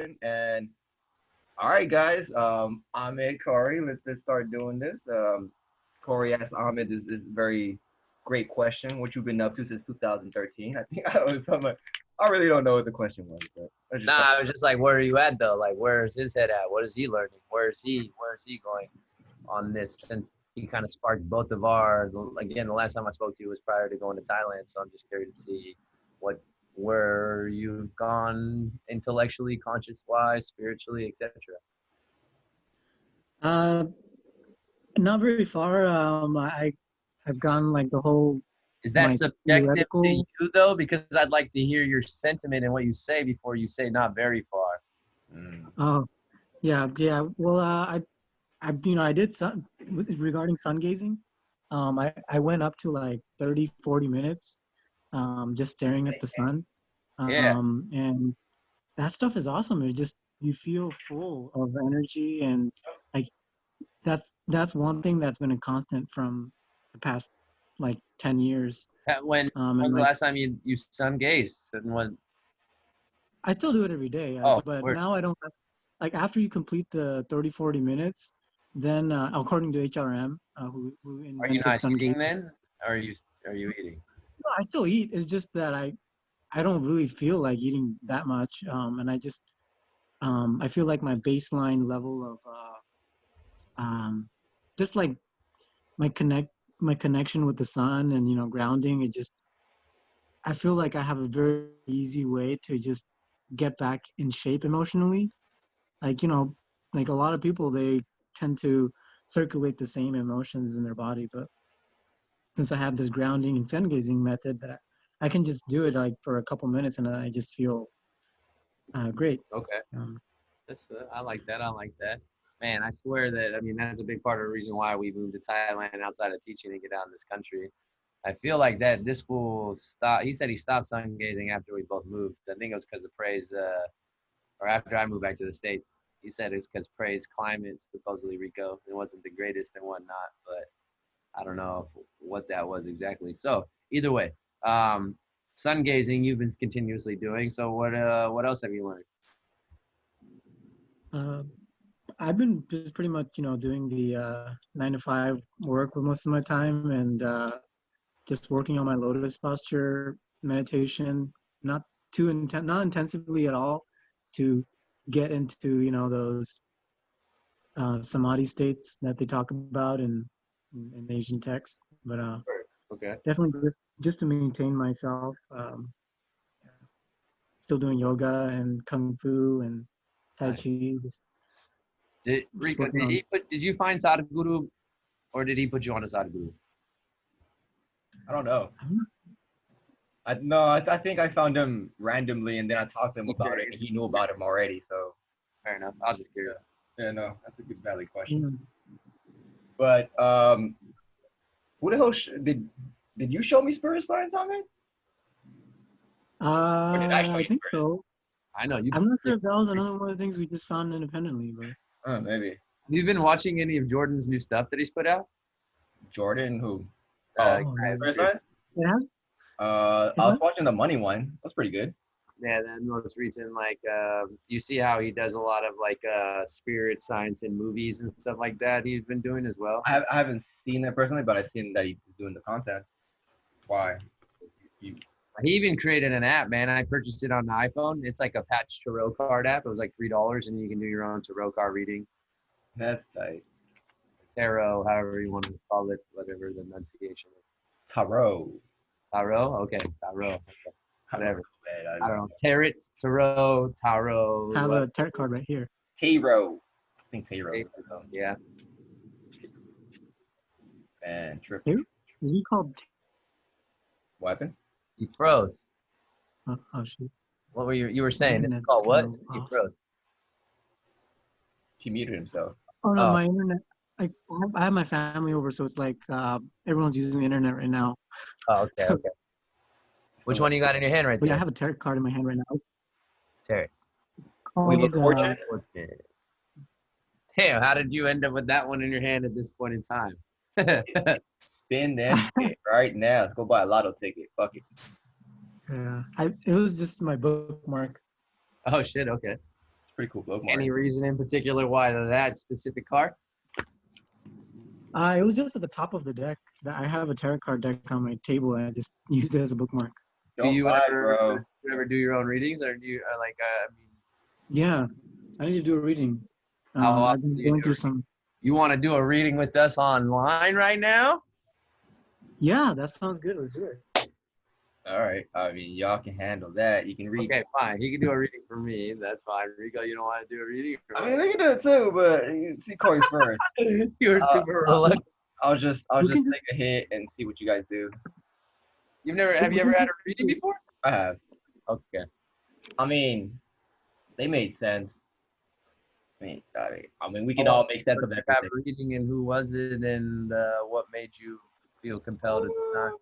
recording. And all right, guys. Ahmed, Corey, let's start doing this. Corey asked Ahmed this very great question. What you've been up to since 2013? I think I was something. I really don't know what the question was, but let's just Nah, start. I was just like, where are you at though? Like, where's his head at? What is he learning? Where is he going on this? Since he kind of sparked both of our. Again, the last time I spoke to you was prior to going to Thailand, so I'm just curious to see what where you've gone intellectually, conscious wise, spiritually, etc. Uh, Not very far. I've gone like the whole Is that my subjective to theoretical. you though? Because I'd like to hear your sentiment and what you say before you say not very far. Mm. Oh, yeah, yeah. Well, I did regarding sun gazing. I went up to like 30, 40 minutes, just staring at the sun. Yeah. And that stuff is awesome. It just you feel full of energy and like that's one thing that's been a constant from the past like 10 years. When And when's the like last time you sun gazed? And when? I still do it every day, Oh, but where now I don't like after you complete the 30, 40 minutes, then according to HRM, who are you invented not sun eating gazing, then? Are you eating? no, I still eat. It's just that I don't really feel like eating that much, and I feel like my baseline level of just like my connect my connection with the sun and grounding. It just I feel like I have a very easy way to just get back in shape emotionally. Like like a lot of people, they tend to circulate the same emotions in their body, but since I have this grounding and sun gazing method, that I can just do it like for a couple minutes, and I just feel great. Okay. Um, That's good. I like that. I like that. Man, I swear that, I mean, that's a big part of the reason why we moved to Thailand outside of teaching to get out in this country. I feel like that this fool stopped. He said he stopped sun gazing after we both moved. I think it was because of Prey's, or after I moved back to the States. He said it's because Prey's climate, supposedly Rico, it wasn't the greatest and whatnot, but I don't know what that was exactly. So either way, um, sun gazing you've been continuously doing. So what else have you learned? uh, I've been just pretty much doing the 9 to 5 work with most of my time, and just working on my lotus posture meditation, not not intensively at all, to get into those samadhi states that they talk about in Asian texts. But Okay. definitely just to maintain myself. Still doing yoga and kung fu and tai Nice. chi. Did Just Rico? working on. Did you find Sadhguru, or did he put you on a Sadhguru? I don't know. I'm not, I no. I think I found him randomly, and then I talked to him You about it, curious? and he knew about him already. So Fair enough. I was just yeah, curious. yeah. No, that's a good valid question. mm, But who the hell did you show me spirit signs on it, or did I show I you think spirit? so. I know you. I'm not Yeah. sure if that was another one of the things we just found independently, but Maybe You've been watching any of Jordan's new stuff that he's put out? Jordan. Who? Oh, oh yeah, spirit signs. it has. I It was has. watching the money one. That's pretty good. Yeah, that most recent, like, you see how he does a lot of like spirit science in movies and stuff like that. He's been doing as well. I haven't seen it personally, but I've seen that he's doing the content. Why? You, He even created an app, man. I purchased it on the iPhone. It's like a patch tarot card app. It was like $3, and you can do your own tarot card reading, that's like tarot, however you want to call it, whatever the enunciation is. tarot. Tarot, okay, tarot, okay. I don't know, Whatever. man. I I don't don't know. know. Tarot, Have what? a tarot card right here. Tarot. I think tarot. Yeah. Man, trippy. Tarot? Is he called? Weapon. You froze. Oh shoot. What were you were My saying? It's internet's called kind what? of You off. froze. He muted himself. Oh no, Oh, my internet. I have my family over, so it's like everyone's using the internet right now. oh, okay, So, okay. Which Someone. one you got in your hand right but yeah, I there? have a tarot card in my hand right now. Terry. Wheel of Called Fortune. Damn, how did you end up with that one in your hand at this point in time? Spin that shit right now. Let's go buy a lotto ticket. Fuck it. yeah, it was just my bookmark. Oh shit, okay. Pretty cool bookmark. Any reason in particular why that specific card? It was just at the top of the deck. I have a tarot card deck on my table, and I just used it as a bookmark. Do Don't you lie, ever bro. do you ever do your own readings, or do you like? I mean, Yeah, I need to do a reading. how I've often been do you going do through it? some. You want to do a reading with us online right now? Yeah, that sounds good. Let's do it. All right. I mean, y'all can handle that. You can read. Okay, fine. He can do a reading for me. That's fine. Rico, you don't want to do a reading? I mean, we can do it too, but you see Corey first. You were super reluctant. I'll just We can take a hit and see what you guys do. Have you ever had a reading before? I have. Okay. I mean, they made sense. I mean, we can all make sense of Have everything. a reading, and who was it, and what made you feel compelled at the time?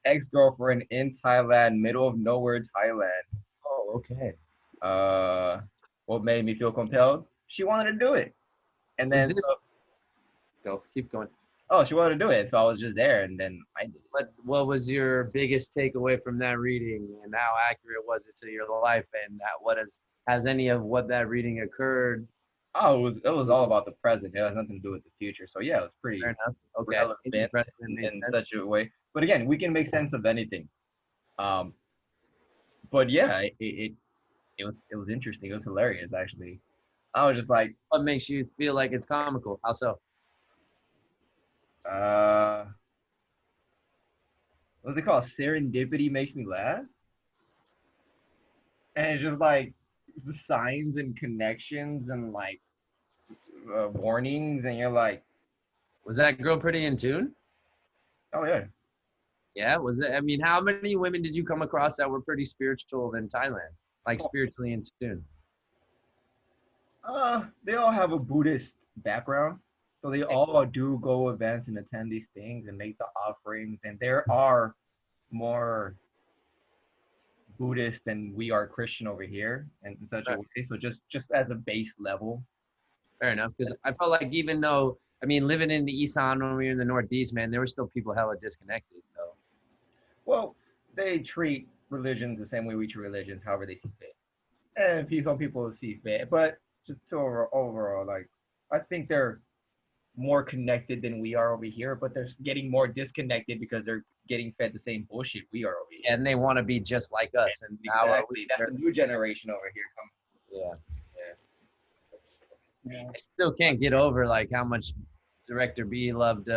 Ex-girlfriend in Thailand, middle of nowhere, Thailand. Oh, okay. What made me feel compelled? She wanted to do it, and then Go, keep going. she wanted to do it, so I was just there, and then I did it. What was your biggest takeaway from that reading, and how accurate was it to your life, and has any of what that reading occurred? Oh, it was all about the present. It has nothing to do with the future. So yeah, it was pretty Fair enough. Okay. relevant in such a way. But again, we can make sense of anything. But yeah, it was interesting. It was hilarious actually. I was just like, What makes you feel like it's comical? How so? What's it called? Serendipity makes me laugh. And it's just like the signs and connections and like warnings, and you're like, Was that girl pretty in tune? oh yeah. Yeah, was it? I mean, how many women did you come across that were pretty spiritual in Thailand, like spiritually in tune? They all have a Buddhist background, so they all do go events and attend these things and make the offerings. And there are more Buddhist than we are Christian over here, and in such a way. So just as a base level. Fair enough, because I felt like even though, I mean, living in the Isan when we were in the Northeast, man, there were still people hella disconnected, though. Well, they treat religions the same way we treat religions, however they see fit. And some people see fit, but just overall, like, I think they're more connected than we are over here, but they're getting more disconnected because they're getting fed the same bullshit we are over here. And they want to be just like us. And exactly. That's the new generation over here coming. Yeah. I still can't get over like how much Director B loved,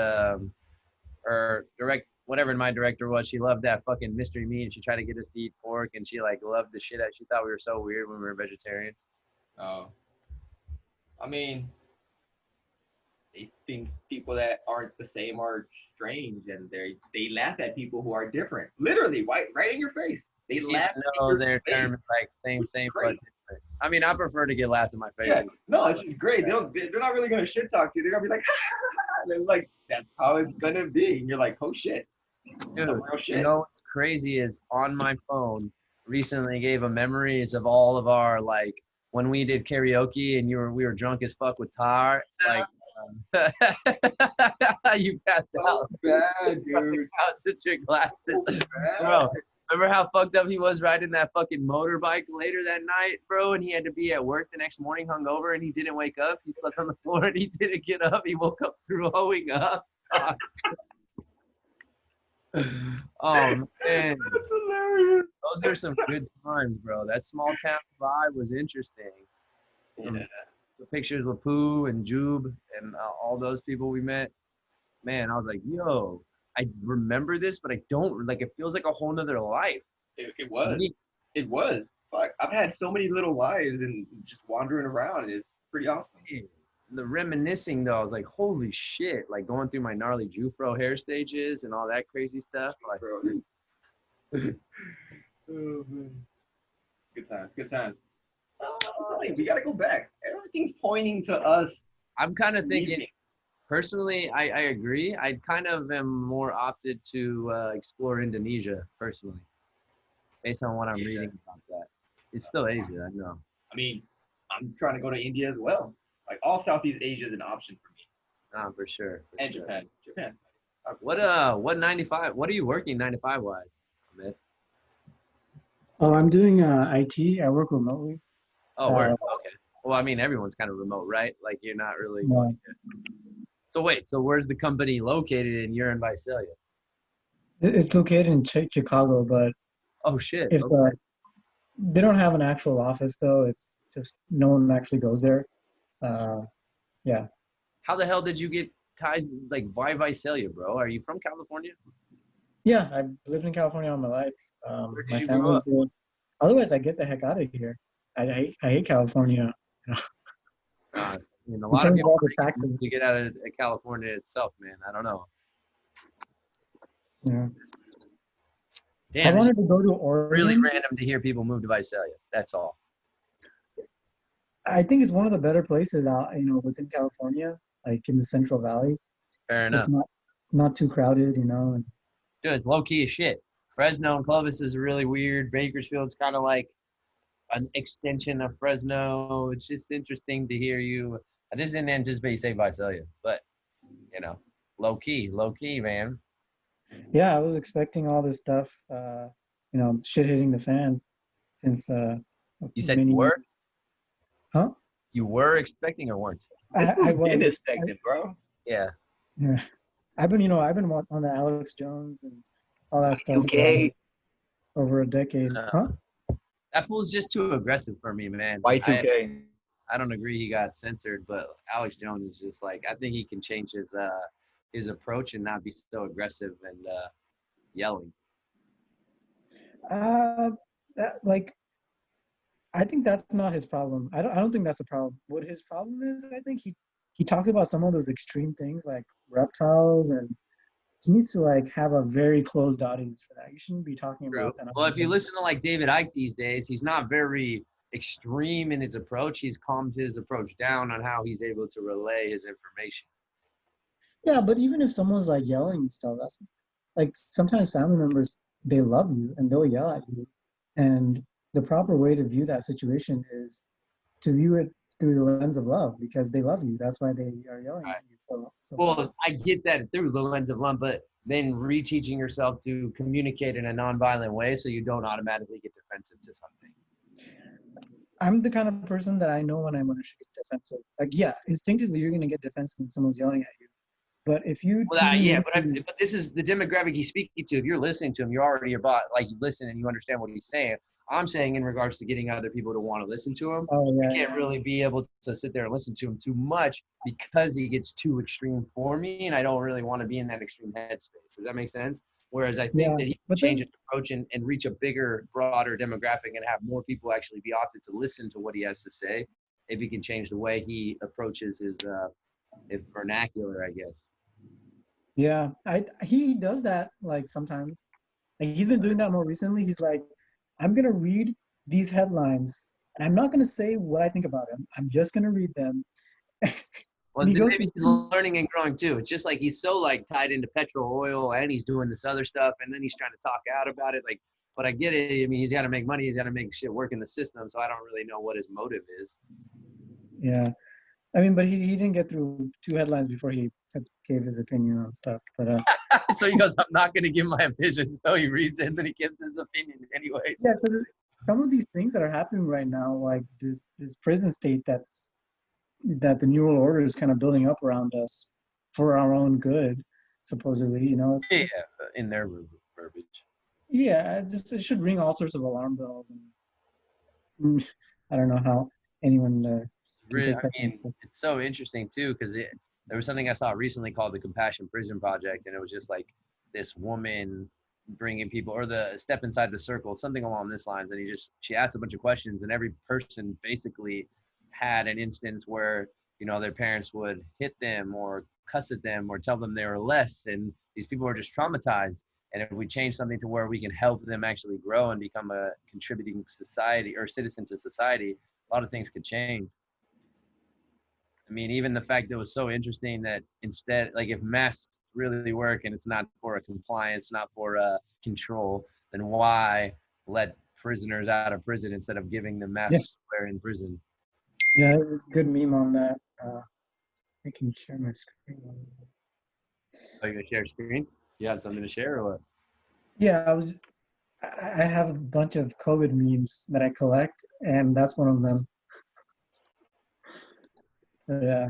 whatever my director was. She loved that fucking mystery meat, and she tried to get us to eat pork, and she like loved the shit out. She thought we were so weird when we were vegetarians. Oh, I mean, they think people that aren't the same are strange, and they laugh at people who are different. Literally, right in your face. They laugh. No, their term is like same, but different. I mean, I prefer to get laughed in my face. Yeah, no, it's just great. They're not really gonna shit talk you. They're gonna be like, they're like, that's how it's gonna be. And you're like, oh shit. Dude, real shit. You know what's crazy is on my phone recently gave a memories of all of our like when we did karaoke and we were drunk as fuck with Tar. Like you passed out. Bad, dude. Out your glasses, bro. Remember how fucked up he was riding that fucking motorbike later that night, bro? And he had to be at work the next morning hungover, and he didn't wake up. He slept on the floor, and he didn't get up. He woke up throwing up. Oh, man. Those are some good times, bro. That small town vibe was interesting. The pictures with Pooh and Jube and all those people we met. Man, I was like, yo, I remember this, but I don't, like, it feels like a whole nother life. It was. It was. Fuck, I've had so many little lives and just wandering around. It's pretty awesome. The reminiscing, though, I was like, holy shit, like going through my gnarly Jufro hair stages and all that crazy stuff. Like, oh, man. Good times. We got to go back. Everything's pointing to us. I'm kind of thinking, personally, I agree. I kind of am more opted to explore Indonesia, personally, based on what I'm reading about that. It's still Asia, I know. I mean, I'm trying to go to India as well. Like, all Southeast Asia is an option for me. For sure. And Japan. Japan. What 95? What are you working 95 wise, Ahmed? Oh, I'm doing IT. I work remotely. Oh, word. Okay. Well, I mean, everyone's kind of remote, right? Like you're not really going. So wait, so where's the company located and you're in Visalia? It's located in Chicago, but Oh shit. if Okay. they don't have an actual office though, it's just no one actually goes there. Uh, yeah. How the hell did you get ties? Like, why Visalia, bro? Are you from California? Yeah, I've lived in California all my life. Where did My you grow family's up? there. Otherwise, I get the heck out of here. I hate California. You know, I mean, a in lot of terms of people all are the making moves taxes. to get out of California itself, man. I don't know. Yeah. I Damn, it's wanted to go to really Oregon. random to hear people move to Visalia. That's all. I think it's one of the better places out, within California, like in the Central Valley. Fair It's enough. not too crowded, And Dude, it's low key as shit. Fresno and Clovis is really weird. Bakersfield's kind of like an extension of Fresno. It's just interesting to hear you. I just didn't anticipate you say Visalia, but you know, low key, man. yeah, I was expecting all this stuff, shit hitting the fan since You said many years. Huh? you were expecting or weren't? This I was been was. expected, bro. Yeah. Yeah. I've been on the Alex Jones and all that stuff for Y2K, over a decade. Huh? That fool's just too aggressive for me, man. Y2K. I don't agree he got censored, but Alex Jones is just like I think he can change his approach and not be so aggressive and yelling. Uh, like I think that's not his problem. I don't think that's a problem. What his problem is, I think he talks about some of those extreme things like reptiles, and he needs to like have a very closed audience for that. You shouldn't be talking True. about that on Well, if you the listen to like David Icke these days, he's not very extreme in his approach. He's calmed his approach down on how he's able to relay his information. Yeah, but even if someone's like yelling and stuff, that's like sometimes family members they love you and they'll yell at you. And the proper way to view that situation is to view it through the lens of love because they love you. That's why they are yelling Right. at you so hard. Well, I get that through the lens of love, but then reteaching yourself to communicate in a nonviolent way so you don't automatically get defensive to something. I'm the kind of person that I know when I'm going to get defensive. Like, yeah, instinctively you're going to get defensive when someone's yelling at you. But if you Well, tune yeah, into, but this is the demographic he's speaking to. If you're listening to him, you're already about like you listen and you understand what he's saying. I'm saying in regards to getting other people to want to listen to him, oh you yeah, can't really be able to sit there and listen to him too much because he gets too extreme for me, and I don't really want to be in that extreme headspace. Does that make sense? Whereas I think yeah. that he can But change then his approach and reach a bigger, broader demographic and have more people actually be opted to listen to what he has to say if he can change the way he approaches his vernacular, I guess. yeah, he does that like sometimes. Like he's been doing that more recently. He's like, I'm gonna read these headlines, and I'm not gonna say what I think about them. I'm just gonna read them. Well, And he then goes maybe to he's learning and growing too. It's just like he's so like tied into petrol oil and he's doing this other stuff and then he's trying to talk out about it. Like, but I get it. I mean, he's got to make money. He's got to make shit work in the system. So I don't really know what his motive is. yeah. I mean, but he didn't get through two headlines before he gave his opinion on stuff. But So he goes, I'm not going to give my opinion. So he reads it and then he gives his opinion anyways. yeah, because some of these things that are happening right now, like this prison state that the New World Order is kind of building up around us for our own good, supposedly. Yeah, Just, in their verbiage. yeah, it should ring all sorts of alarm bells. And I don't know how anyone can Really, take I that. mean, it's so interesting too because there was something I saw recently called the Compassion Prison Project, and it was just like this woman bringing people or the step inside the circle, something along this lines, and she asked a bunch of questions, and every person basically had an instance where their parents would hit them or cuss at them or tell them they were less, and these people were just traumatized. And if we change something to where we can help them actually grow and become a contributing society or citizen to society, a lot of things could change. I mean, even the fact that it was so interesting that instead, like if masks really work and it's not for a compliance, not for a control, then why let prisoners out of prison instead of giving them Yeah, masks to wear in prison? yeah, good meme on that. I can share my screen. Are you gonna share screen? You have something to share or what? Yeah, I have a bunch of COVID memes that I collect, and that's one of them. Yeah.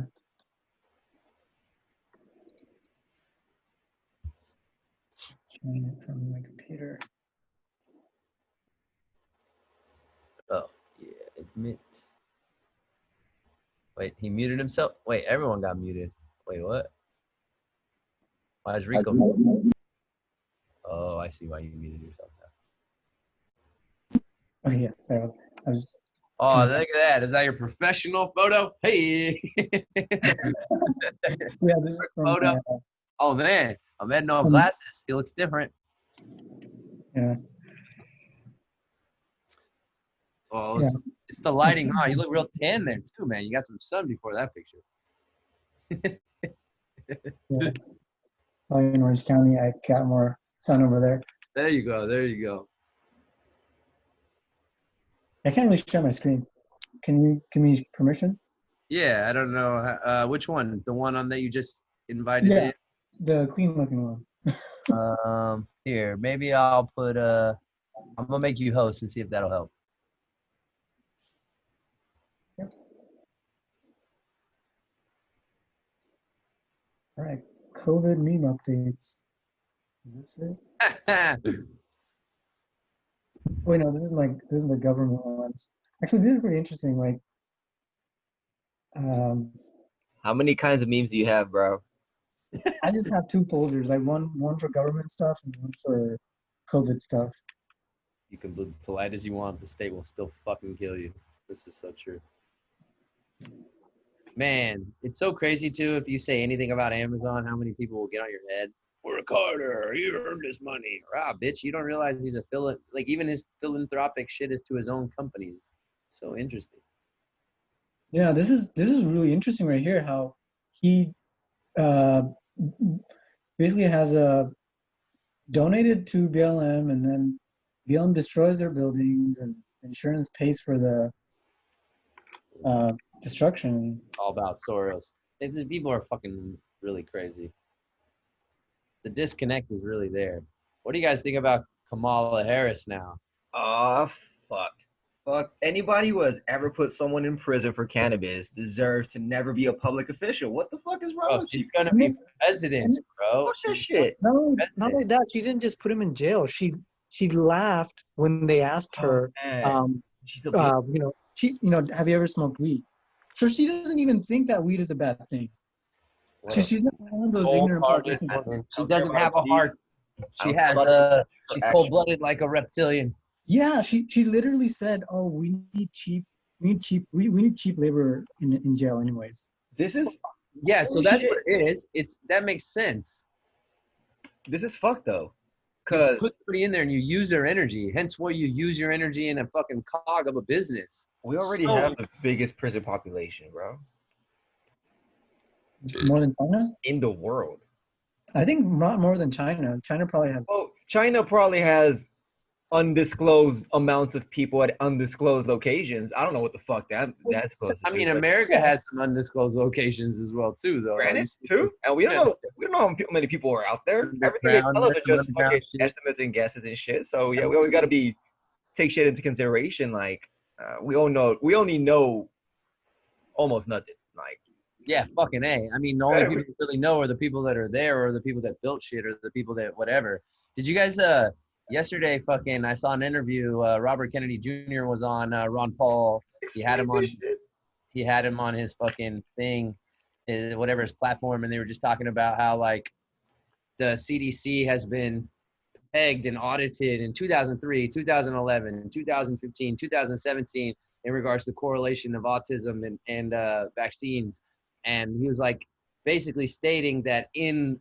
From my computer. Oh, yeah, admit. Wait, he muted himself? Wait, everyone got muted. Wait, what? Why is Rico muted? Oh, I see why you muted yourself now. Oh yeah, sorry. I was. Oh, look at that. Is that your professional photo? Hey. Yeah, this is from Photo. Oh, man. Ahmed, no glasses. He looks different. Yeah. Oh, Yeah. it's the lighting, huh? You look real tan there, too, man. You got some sun before that picture. Yeah. Oh, in Orange County, I got more sun over there. There you go. There you go. I can't really share my screen. Can you give me permission? Yeah, I don't know. Which one? The one on that you just invited Yeah, the clean looking one. in? Here, maybe I'll put I'm gonna make you host and see if that'll help. Yep. All right, COVID meme updates. Is this it? Wait, no, this is my government ones. Actually, this is pretty interesting. Like, How many kinds of memes do you have, bro? I just have two folders. Like one for government stuff and one for COVID stuff. You can be polite as you want. The state will still fucking kill you. This is so true. Man, it's so crazy too. If you say anything about Amazon, how many people will get on your head? Work harder. You earn this money. Ah, bitch, you don't realize he's a like even his philanthropic shit is to his own companies. So interesting. Yeah, this is really interesting right here. How he uh, basically has donated to BLM, and then BLM destroys their buildings, and insurance pays for the destruction. All about Soros. It's just, people are fucking really crazy. The disconnect is really there. What do you guys think about Kamala Harris now? Ah, fuck. Fuck. Anybody who has ever put someone in prison for cannabis deserves to never be a public official. What the fuck is wrong Bro, with she's you? gonna be president, bro. Fuck that shit. Not only that, she didn't just put him in jail. She laughed when they asked her, She's a bitch. have you ever smoked weed? So she doesn't even think that weed is a bad thing. She's not one of those ignorant Cold-hearted politicians. woman. She doesn't have a heart. She has she's action. cold-blooded like a reptilian. Yeah, she literally said, "Oh, we need cheap labor in jail, anyways." This is Yeah, so that's what it is. That makes sense. This is fucked though. You Cause put somebody in there and you use their energy. Hence why you use your energy in a fucking cog of a business. we already have the biggest prison population, bro. More than China? In the world. I think not more than China. China probably has. Oh, China probably has undisclosed amounts of people at undisclosed locations. I don't know what the fuck that's supposed to I be. mean, America has some undisclosed locations as well too, though. Granted, too. And we don't know how many people are out there. Everything they tell us are just fucking estimates and guesses and shit. So yeah, we always got to take shit into consideration. Like we only know almost nothing. Like yeah, fucking A. I mean, the only people who really know are the people that are there, or the people that built shit, or the people that whatever. Did you guys yesterday fucking I saw an interview, Robert Kennedy Jr. was on Ron Paul. He had him on his fucking thing, whatever his platform, and they were just talking about how like the CDC has been pegged and audited in 2003, 2011, 2015, 2017 in regards to correlation of autism and vaccines. And he was like basically stating that in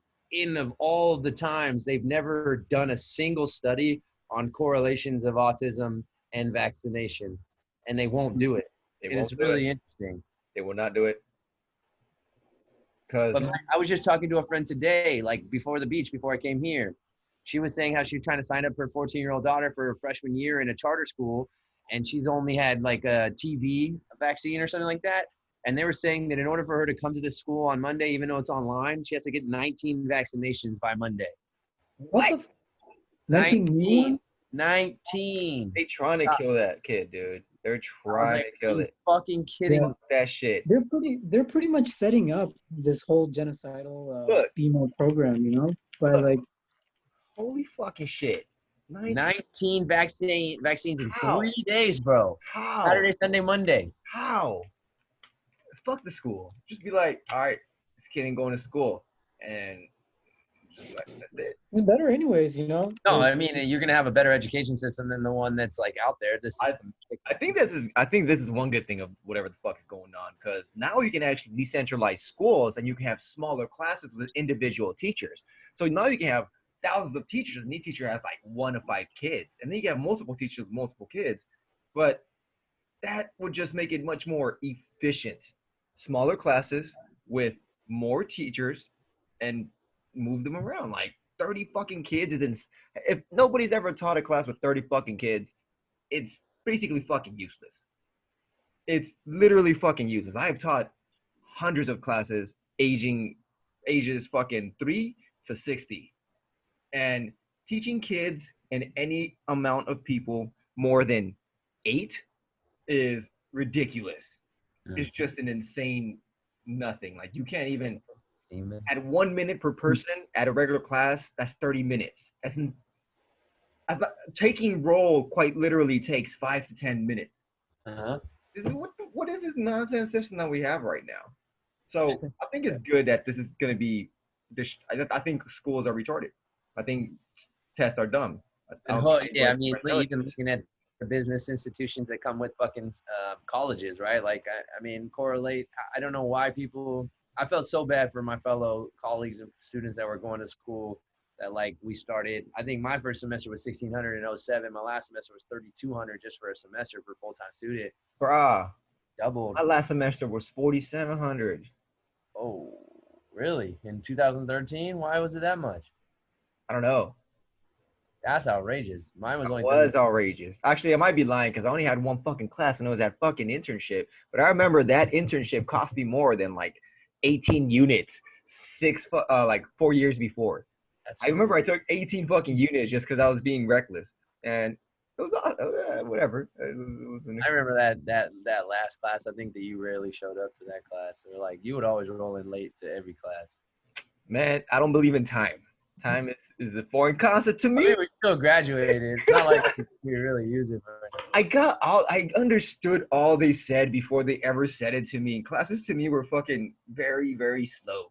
of all the times, they've never done a single study on correlations of autism and vaccination, and they won't do it. And it's really interesting. They will not do it. But I was just talking to a friend today, like before the beach, before I came here. She was saying how she's trying to sign up her 14-year-old daughter for her freshman year in a charter school, and she's only had like a TB vaccine or something like that. And they were saying that in order for her to come to this school on Monday, even though it's online, she has to get 19 vaccinations by Monday. What the? 19? 19. They trying to kill that kid, dude. They're I was trying like, to are kill you it. fucking kidding Yeah. me? That shit. They're pretty much setting up this whole genocidal Look, female program, by look. like Holy fucking shit. 19. 19 vaccines in How? 3 days, bro. How? Saturday, Sunday, Monday. How? Fuck the school. Just be like, all right, this kid ain't going to school, and just be like, that's it. it's better anyways, No, Like, I mean you're gonna have a better education system than the one that's like out there. The I system. I think this is one good thing of whatever the fuck is going on, because now you can actually decentralize schools and you can have smaller classes with individual teachers. So now you can have thousands of teachers, and each teacher has like 1 to 5 kids, and then you can have multiple teachers with multiple kids. But that would just make it much more efficient. Smaller classes with more teachers and move them around. Like 30 fucking kids is if nobody's ever taught a class with 30 fucking kids, it's basically fucking useless. It's literally fucking useless. I have taught hundreds of classes ages fucking 3 to 60. And teaching kids and any amount of people more than 8 is ridiculous. It's just an insane nothing. Like you can't even at 1 minute per person at a regular class. That's 30 minutes. That's not, taking roll quite literally takes 5 to 10 minutes. Uh-huh. What is this nonsense system that we have right now? So I think it's good that this is going to be. I think schools are retarded. I think tests are dumb. Yeah, I mean, even looking at the business institutions that come with fucking colleges, right? Like, I mean, correlate. I don't know why people. I felt so bad for my fellow colleagues and students that were going to school that like we started. I think my first semester was 1,600 in 07. My last semester was 3,200 just for a semester for full-time student. Bruh, Doubled. my last semester was 4,700. Oh, really? In 2013? Why was it that much? I don't know. That's outrageous. Mine was only. It was outrageous. Actually, I might be lying because I only had one fucking class and it was that fucking internship. But I remember that internship cost me more than like 18 units, 4 years before. I remember I took 18 fucking units just because I was being reckless, and it was whatever. It was I remember that last class. I think that you rarely showed up to that class, or like you would always roll in late to every class. Man, I don't believe in time. Time is a foreign concept to me. I mean, we still graduated. It's not like we really use it for anything. I understood all they said before they ever said it to me. Classes to me were fucking very, very slow.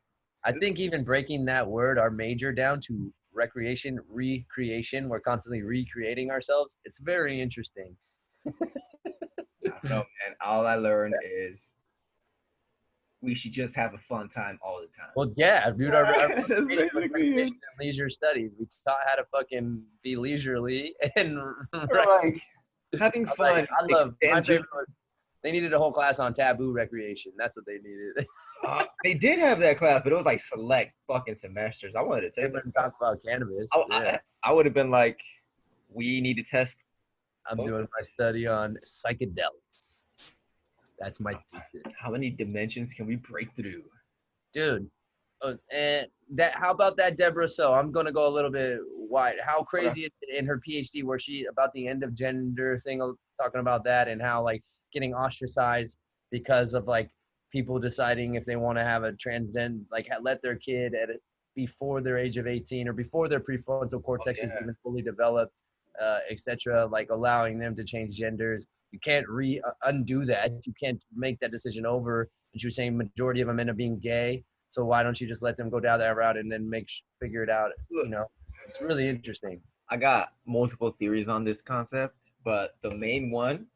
I think even breaking that word, our major, down to recreation, recreation, we're constantly recreating ourselves. It's very interesting. I don't know, man. All I learned is we should just have a fun time all the time. Well, yeah, dude, our That's basically it. leisure studies. We taught how to fucking be leisurely and Like having fun. I love my favorite was, they needed a whole class on taboo recreation. That's what they needed. They did have that class, but it was like select fucking semesters. I wanted to take They talk about cannabis. I would have been like, we need to test. I'm doing my study on psychedelics. That's my thesis. How many dimensions can we break through? Dude, and that. How about that, Deborah? So I'm gonna go a little bit wide. How crazy is it in her PhD where she about the end of gender thing, talking about that and how like getting ostracized because of like people deciding if they want to have a transgender, like let their kid before their age of 18 or before their prefrontal cortex is even fully developed, etc. Like allowing them to change genders. You can't undo that. You can't make that decision over. And she was saying majority of them end up being gay. So why don't you just let them go down that route and then figure it out? You know, it's really interesting. I got multiple theories on this concept, but the main one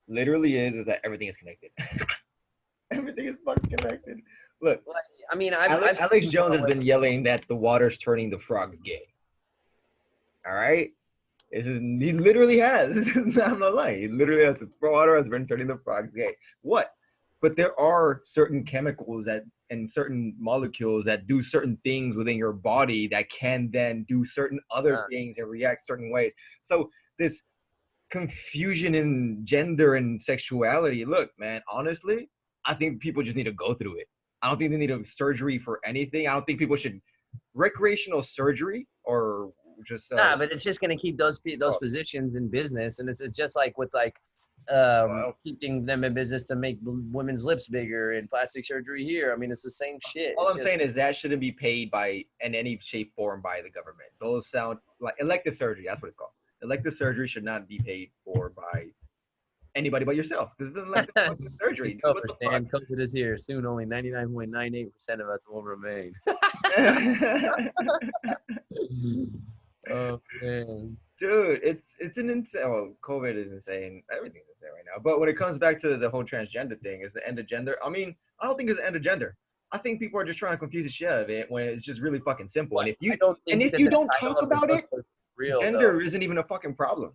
literally is that everything is connected. Everything is fucking connected. Look, I mean, Alex Jones has been yelling that the water's turning the frogs gay. All right? He literally has. This is not a lie. He literally has. The water has been turning the frogs gay. What? But there are certain chemicals and certain molecules that do certain things within your body that can then do certain other things and react certain ways. So this confusion in gender and sexuality, look, man, honestly, I think people just need to go through it. I don't think they need a surgery for anything. I don't think people should recreational surgery or just but it's just going to keep those physicians in business. And it's just like with like Well, keeping them in business to make women's lips bigger and plastic surgery here. I mean, it's the same shit. all It's I'm just saying is that shouldn't be paid by in any shape form by the government. Those sound like elective surgery. That's what it's called. Elective surgery should not be paid for by anybody but yourself. This is an elective fucking surgery, speak dude. What over, the Stan. COVID is here. Soon, only 99.98% of us will remain. fuck? Oh man. Dude, it's an insane. Well, COVID is insane. Everything's insane right now. But when it comes back to the whole transgender thing, is the end of gender. I mean, I don't think it's the end of gender. I think people are just trying to confuse the shit out of it when it's just really fucking simple. But And if I you don't and think if that you the don't title talk of the about book it, was real though. gender isn't even a fucking problem.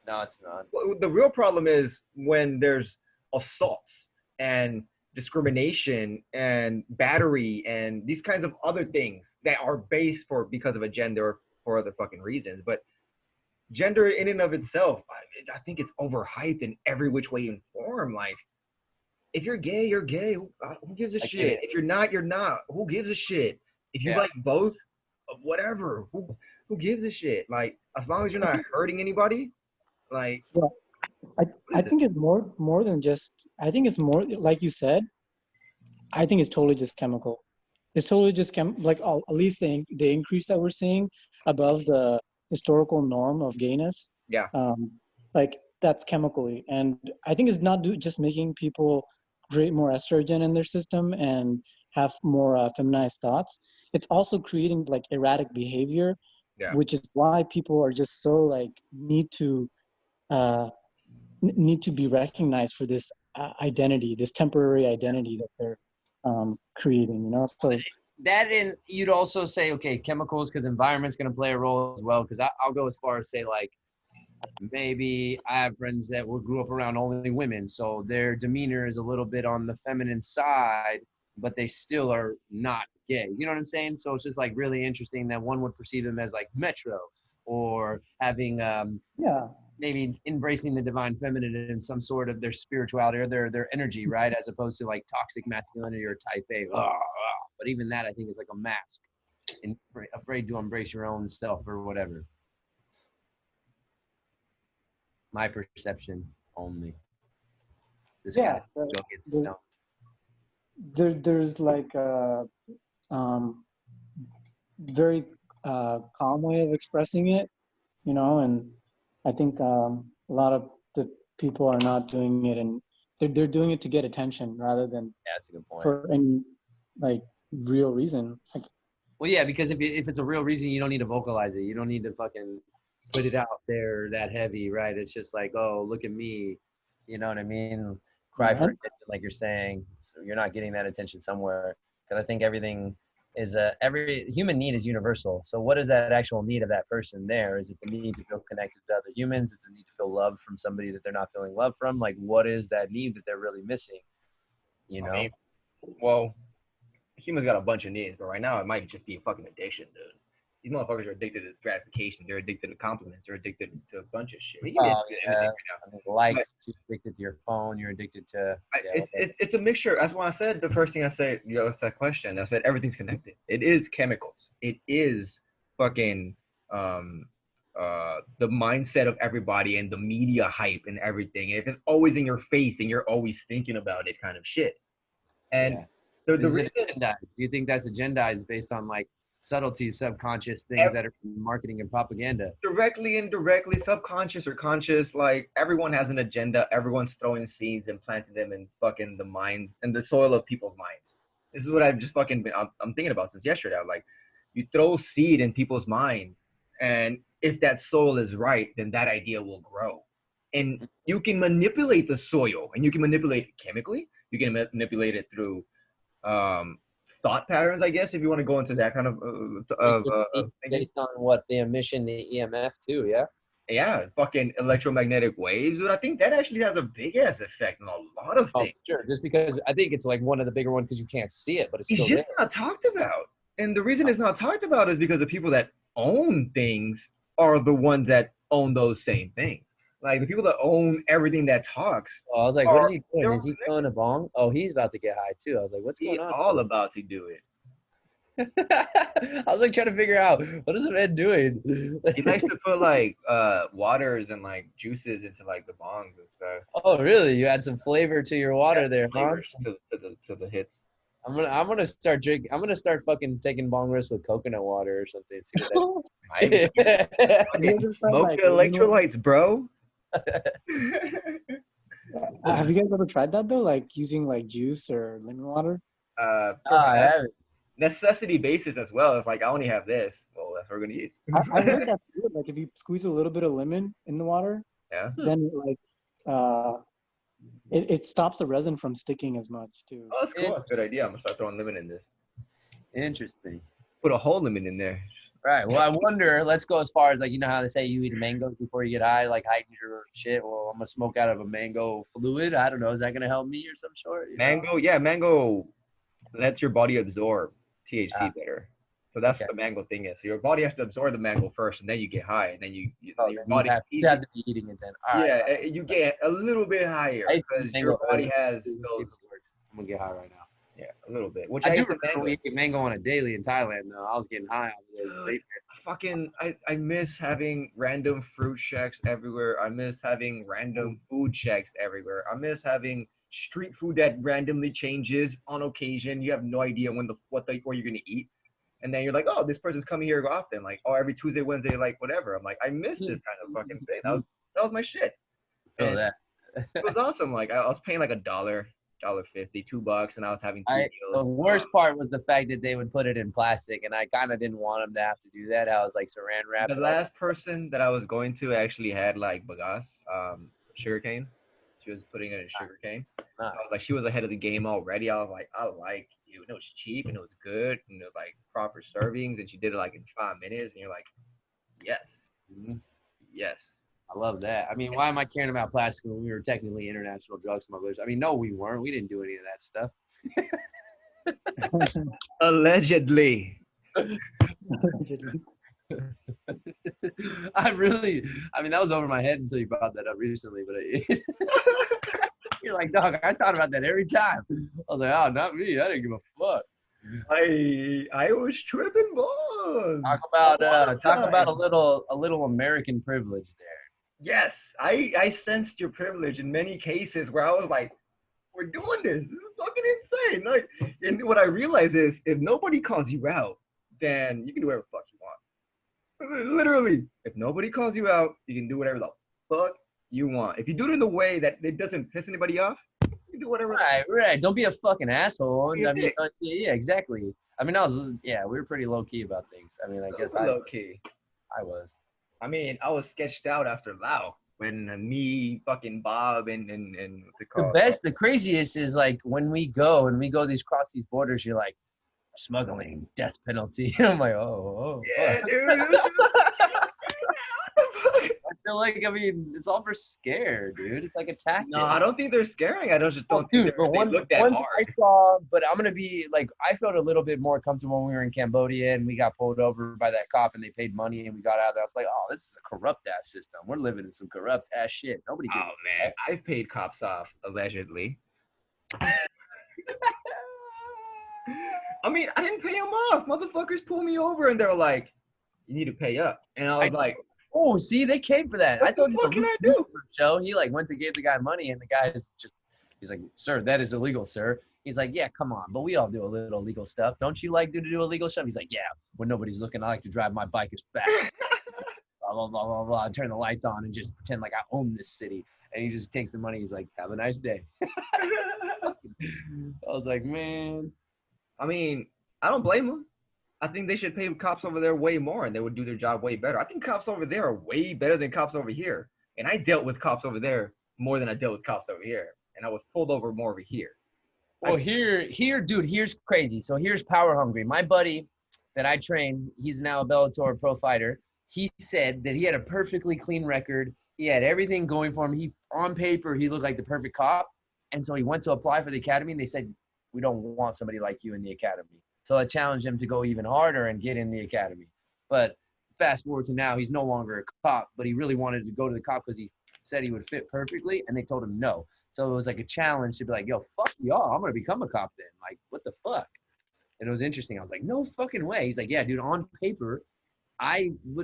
No, it's not. The real problem is when there's assaults and discrimination and battery and these kinds of other things that are based for because of a gender or for other fucking reasons. But gender in and of itself, I think it's overhyped in every which way and form. Like, if you're gay, you're gay. Who gives a I get shit? it. If you're not, you're not. Who gives a shit? If you Yeah. like both, whatever. Who gives a shit? Like, as long as you're not hurting anybody, like, Well, I what I is it? think it's more than just. I think it's more like you said. I think it's totally just chemical. It's totally just like at least the increase that we're seeing above the historical norm of gayness, Yeah, um, like that's chemically, and I think it's not just making people create more estrogen in their system and have more feminized thoughts. It's also creating like erratic behavior, yeah. which is why people are just so like uh, need to be recognized for this identity, this temporary identity that they're creating. You know, so That, and you'd also say, okay, chemicals, because environment's going to play a role as well. Because I'll go as far as say, like, maybe I have friends that grew up around only women, so their demeanor is a little bit on the feminine side, but they still are not gay. You know what I'm saying? So it's just like really interesting that one would perceive them as like metro or having yeah. maybe embracing the divine feminine in some sort of their spirituality or their energy, right? As opposed to like toxic masculinity or type A. But even that, I think, is like a mask and afraid to embrace your own self or whatever. My perception only. This kind Yeah, of joke gets there, done. there's like a very calm way of expressing it, you know, and I think a lot of the people are not doing it, and they're doing it to get attention rather than Yeah, that's a good point. for any like real reason. Like, Well, yeah, because if it's a real reason, you don't need to vocalize it. You don't need to fucking put it out there that heavy, right? It's just like, oh, look at me. You know what I mean? Cry for and attention, like you're saying. So you're not getting that attention somewhere. Because I think everything is every human need is universal. So what is that actual need of that person there? Is it the need to feel connected to other humans? Is it the need to feel love from somebody that they're not feeling love from? Like, what is that need that they're really missing? You I know? mean, well, humans got a bunch of needs, but right now it might just be a fucking addiction, dude. These motherfuckers are addicted to gratification. They're addicted to compliments. They're addicted to a bunch of shit. You can be Oh addicted to anything yeah, right now. I mean, But likes. You're addicted to your phone. You're addicted to yeah. Whatever. it's a mixture. That's why I said the first thing I said, you know, it's that question. I said everything's connected. It is chemicals. It is fucking um the mindset of everybody and the media hype and everything. If it's always in your face and you're always thinking about it, kind of shit. And Yeah. the Is reason it agendized? Do you think that's agendized based on like subtlety, subconscious things that are marketing and propaganda? directly, indirectly, subconscious or conscious, like everyone has an agenda. Everyone's throwing seeds and planting them in fucking the mind and the soil of people's minds. This is what I've just fucking been. I'm thinking about since yesterday. I'm like, you throw seed in people's mind, and if that soil is right, then that idea will grow. And you can manipulate the soil, and you can manipulate it chemically. You can manipulate it through um, thought patterns, I guess, if you want to go into that kind of thinking. Based on what the emission, the EMF too, yeah. Yeah, fucking electromagnetic waves. But I think that actually has a big ass effect on a lot of Oh, things. sure. Just because I think it's like one of the bigger ones because you can't see it, but it's It's still there. just not talked about. And the reason it's not talked about is because the people that own things are the ones that own those same things. Like the people that own everything that talks Oh, I was like, what is are he doing? they're Is he throwing a bong? Oh, he's about to get high too. I was like, what's going on? all about to do it. I was like trying to figure out what is the man doing. He likes to put like waters and like juices into like the bongs and stuff. Oh, really? You add some flavor to your Yeah, water there, huh? flavors to the hits. I'm gonna start drinking. I'm gonna start fucking taking bong rips with coconut water or something. See what I that. Have you fucking ever tried smoke like the lemon water? electrolytes, bro. Have you guys ever tried that though? Like using like juice or lemon water? I Perhaps haven't. necessity basis as well. It's like I only have this. Well, that's what we're gonna eat. I've heard that's good. Like if you squeeze a little bit of lemon in the water, Yeah. then like uh, it stops the resin from sticking as much too. Oh, that's cool. That's a good idea. I'm gonna start throwing lemon in this. Interesting. Put a whole lemon in there. Right. Well, I wonder. Let's go as far as like you know how they say you eat mangoes before you get high, like heightens your shit. Well, I'm gonna smoke out of a mango fluid. I don't know. Is that gonna help me or some sort? You know? Mango, yeah, mango lets your body absorb THC Ah, better. So that's okay. what the mango thing is. So your body has to absorb the mango first, and then you get high, and then Oh, your then body you have to be eating it then. All right. yeah, you get a little bit higher I eat because mango your body early. has See those if it works. I'm gonna get high right now. yeah a little bit. Which I I do hate the remember mango. we ate mango on a daily in Thailand though. I was getting high off of those Dude, vape. fucking I miss having random fruit checks everywhere. I miss having random food checks everywhere. I miss having street food that randomly changes on occasion. You have no idea when what you're gonna eat. And then you're like, oh, this person's coming here often. Like, oh, every Tuesday, Wednesday, like whatever. I'm like, I miss this kind of fucking thing. That was my shit. Feel And that. it was awesome. Like I was paying like $1.50, $2, and I was having two The meals. worst part was the fact that they would put it in plastic, and I kind of didn't want them to have to do that. I was like saran wrapped. The last person that I was going to actually had like bagasse, sugarcane. She was putting it in sugarcane. So I was like, she was ahead of the game already. I was like, I like you. And it was cheap and it was good and it was like proper servings. And she did it like in 5 minutes. And you're like, yes, yes. I love that. I mean, why am I caring about plastic when we were technically international drug smugglers? I mean, no, we weren't. We didn't do any of that stuff. Allegedly. I mean, that was over my head until you brought that up recently. But you're like, dog, I thought about that every time. I was like, oh, not me. I didn't give a fuck. I was tripping balls. Talk about a little American privilege there. Yes, I sensed your privilege in many cases where I was like, we're doing this. This is fucking insane. Like, and what I realize is if nobody calls you out, then you can do whatever the fuck you want. Literally, if nobody calls you out, you can do whatever the fuck you want. If you do it in a way that it doesn't piss anybody off, you can do whatever. Right. Don't be a fucking asshole. I mean, yeah, exactly. I mean, we were pretty low key about things. I mean, I guess low key. I was. I mean, I was sketched out after Lao when me, fucking Bob, and what's it called? The craziest is like when we go cross these borders, you're like, smuggling, death penalty. I'm like, oh. Yeah, dude. I feel like, I mean, it's all for scare, dude. It's like a tactic. No, I don't think they're scaring. I just don't think they look that once hard. but I'm gonna be like, I felt a little bit more comfortable when we were in Cambodia and we got pulled over by that cop and they paid money and we got out there. I was like, oh, this is a corrupt ass system. We're living in some corrupt ass shit. Nobody gives a man, I've paid cops off allegedly. I mean, I didn't pay them off. Motherfuckers pulled me over and they were like, you need to pay up. And I was like, oh, see, they came for that. What can I do? Show. He like went to give the guy money, and the guy is he's like, sir, that is illegal, sir. He's like, yeah, come on, but we all do a little illegal stuff. Don't you like to do illegal stuff? He's like, yeah, when nobody's looking, I like to drive my bike as fast. Blah, blah, blah, blah, blah. Turn the lights on and just pretend like I own this city. And he just takes the money. He's like, have a nice day. I was like, man. I mean, I don't blame them. I think they should pay cops over there way more and they would do their job way better. I think cops over there are way better than cops over here. And I dealt with cops over there more than I dealt with cops over here. And I was pulled over more over here. Well, here, dude, here's crazy. So here's power hungry. My buddy that I trained, he's now a Bellator pro fighter. He said that he had a perfectly clean record. He had everything going for him. On paper, he looked like the perfect cop. And so he went to apply for the academy and they said, we don't want somebody like you in the academy. So I challenged him to go even harder and get in the academy. But fast forward to now, he's no longer a cop, but he really wanted to go to the cop because he said he would fit perfectly, and they told him no. So it was like a challenge to be like, yo, fuck y'all, I'm going to become a cop then. Like, what the fuck? And it was interesting. I was like, no fucking way. He's like, yeah, dude, on paper,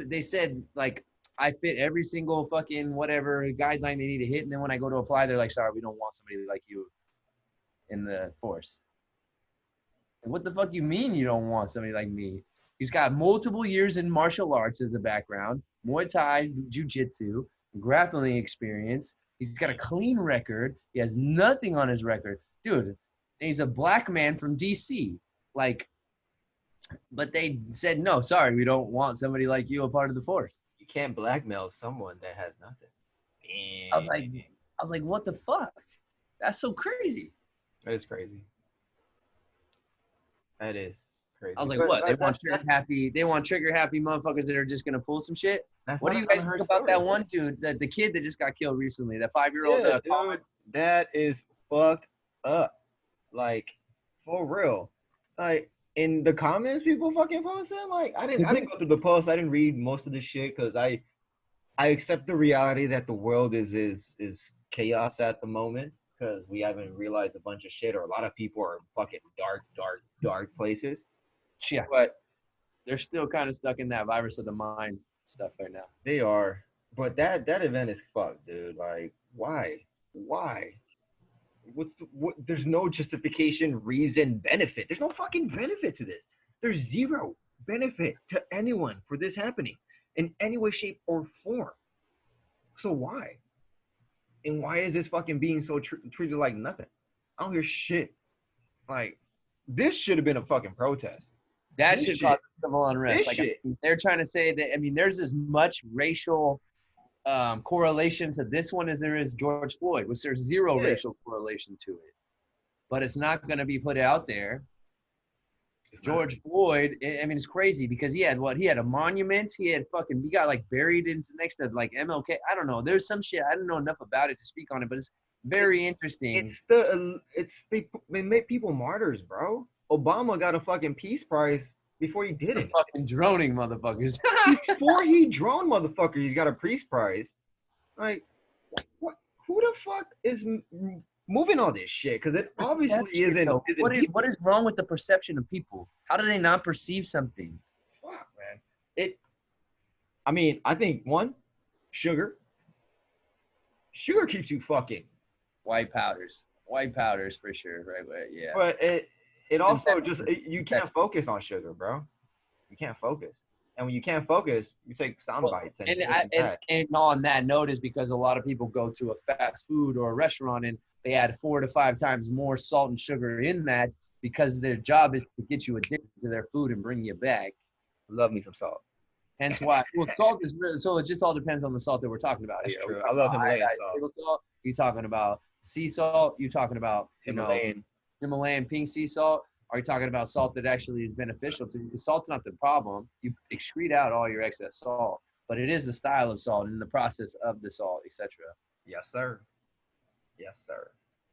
they said like I fit every single fucking whatever guideline they need to hit. And then when I go to apply, they're like, sorry, we don't want somebody like you in the force. And what the fuck you mean you don't want somebody like me? He's got multiple years in martial arts as a background, Muay Thai, Jiu-Jitsu, grappling experience. He's got a clean record. He has nothing on his record. Dude, he's a black man from DC. Like, but they said, no, sorry, we don't want somebody like you a part of the force. You can't blackmail someone that has nothing. I was like, what the fuck? That's so crazy. That is crazy. That is crazy. I was like, what? They want trigger happy motherfuckers that are just gonna pull some shit. What do you guys think about that one dude, the kid that just got killed recently, that 5-year-old? Yeah, dude, that is fucked up. Like, for real. Like, in the comments, people fucking posting. Like, I didn't go through the post. I didn't read most of the shit because I accept the reality that the world is chaos at the moment because we haven't realized a bunch of shit, or a lot of people are fucking dark places. Yeah, but they're still kind of stuck in that virus of the mind stuff right now. They are, but that event is fucked, dude. Like, why? There's no justification, reason, benefit. There's no fucking benefit to this. There's zero benefit to anyone for this happening in any way, shape, or form. So why? And why is this fucking being so treated like nothing? I don't hear shit. Like, this should have been a fucking protest. That should cause civil unrest. Like, they're trying to say that, I mean, there's as much racial correlation to this one as there is George Floyd, which there's zero racial correlation to it. But it's not going to be put out there. George Floyd, I mean, it's crazy because he had a monument. He got like buried next to like MLK. I don't know. There's some shit. I don't know enough about it to speak on it, but it's very interesting. They make people martyrs, bro. Obama got a fucking peace prize before he did it. Fucking droning motherfuckers. Before he droned motherfuckers, he's got a peace prize. Like, what? Who the fuck is moving all this shit? Because it obviously isn't. What is wrong with the perception of people? How do they not perceive something? Fuck, man. I mean, I think one, sugar. Sugar keeps you fucking. White powders for sure, right? But yeah. But it also just you can't focus on sugar, bro. You can't focus. And when you can't focus, you take sound bites. And on that note is because a lot of people go to a fast food or a restaurant and they add 4 to 5 times more salt and sugar in that because their job is to get you addicted to their food and bring you back. Love me some salt. Hence why. Well, salt is so it just all depends on the salt that we're talking about here. True. I love Himalayan salt. You talking about sea salt? You talking about Himalayan pink sea salt? Are you talking about salt that actually is beneficial to you? Because salt's not the problem. You excrete out all your excess salt, but it is the style of salt and the process of the salt, etc. Yes, sir. Yes, sir.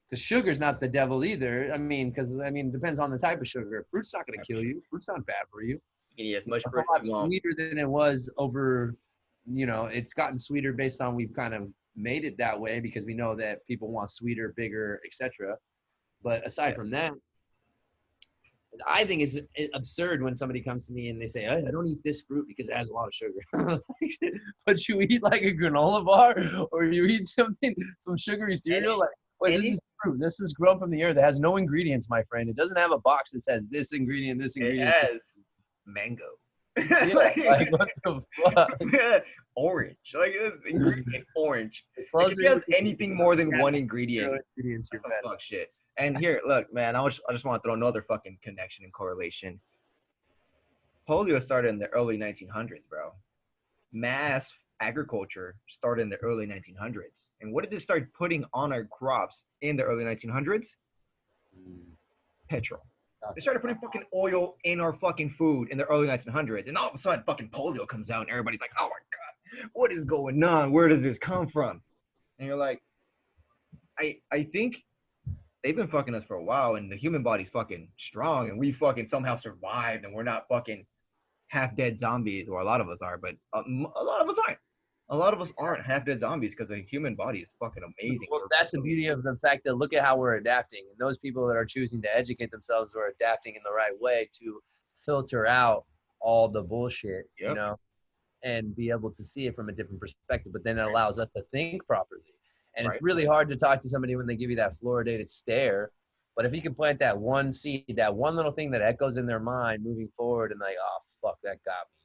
Because sugar's not the devil either. I mean, it depends on the type of sugar. Fruit's not going to kill you. Fruit's not bad for you. Yeah, as much it's a lot sweeter than it was over. It's gotten sweeter based on we've kind of made it that way because we know that people want sweeter, bigger, etc. But aside from that, I think it's absurd when somebody comes to me and they say, I don't eat this fruit because it has a lot of sugar. But you eat like a granola bar or you eat some sugary cereal. Like, wait, this is fruit. This is grown from the earth. It has no ingredients, my friend. It doesn't have a box that says this ingredient, this ingredient. It has mango. Yeah, like, what the fuck? Orange. Like, it's ingredient orange. Like, if it has anything more than one ingredient, that's some fuck shit. And here, look, man, I just want to throw another fucking connection and correlation. Polio started in the early 1900s, bro. Mass agriculture started in the early 1900s. And what did they start putting on our crops in the early 1900s? Petrol. They started putting fucking oil in our fucking food in the early 1900s. And all of a sudden, fucking polio comes out and everybody's like, oh my God, what is going on? Where does this come from? And you're like, I think they've been fucking us for a while, and the human body's fucking strong, and we fucking somehow survived, and we're not fucking half-dead zombies, or a lot of us are, but a lot of us aren't. A lot of us aren't half dead zombies because the human body is fucking amazing. Well, that's the beauty of the fact that look at how we're adapting. And those people that are choosing to educate themselves are adapting in the right way to filter out all the bullshit, you Yep. know, and be able to see it from a different perspective. But then it allows us to think properly. And Right. it's really hard to talk to somebody when they give you that fluoridated stare. But if you can plant that one seed, that one little thing that echoes in their mind moving forward and like, oh, fuck, that got me.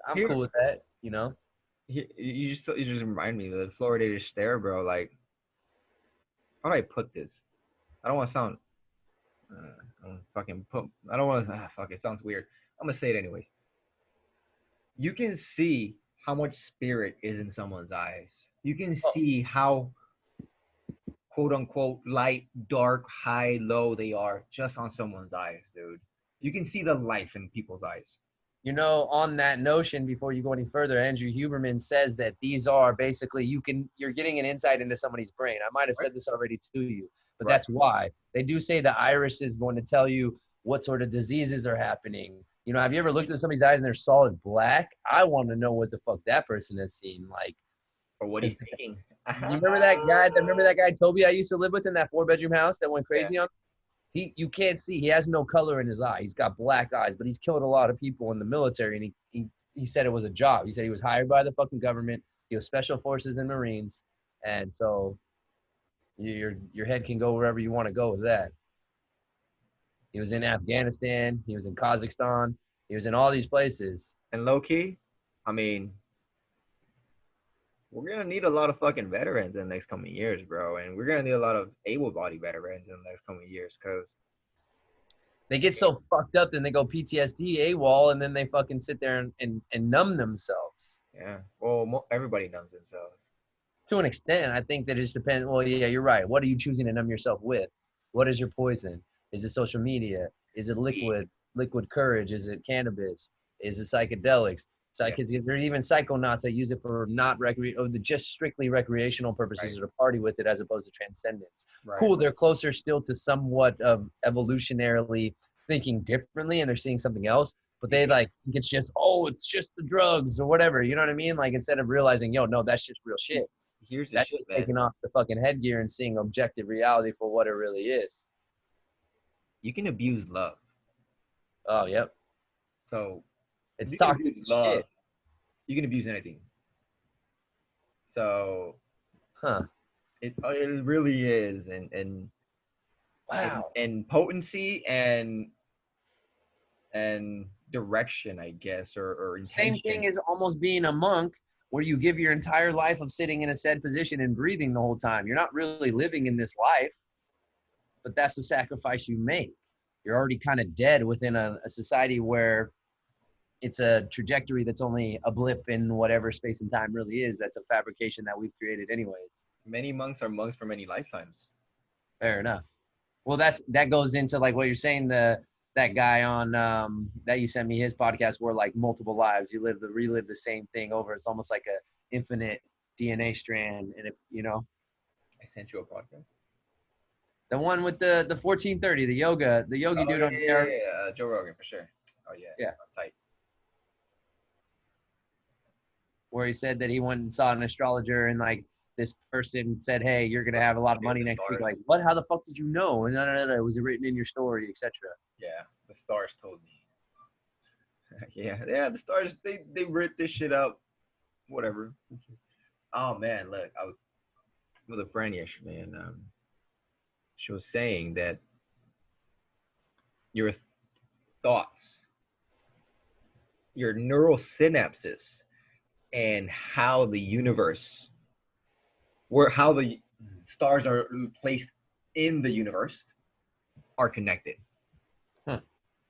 I'm Here, cool with that, you know? you just remind me of the fluoridated stare, bro. Like, how do I put this? I don't want to sound. I don't want to. Fuck. It sounds weird. I'm gonna say it anyways. You can see how much spirit is in someone's eyes. You can Oh, see how quote unquote light, dark, high, low they are just on someone's eyes, dude. You can see the life in people's eyes. you know, on that notion, before you go any further, Andrew Huberman says that these are basically you're getting an insight into somebody's brain. I might have Right. said this already to you, but Right. that's why they do say the iris is going to tell you what sort of diseases are happening. You know, have you ever looked at somebody's eyes and they're solid black? I want to know what the fuck that person has seen. Like, Or what he's thinking. you remember that guy? Remember that guy Toby I used to live with in that 4-bedroom house that went Yeah. crazy on? You can't see. He has no color in his eye. He's got black eyes, but he's killed a lot of people in the military. And he said it was a job. He said he was hired by the fucking government. He was special forces and Marines, and so your head can go wherever you want to go with that. He was in Afghanistan. He was in Kazakhstan. He was in all these places. And low key, I mean, we're gonna need a lot of fucking veterans in the next coming years, bro. And we're gonna need a lot of able-bodied veterans in the next coming years, because They get so fucked up, then they go PTSD, AWOL, and then they fucking sit there and numb themselves. yeah, well, everybody numbs themselves. To an extent, I think that it just depends. Well, yeah, you're right. What are you choosing to numb yourself with? What is your poison? Is it social media? Is it liquid courage? Is it cannabis? Is it psychedelics? Yeah. There are even psychonauts that use it for not just strictly recreational purposes, Right. or to party with it as opposed to transcendence. Right. Cool, they're closer still to somewhat of evolutionarily thinking differently, and they're seeing something else. But they like think it's just the drugs or whatever. You know what I mean? Like instead of realizing, yo, no, that's just real shit. Here's the That's shit, just man. taking off the fucking headgear and seeing objective reality for what it really is. You can abuse love. Oh, yep. So It's you can toxic abuse love. shit. You can abuse anything. So Huh. it really is, and Wow. and potency and direction, I guess, or Same intention. thing as almost being a monk, where you give your entire life of sitting in a said position and breathing the whole time. You're not really living in this life, but that's the sacrifice you make. You're already kind of dead within a society where it's a trajectory that's only a blip in whatever space and time really is. That's a fabrication that we've created anyways. Many monks are monks for many lifetimes. Fair enough. Well, that goes into like what you're saying, that guy on that you sent me his podcast where like multiple lives, you relive the same thing over. It's almost like a infinite DNA strand. And if you know, I sent you a podcast. the one with the 1430, the yogi dude on there. Yeah. Joe Rogan for sure. Oh yeah, Yeah. that's tight. Where he said that he went and saw an astrologer and like this person said, hey, you're gonna have a lot of money next week. Like, what? How the fuck did you know? And no, was it written in your story, etc. Yeah, the stars told me. yeah. The stars they ripped this shit up. Whatever. Oh man, look, I was with a friend yesterday, and she was saying that your thoughts, your neural synapses, and how the universe, how the stars are placed in the universe, are connected. Huh.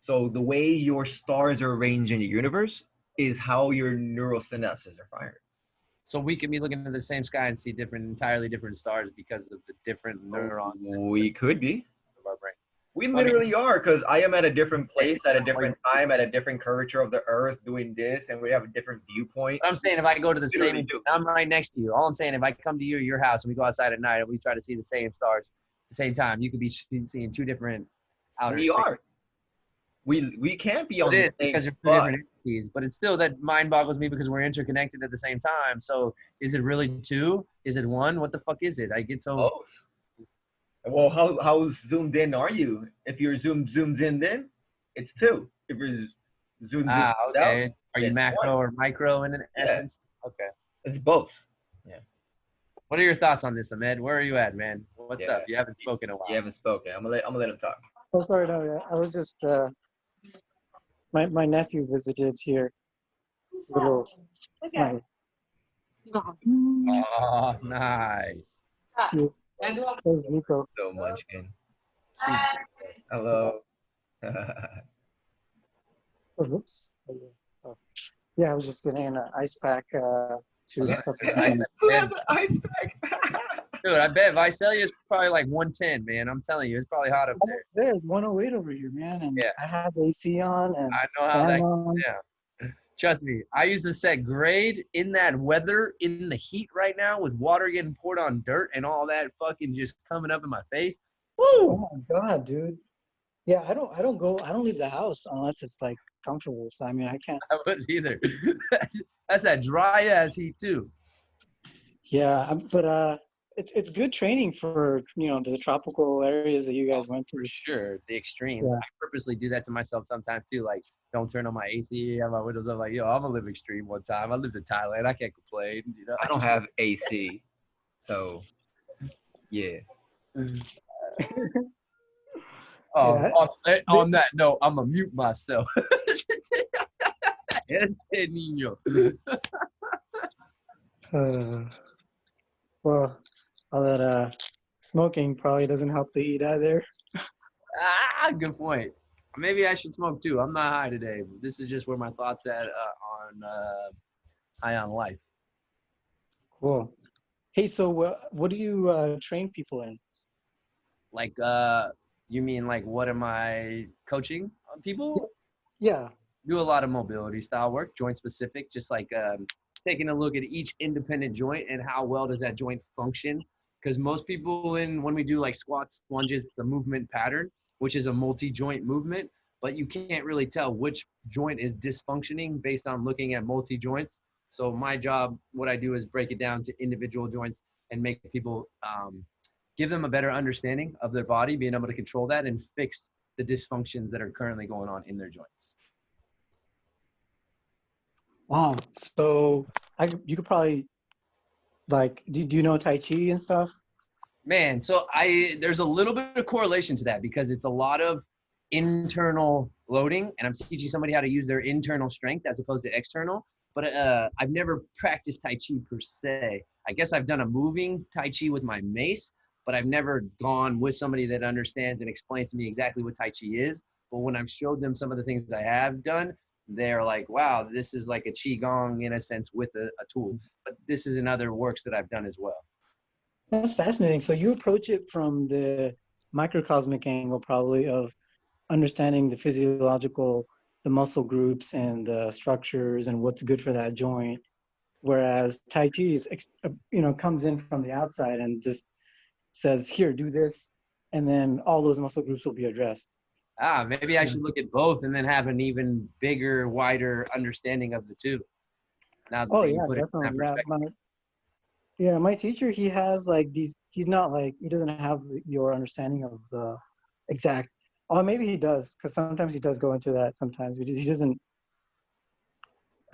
So the way your stars are arranged in the universe is how your neural synapses are fired. So we can be looking at the same sky and see entirely different stars because of the different neurons We could be. of our brain. We literally are, because I am at a different place, at a different time, at a different curvature of the earth, doing this, and we have a different viewpoint. But I'm saying if I go to the Literally same, do. I'm right next to you. All I'm saying, if I come to you or your house and we go outside at night and we try to see the same stars at the same time, you could be seeing two different outer We spaces. are. we can't be on It the is same because they're two spot. different entities, but it's still that mind boggles me because we're interconnected at the same time. So is it really two? Is it one? What the fuck is it? I get so Both. Well, how zoomed in are you? If you're zoomed in, then it's two. If you're zoomed out, okay. Are then you it's one. macro or micro in an Yeah, essence? Okay. it's both. Yeah, What are your thoughts on this, Ahmed? Where are you at, man? What's yeah. up? You haven't spoken in a You while. haven't spoken. I'm gonna let him talk. Oh, sorry, no, yeah. I was just my nephew visited here. Little my Oh, nice. cute. There's Rico. So Munchkin. Hello. Oh, whoops. Oh. Yeah, I was just getting an ice pack to supplement. Who has an ice pack? Dude, I bet Visalia is probably like 110, man. I'm telling you, it's probably hot up there. There's 108 over here, man, and Yeah. I have AC on and I know how fan that. on. Yeah. Trust me, I used to set grade in that weather, in the heat right now, with water getting poured on dirt and all that fucking just coming up in my face. Oh Woo! my god, dude. Yeah, I don't leave the house unless it's like comfortable. So I mean, I can't. I wouldn't either. That's that dry ass heat too. Yeah, but it's good training for the tropical areas that you guys went For to. sure, the extremes. Yeah. I purposely do that to myself sometimes too. Like, don't turn on my AC, have my windows up. Like, yo, I'm gonna live extreme one time. I lived in Thailand. I can't complain. You know, I don't have AC, so yeah. Yeah. On that note, I'm gonna mute myself. Este niño. Well, all that smoking probably doesn't help the heat either. Good point. Maybe I should smoke too. I'm not high today. This is just where my thoughts at on high on life. Cool. Hey, so what do you train people in? Like, you mean like what am I coaching people? Yeah. Do a lot of mobility style work, joint specific, just like taking a look at each independent joint and how well does that joint function. Because most people when we do like squats, lunges, it's a movement pattern, which is a multi-joint movement, but you can't really tell which joint is dysfunctioning based on looking at multi-joints. So my job, what I do is break it down to individual joints and make people give them a better understanding of their body, being able to control that and fix the dysfunctions that are currently going on in their joints. Wow. So you could probably like do you know Tai Chi and stuff? Man, so there's a little bit of correlation to that because it's a lot of internal loading, and I'm teaching somebody how to use their internal strength as opposed to external. But I've never practiced Tai Chi per se. I guess I've done a moving Tai Chi with my mace, but I've never gone with somebody that understands and explains to me exactly what Tai Chi is. But when I've showed them some of the things I have done, they're like, wow, this is like a Qigong in a sense with a tool. But this is in other works that I've done as well. That's fascinating. So you approach it from the microcosmic angle, probably of understanding the physiological, the muscle groups and the structures and what's good for that joint. Whereas Tai Chi is, comes in from the outside and just says, here, do this. And then all those muscle groups will be addressed. Maybe I should look at both and then have an even bigger, wider understanding of the two. Now that you put it in that perspective. Yeah, my teacher, he has like these, he's not like, he doesn't have your understanding of the exact, or maybe he does, because sometimes he does go into that sometimes. He doesn't,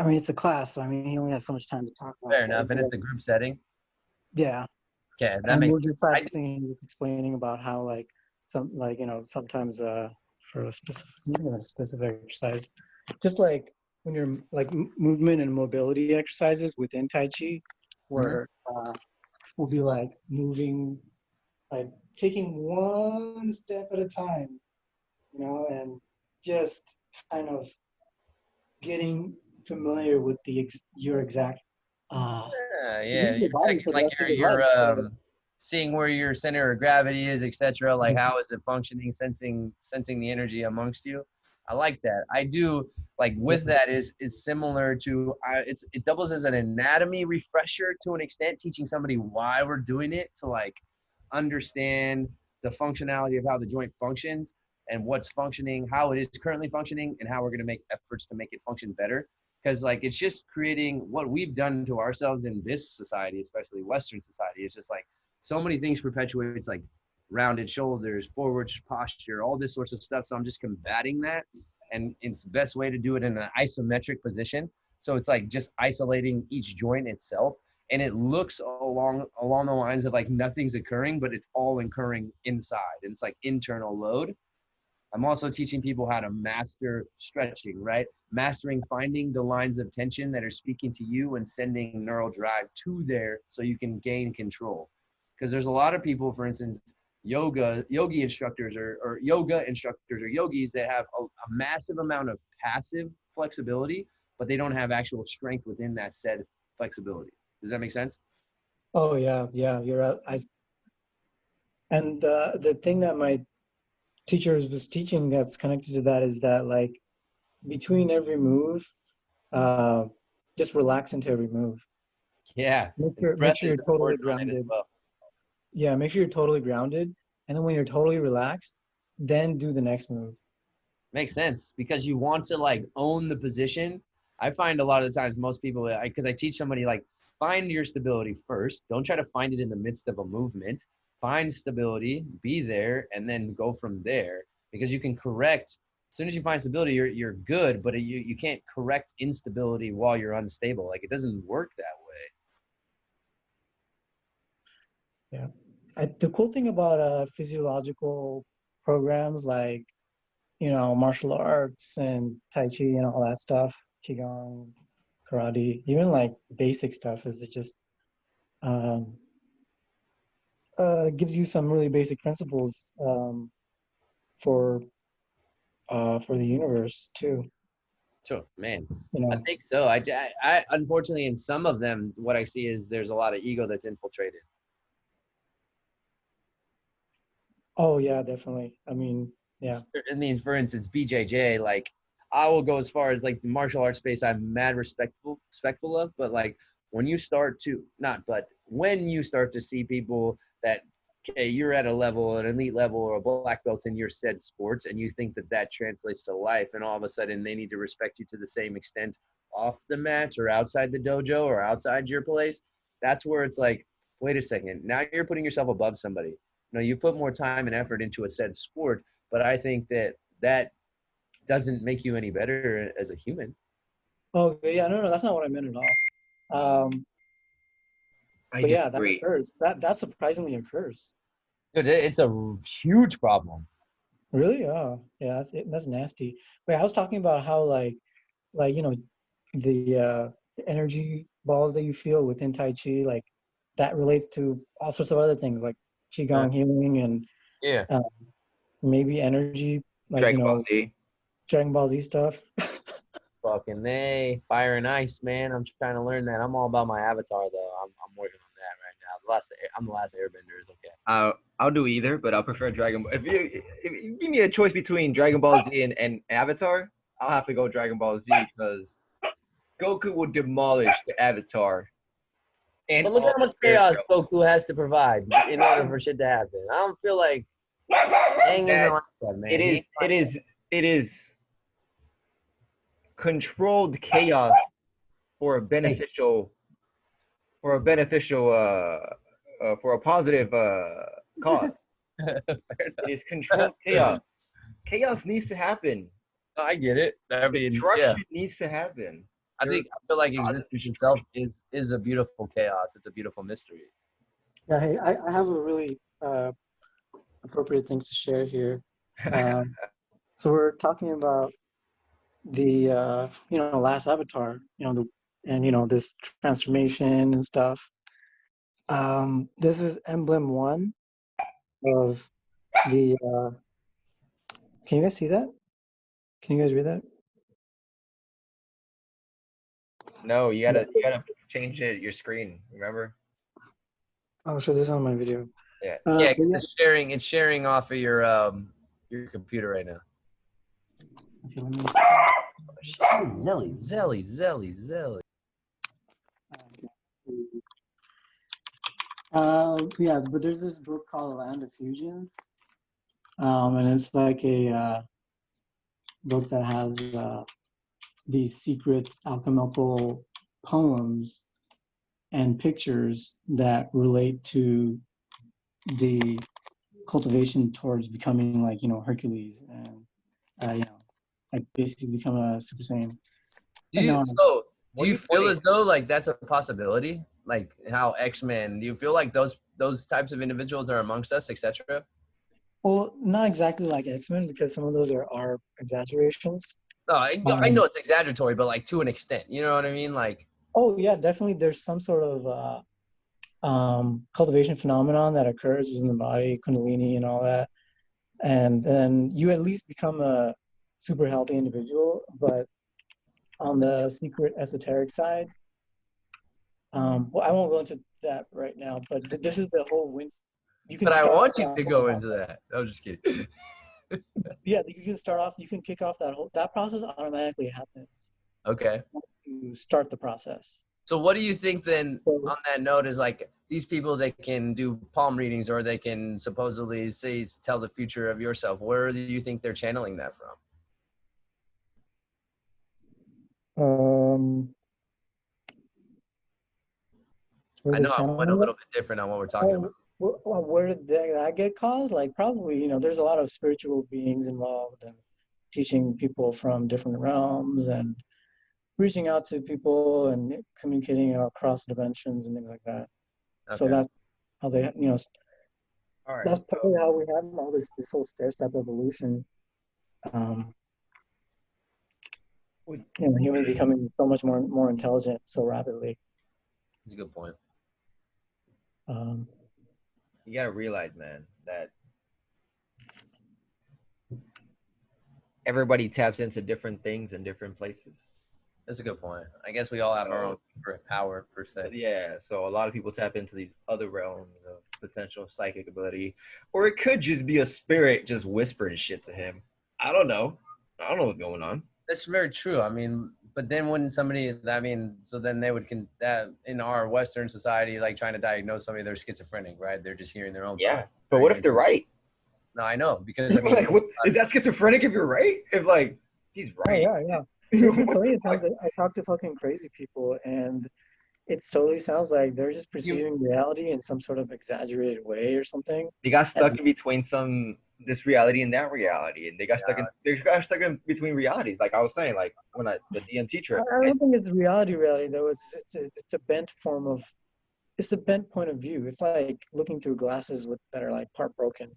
I mean, it's a class, so I mean, he only has so much time to talk about Fair enough, and it's a group setting. Yeah. Okay, that and makes we're just practicing, he was explaining about how like, sometimes for a specific exercise, just like when you're like movement and mobility exercises within Tai Chi, where we'll be like moving, like taking one step at a time, and just kind of getting familiar with your exact. You're checking like you're seeing where your center of gravity is, etc. Like how is it functioning, sensing the energy amongst you. I like that. I do like with that is similar to it doubles as an anatomy refresher to an extent, teaching somebody why we're doing it to like understand the functionality of how the joint functions. and what's functioning, how it is currently functioning, and how we're going to make efforts to make it function better. Because like it's just creating what we've done to ourselves in this society, especially Western society. It's just like so many things perpetuates like rounded shoulders, forward posture, all this sorts of stuff. So I'm just combating that, and it's the best way to do it in an isometric position. So it's like just isolating each joint itself, and it looks along the lines of like nothing's occurring, but it's all occurring inside, and it's like internal load. I'm also teaching people how to master stretching, right? Mastering finding the lines of tension that are speaking to you and sending neural drive to there so you can gain control. Because there's a lot of people, for instance, yogi instructors or yoga instructors or yogis that have a massive amount of passive flexibility, but they don't have actual strength within that said flexibility. Does that make sense? Oh yeah, yeah, you're right. And the thing that my teacher was teaching that's connected to that is that like between every move, uh, just relax into every move. Yeah. Make Breath sure is you're totally important on it as grounded. well. Yeah, make sure you're totally grounded, and then when you're totally relaxed, then do the next move. Makes sense because you want to like own the position. I find a lot of the times most people, because I teach somebody like find your stability first. Don't try to find it in the midst of a movement. Find stability, be there, and then go from there. Because you can correct as soon as you find stability, you're good. But you can't correct instability while you're unstable. Like it doesn't work that Yeah. The cool thing about physiological programs like, martial arts and Tai Chi and all that stuff, Qigong, karate, even like basic stuff is it just um, gives you some really basic principles for for the universe too. Sure, man. You I know. think so. I unfortunately in some of them, what I see is there's a lot of ego that's infiltrated. Oh yeah, definitely. I mean, yeah. I mean, for instance, BJJ, like I will go as far as like the martial arts space I'm mad respectful of, but like when you start to not, but when you start to see people that okay, you're at a level, an elite level, or a black belt in your said sports, and you think that that translates to life, and all of a sudden they need to respect you to the same extent off the mat or outside the dojo or outside your place. That's where it's like, wait a second, now you're putting yourself above somebody. No, you put more time and effort into a said sport, but I think that that doesn't make you any better as a human. Oh yeah, no, no, that's not what I meant at all. I But yeah, that disagree. occurs. That surprisingly occurs. Dude, it's a huge problem. Really? Oh, yeah, that's nasty. Wait, I was talking about how like the energy balls that you feel within Tai Chi, like that relates to all sorts of other things like Uh, Qigong healing and yeah. uh, maybe energy, like Dragon Ball Z. Dragon Ball Z stuff. Fucking A, fire and ice, man. I'm trying to learn that. I'm all about my avatar though. I'm working on that right now. I'm the last airbender is okay. I'll do either, but I'll prefer Dragon Ball. If you give me a choice between Dragon Ball Z and Avatar, I'll have to go Dragon Ball Z because Goku will demolish the Avatar and But look all how the much spirit chaos realms. Goku has to provide in order for shit to happen. I don't feel like Aang isn't That like that, it man. He is ain't it like is it is controlled chaos for a that. Hey, beneficial for a positive cause. It is controlled chaos. Chaos needs to happen. I get it. I mean, yeah. Destruction needs to happen. I feel like Causes existence itself destruction. is a beautiful chaos. It's a beautiful mystery. Yeah, hey, I have a really appropriate thing to share here. Um, so we're talking about the last Avatar, and this transformation and stuff. This is emblem one of the. Can you guys see that? Can you guys read that? No, Yeah. you gotta change it your screen. Remember? I'll show this on my video. Yeah. Yeah, But because yeah. it's sharing off of your computer right now. Okay, let me Zelly. yeah, but there's this book called Land of Fusions. and it's like a book that has these secret alchemical poems and pictures that relate to the cultivation towards becoming like Hercules and like basically become a Super Saiyan. Do And you now, so do What are you you feel pointing? as though like that's a possibility? Like how X-Men, do you feel like those types of individuals are amongst us, etc.? well, not exactly like X-Men because some of those are exaggerations. No, I Um, know it's exaggeratory, but like to an extent. You know what I mean? Like, oh yeah, definitely. There's some sort of cultivation phenomenon that occurs within the body, Kundalini and all that, and then you at least become a super healthy individual. But on the secret esoteric side, well, I won't go into that right now. But this is the whole win. You can but I start want you that to whole go into process. that. I was just kidding. Yeah, you can start off. You can kick off that process automatically happens. Okay. You start the process. So what do you think then So on that note is like these people that can do palm readings or they can supposedly say tell the future of yourself, where do you think they're channeling that from? um, where I they know I went a channel it. little bit different on what we're talking about. Oh, where did that get caused? Like probably, there's a lot of spiritual beings involved and teaching people from different realms and reaching out to people and communicating across dimensions and things like that. So Okay. that's how they, All right. that's So probably how we have all this whole stair step evolution. Um, with- humans becoming so much more intelligent so rapidly. That's a good point. Um, you gotta realize, man, that everybody taps into different things in different places. That's a good point. I guess we all have our own So secret power per se. yeah, so a lot of people tap into these other realms of potential psychic ability, or it could just be a spirit just whispering shit to him. I don't know. I don't know what's going on. That's very true. I mean, but then when somebody, I mean, so then they would that in our Western society, like trying to diagnose somebody, they're schizophrenic, right? They're just hearing their own Yeah, thoughts. but what if they're right? No, I know because I mean, Like, what is that schizophrenic if you're right? If like he's oh right, yeah. There's been what plenty the of times fuck? that I talk to fucking crazy people and it totally sounds like they're just you, perceiving reality in some sort of exaggerated way or something. They got As stuck in between this reality and that reality, and they got stuck in between realities. Like I was saying, like when the DMT trip, I and don't think it's reality though. It's a bent form of it's a bent point of view. It's like looking through glasses that are like part broken.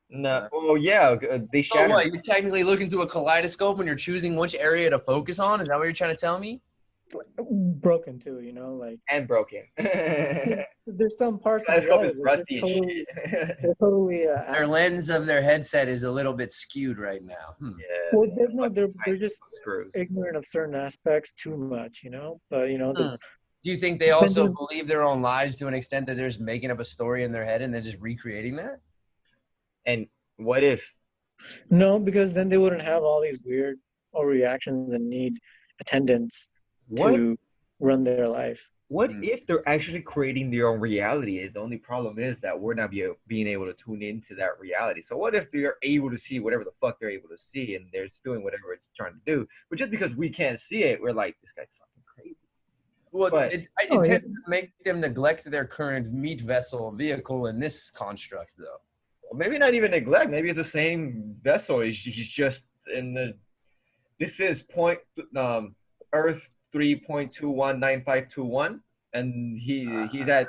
no, oh yeah, they so what? shattered You're technically looking through a kaleidoscope when you're choosing which area to focus on. Is that what you're trying to tell me? Broken too, like and broken. there's some parts of Telescope is reality that just rusty as totally shit. they're totally Their lens of their headset is a little bit skewed right now. Yeah, well they they're have no fucking they're tiny just screws. ignorant of certain aspects too much, but the Hmm. Do you think they also pendulum. believe their own lies to an extent that they're just making up a story in their head and then just recreating that? And what if No, because then they wouldn't have all these weird reactions and need attendance what to run their life. what Hmm. if they're actually creating their own reality? The only problem is that we're not being able to tune into that reality. So what if they're able to see whatever the fuck they're able to see, and they're just doing whatever it's trying to do? But just because we can't see it, we're like, this guy's fucking crazy. Well, But Oh it yeah, tends to make them neglect their current meat vessel vehicle in this construct, though. maybe not even neglect. Maybe it's the same vessel. He's just in the. This is Earth 3.219521, and he's at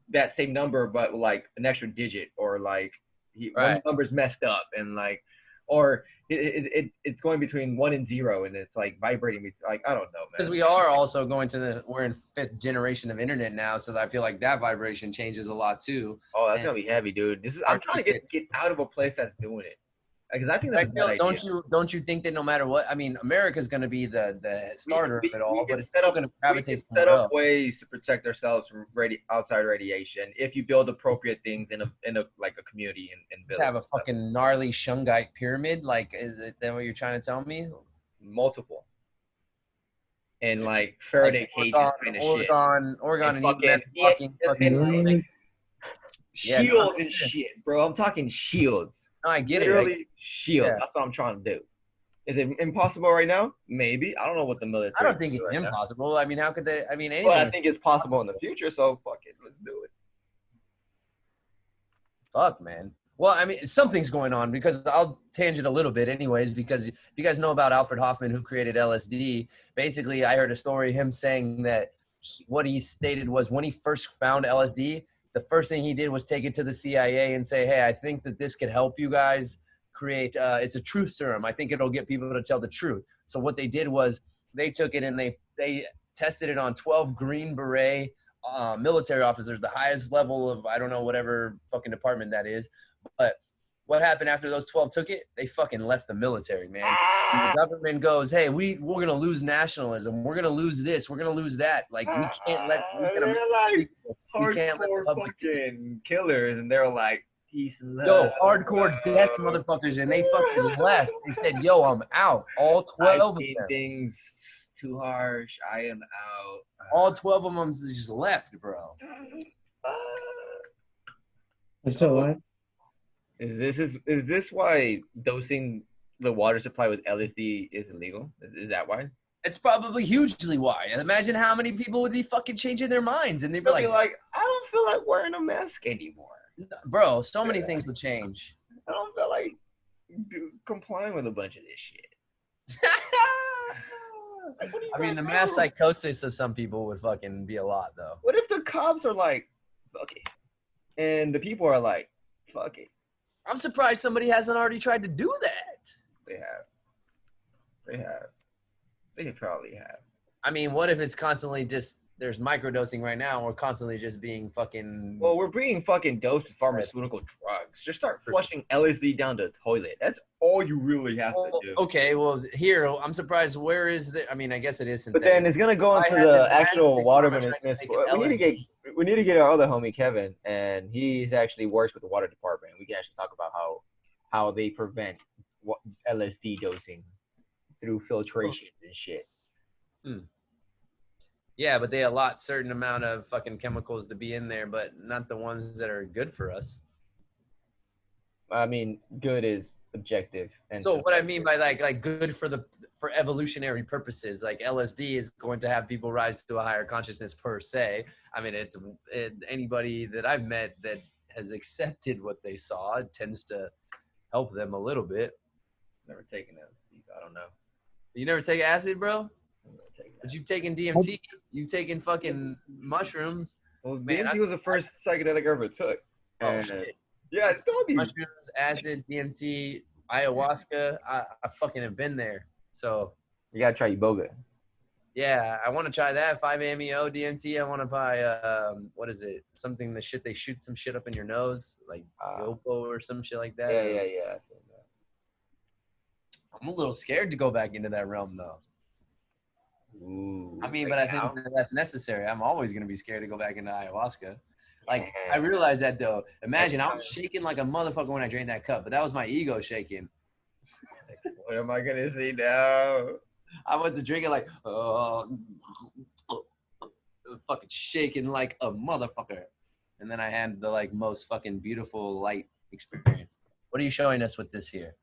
that same number, but like an extra digit, or like one Right. number's messed up, and like, or it's going between 1 and 0, and it's like vibrating. Like I don't know, Because man. we are also going we're in fifth generation of internet now, so I feel like that vibration changes a lot too. Oh, that's And gonna be heavy, dude. I'm our trying to get out of a place that's doing it, because I think that's I a bad feel, idea. don't you think that no matter what, I mean, America's going to be the starter of it We all, can but it's set still up going to we can gravitate set somewhere up else. ways to protect ourselves from outside radiation if you build appropriate things in a like a community and Just village have a and stuff. fucking gnarly Shungite pyramid. Like, is it that what you're trying to tell me? Multiple and like Like Faraday cages kind of shit Oregon, and and even then fucking walking and fucking like really? yeah, no, I'm shields and serious. shit, bro. I'm talking shields. No, I get it. Literally shield. Yeah. That's what I'm trying to do. Is it impossible right now? Maybe. I don't know what the I military don't think can do it's right now. impossible. I mean, how could they? I mean, But anything I is think it's possible in the possible. future, so fuck it. Let's do it. Fuck, man. Well, I mean, something's going on because I'll tangent a little bit, anyways. Because if you guys know about Alfred Hoffman, who created LSD, basically, I heard a story him saying that what he stated was when he first found LSD, the first thing he did was take it to the CIA and say, "Hey, I think that this could help you guys create. It's a truth serum. I think it'll get people to tell the truth." So what they did was they took it and they tested it on 12 Green Beret military officers, the highest level of, I don't know, whatever fucking department that is. But what happened after those 12 took it? They fucking left the military, man. And the government goes, hey, we're going to lose nationalism. We're going to lose this. We're going to lose that. Like, we can't let They're like we can't let the hardcore public. fucking killers, and they're like peace and love. Yo, hardcore death motherfuckers. And they fucking left. They said, yo, I'm out. All 12 of I've seen them. things too harsh. I am out. All 12 of them just left, bro. They're still alive. Is this why dosing the water supply with LSD is illegal? Is that why? It's probably hugely why. Imagine how many people would be fucking changing their minds. And they'd be They'll like, be like, I don't feel like wearing a mask anymore. bro, so many things would change. I don't feel like complying with a bunch of this shit. Like, what do you I mean, got the mass now? psychosis of some people would fucking be a lot, though. What if the cops are like, fuck it, and the people are like, fuck it? I'm surprised somebody hasn't already tried to do that. They have. They have. They probably have. I mean, what if it's constantly just, there's microdosing right now, and we're constantly just being fucking... Well, we're being fucking dosed with pharmaceutical drugs. Just start flushing LSD down the toilet. That's all you really have to do. Okay, well, here, I'm surprised, where is the... I mean, I guess it is But synthetic. then it's gonna go into the actual water management. We need to get our other homie Kevin, and he's actually works with the water department. We can actually talk about how they prevent LSD dosing through filtration and shit. Yeah, but they allot certain amount of fucking chemicals to be in there, but not the ones that are good for us. I mean, good is objective. And so what I mean by like good for evolutionary purposes, like LSD is going to have people rise to a higher consciousness per se. I mean, anybody that I've met that has accepted what they saw, it tends to help them a little bit. Never taken LSD, I don't know. You never take acid, bro? But you've taken DMT, you've taken fucking mushrooms. Well, man, DMT was the first psychedelic I ever took. Oh, shit. Yeah, it's told you. Mushrooms, acid, DMT, ayahuasca. I fucking have been there. So you gotta try Iboga. Yeah, I want to try that 5-MeO DMT. I want to buy what is it? Something they shoot some shit up in your nose, like Gopo or some shit like that. Yeah. I'm a little scared to go back into that realm though. Ooh, I mean, but I think that's necessary. I'm always gonna be scared to go back into ayahuasca. Like, I realized that though. Imagine I was shaking like a motherfucker when I drank that cup, but that was my ego shaking. What am I gonna see now? I went to drink it like, fucking shaking like a motherfucker. And then I had the like most fucking beautiful light experience. What are you showing us with this here?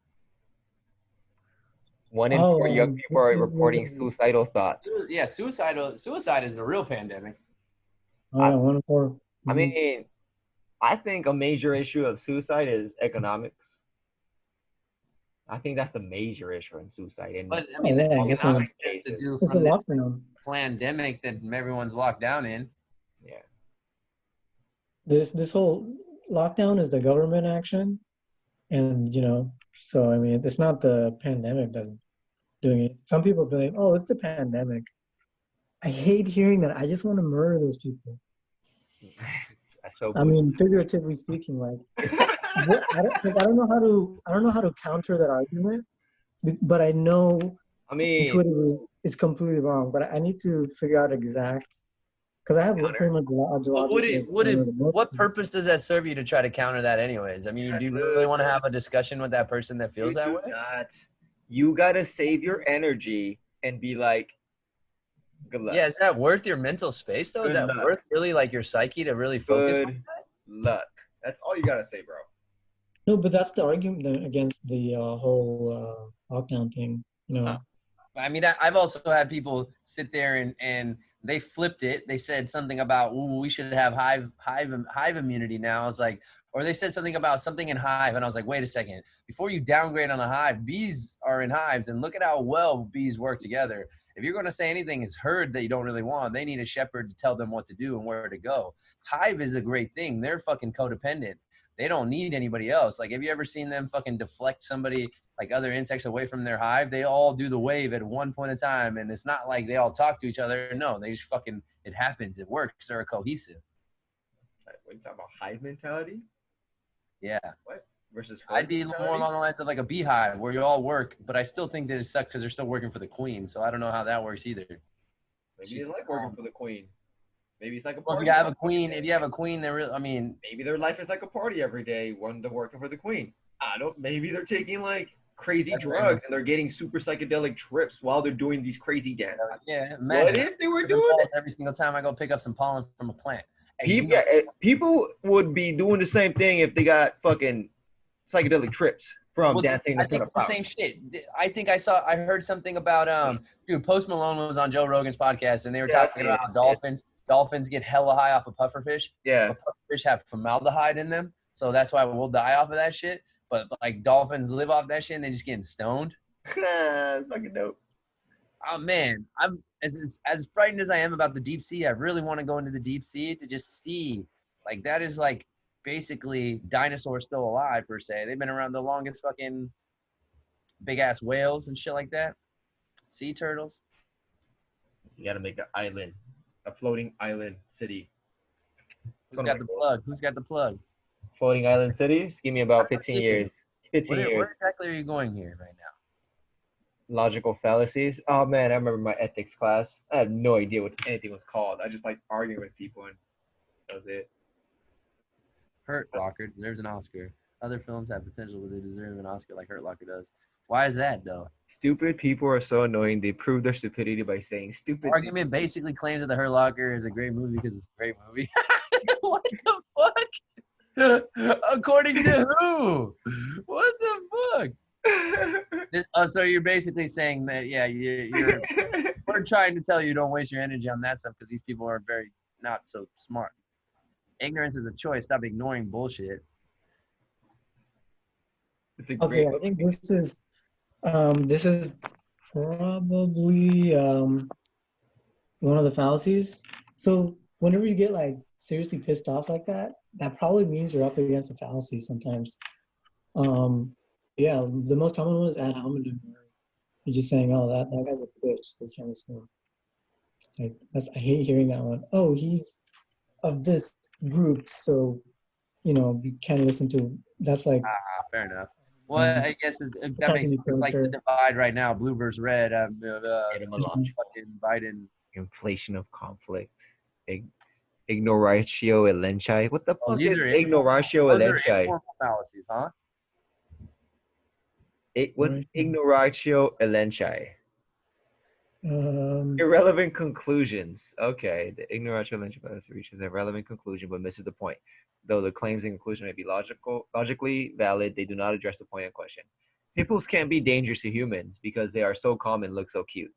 1 in 4 young people are reporting suicidal thoughts. Yeah, suicide is the real pandemic. Oh, yeah, 1 in 4. I mean, I think a major issue of suicide is economics. I think that's the major issue in suicide. And but I mean, the economic has to do from this pandemic that everyone's locked down in. Yeah. This whole lockdown is the government action, and so I mean, it's not the pandemic that's doing it. Some people blame, oh, it's the pandemic. I hate hearing that. I just want to murder those people. I mean, figuratively speaking, like, I don't know how to counter that argument, but I know, intuitively it's completely wrong. But I need to figure out exact, because I have pretty much what purpose does that serve you to try to counter that, anyways? I mean, do you really want to have a discussion with that person that feels that way? You gotta save your energy and be like, good luck. Yeah, is that worth your mental space though? Is that worth really like your psyche to really focus on that? Luck. That's all you gotta say, bro. No, but that's the argument against the whole lockdown thing. You Uh, know, I mean, I've also had people sit there and they flipped it. They said something about, ooh, we should have hive immunity now. I was like, or they said something about something in hive, and I was like, wait a second. Before you downgrade on a hive, bees are in hives, and look at how well bees work together. If you're going to say anything is herd that you don't really want, they need a shepherd to tell them what to do and where to go. Hive is a great thing. They're fucking codependent. They don't need anybody else. Like, have you ever seen them fucking deflect somebody, like other insects, away from their hive? They all do the wave at one point in time, and it's not like they all talk to each other. No, they just fucking, it happens. It works. They're cohesive. What, you talking about hive mentality? Yeah. What? Versus herd I'd be more mentality? along the lines of like a beehive where you all work, but I still think that it sucks because they're still working for the queen. So I don't know how that works either. Maybe you like working for the queen. Maybe it's like a Well, party. if you have a queen, they're really, I mean, Maybe their life is like a party every day when they're working for the queen. I don't. Maybe they're taking like crazy drugs and they're getting super psychedelic trips while they're doing these crazy dances. yeah, What imagine if they were doing it? every single time I go pick up some pollen from a plant. Hey, People, people would be doing the same thing if they got fucking psychedelic trips from dancing in I front think of it's the same shit. I heard something about dude, Post Malone was on Joe Rogan's podcast and they were talking about how dolphins get hella high off of pufferfish. Yeah. But pufferfish have formaldehyde in them, so that's why we'll die off of that shit. But like dolphins live off that shit and they're just getting stoned. Fucking dope. Oh man, I'm as frightened as I am about the deep sea. I really want to go into the deep sea to just see, like, that is like basically dinosaurs still alive per se. They've been around the longest, fucking big ass whales and shit like that. Sea turtles. You gotta make an island, a floating island city. Who's got the plug? Who's got the plug? Floating island cities? Give me about 15 years. 15 years. Where exactly are you going here right now? Logical fallacies. Oh man, I remember my ethics class. I had no idea what anything was called. I just like arguing with people, and that was it. Hurt Locker deserves an Oscar. Other films have potential, but they deserve an Oscar like Hurt Locker does. Why is that though? Stupid people are so annoying. They prove their stupidity by saying stupid. Argument basically claims that The Hurt Locker is a great movie because it's a great movie. What the fuck? According to who? What the fuck? So you're basically saying that, yeah, we're trying to tell you don't waste your energy on that stuff because these people are very not so smart. Ignorance is a choice. Stop ignoring bullshit. Okay, I think this is probably one of the fallacies. So whenever you get like seriously pissed off like that, that probably means you're up against a fallacy sometimes. Yeah, the most common one is ad hominem. You're just saying, "Oh, that guy's a bitch." They can't listen. Like I hate hearing that one. Oh, he's of this group, so you can't listen to. That's like. Fair enough. Well, I guess that makes sense. Like the divide right now, blue versus red. Fucking Biden. Inflation of conflict. Ignoratio elenchi. What the fuck is ignoratio elenchi? Informal fallacies, huh? What's ignoratio elenchi? Irrelevant conclusions. Okay, the ignoratio elenchi fallacy reaches a relevant conclusion but misses the point. Though the claims and conclusion may be logically valid, they do not address the point in question. Hippos can't be dangerous to humans because they are so calm and look so cute.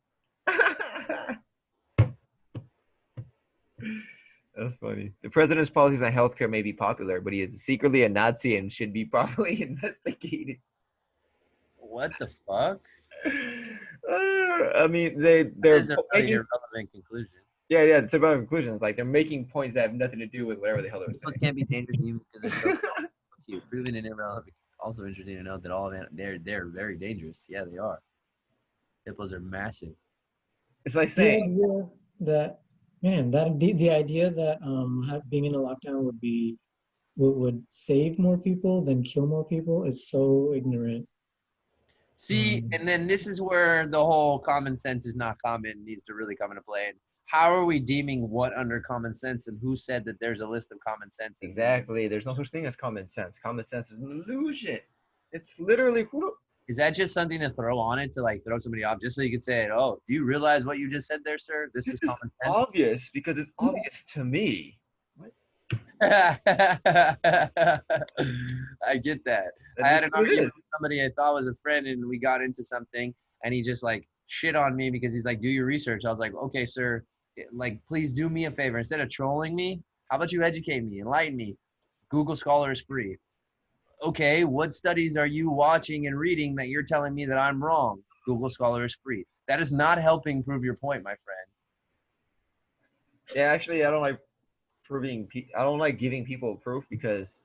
That's funny. The president's policies on healthcare may be popular, but he is secretly a Nazi and should be properly investigated. What the fuck? I mean, they're making a relevant conclusion. Yeah, it's a relevant conclusion. It's like they're making points that have nothing to do with whatever the hell they're saying. Can't be dangerous to humans because they're so cute. Proven and irrelevant. Also interesting to note that all of them, they're very dangerous. Yeah, they are. Hippos are massive. It's like saying the idea that being in a lockdown would save more people than kill more people is so ignorant. See, and then this is where the whole common sense is not common needs to really come into play. And how are we deeming what under common sense, and who said that there's a list of common sense? Exactly. There's no such thing as common sense. Common sense is an illusion. It's literally. Is that just something to throw on it to like throw somebody off just so you could say, oh, do you realize what you just said there, sir? This is common sense. Obvious because it's obvious to me. What? I get that. I That's had just an what it is. argument with somebody I thought was a friend, and we got into something, and he just like shit on me because he's like, "Do your research." I was like, "Okay, sir, like please do me a favor. Instead of trolling me, how about you educate me, enlighten me? Google Scholar is free. Okay, what studies are you watching and reading that you're telling me that I'm wrong? Google Scholar is free. That is not helping prove your point, my friend." Yeah, actually, I don't like I don't like giving people proof because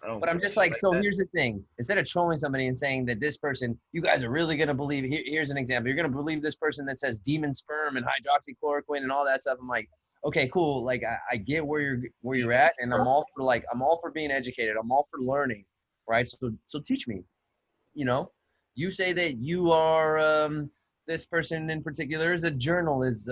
I don't But I'm just shit like, like so that. here's the thing. Instead of trolling somebody and saying that this person, you guys are really going to believe, here's an example. You're going to believe this person that says demon sperm and hydroxychloroquine and all that stuff. I'm like, okay, cool. Like, I get where you're at. And I'm all for being educated. I'm all for learning. Right. So teach me, you know, you say that you are, this person in particular is a journalist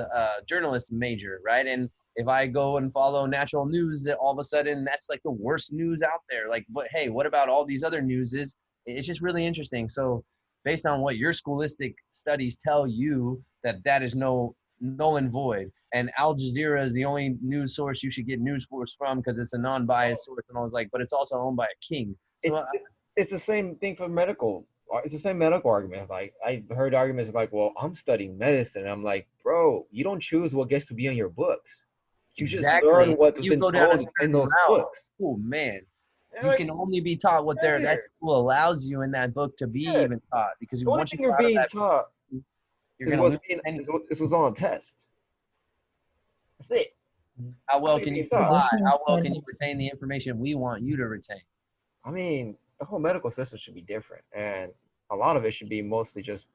major, right? And if I go and follow natural news, all of a sudden that's like the worst news out there. Like, but hey, what about all these other newses? It's just really interesting. So based on what your scholastic studies tell you, that is null and void. And Al Jazeera is the only news source you should get news source from because it's a non-biased source. And I was like, but it's also owned by a king. So It's it's the same thing for medical. It's the same medical argument. Like I heard arguments like, "Well, I'm studying medicine." I'm like, "Bro, you don't choose what gets to be in your books. You just learn exactly. what's You been go down a told in certain those route. books." Oh man, And you like, can only be taught what that yeah, school allows you in that book to be yeah. even taught. Because The only once you thing go you're out of being that, taught you're is gonna what's lose being any. is what's on a test. That's it. How That's well what you're can you being But taught. apply? doesn't How well kind can of you retain the information we want you to retain? I mean, the whole medical system should be different, and a lot of it should be mostly just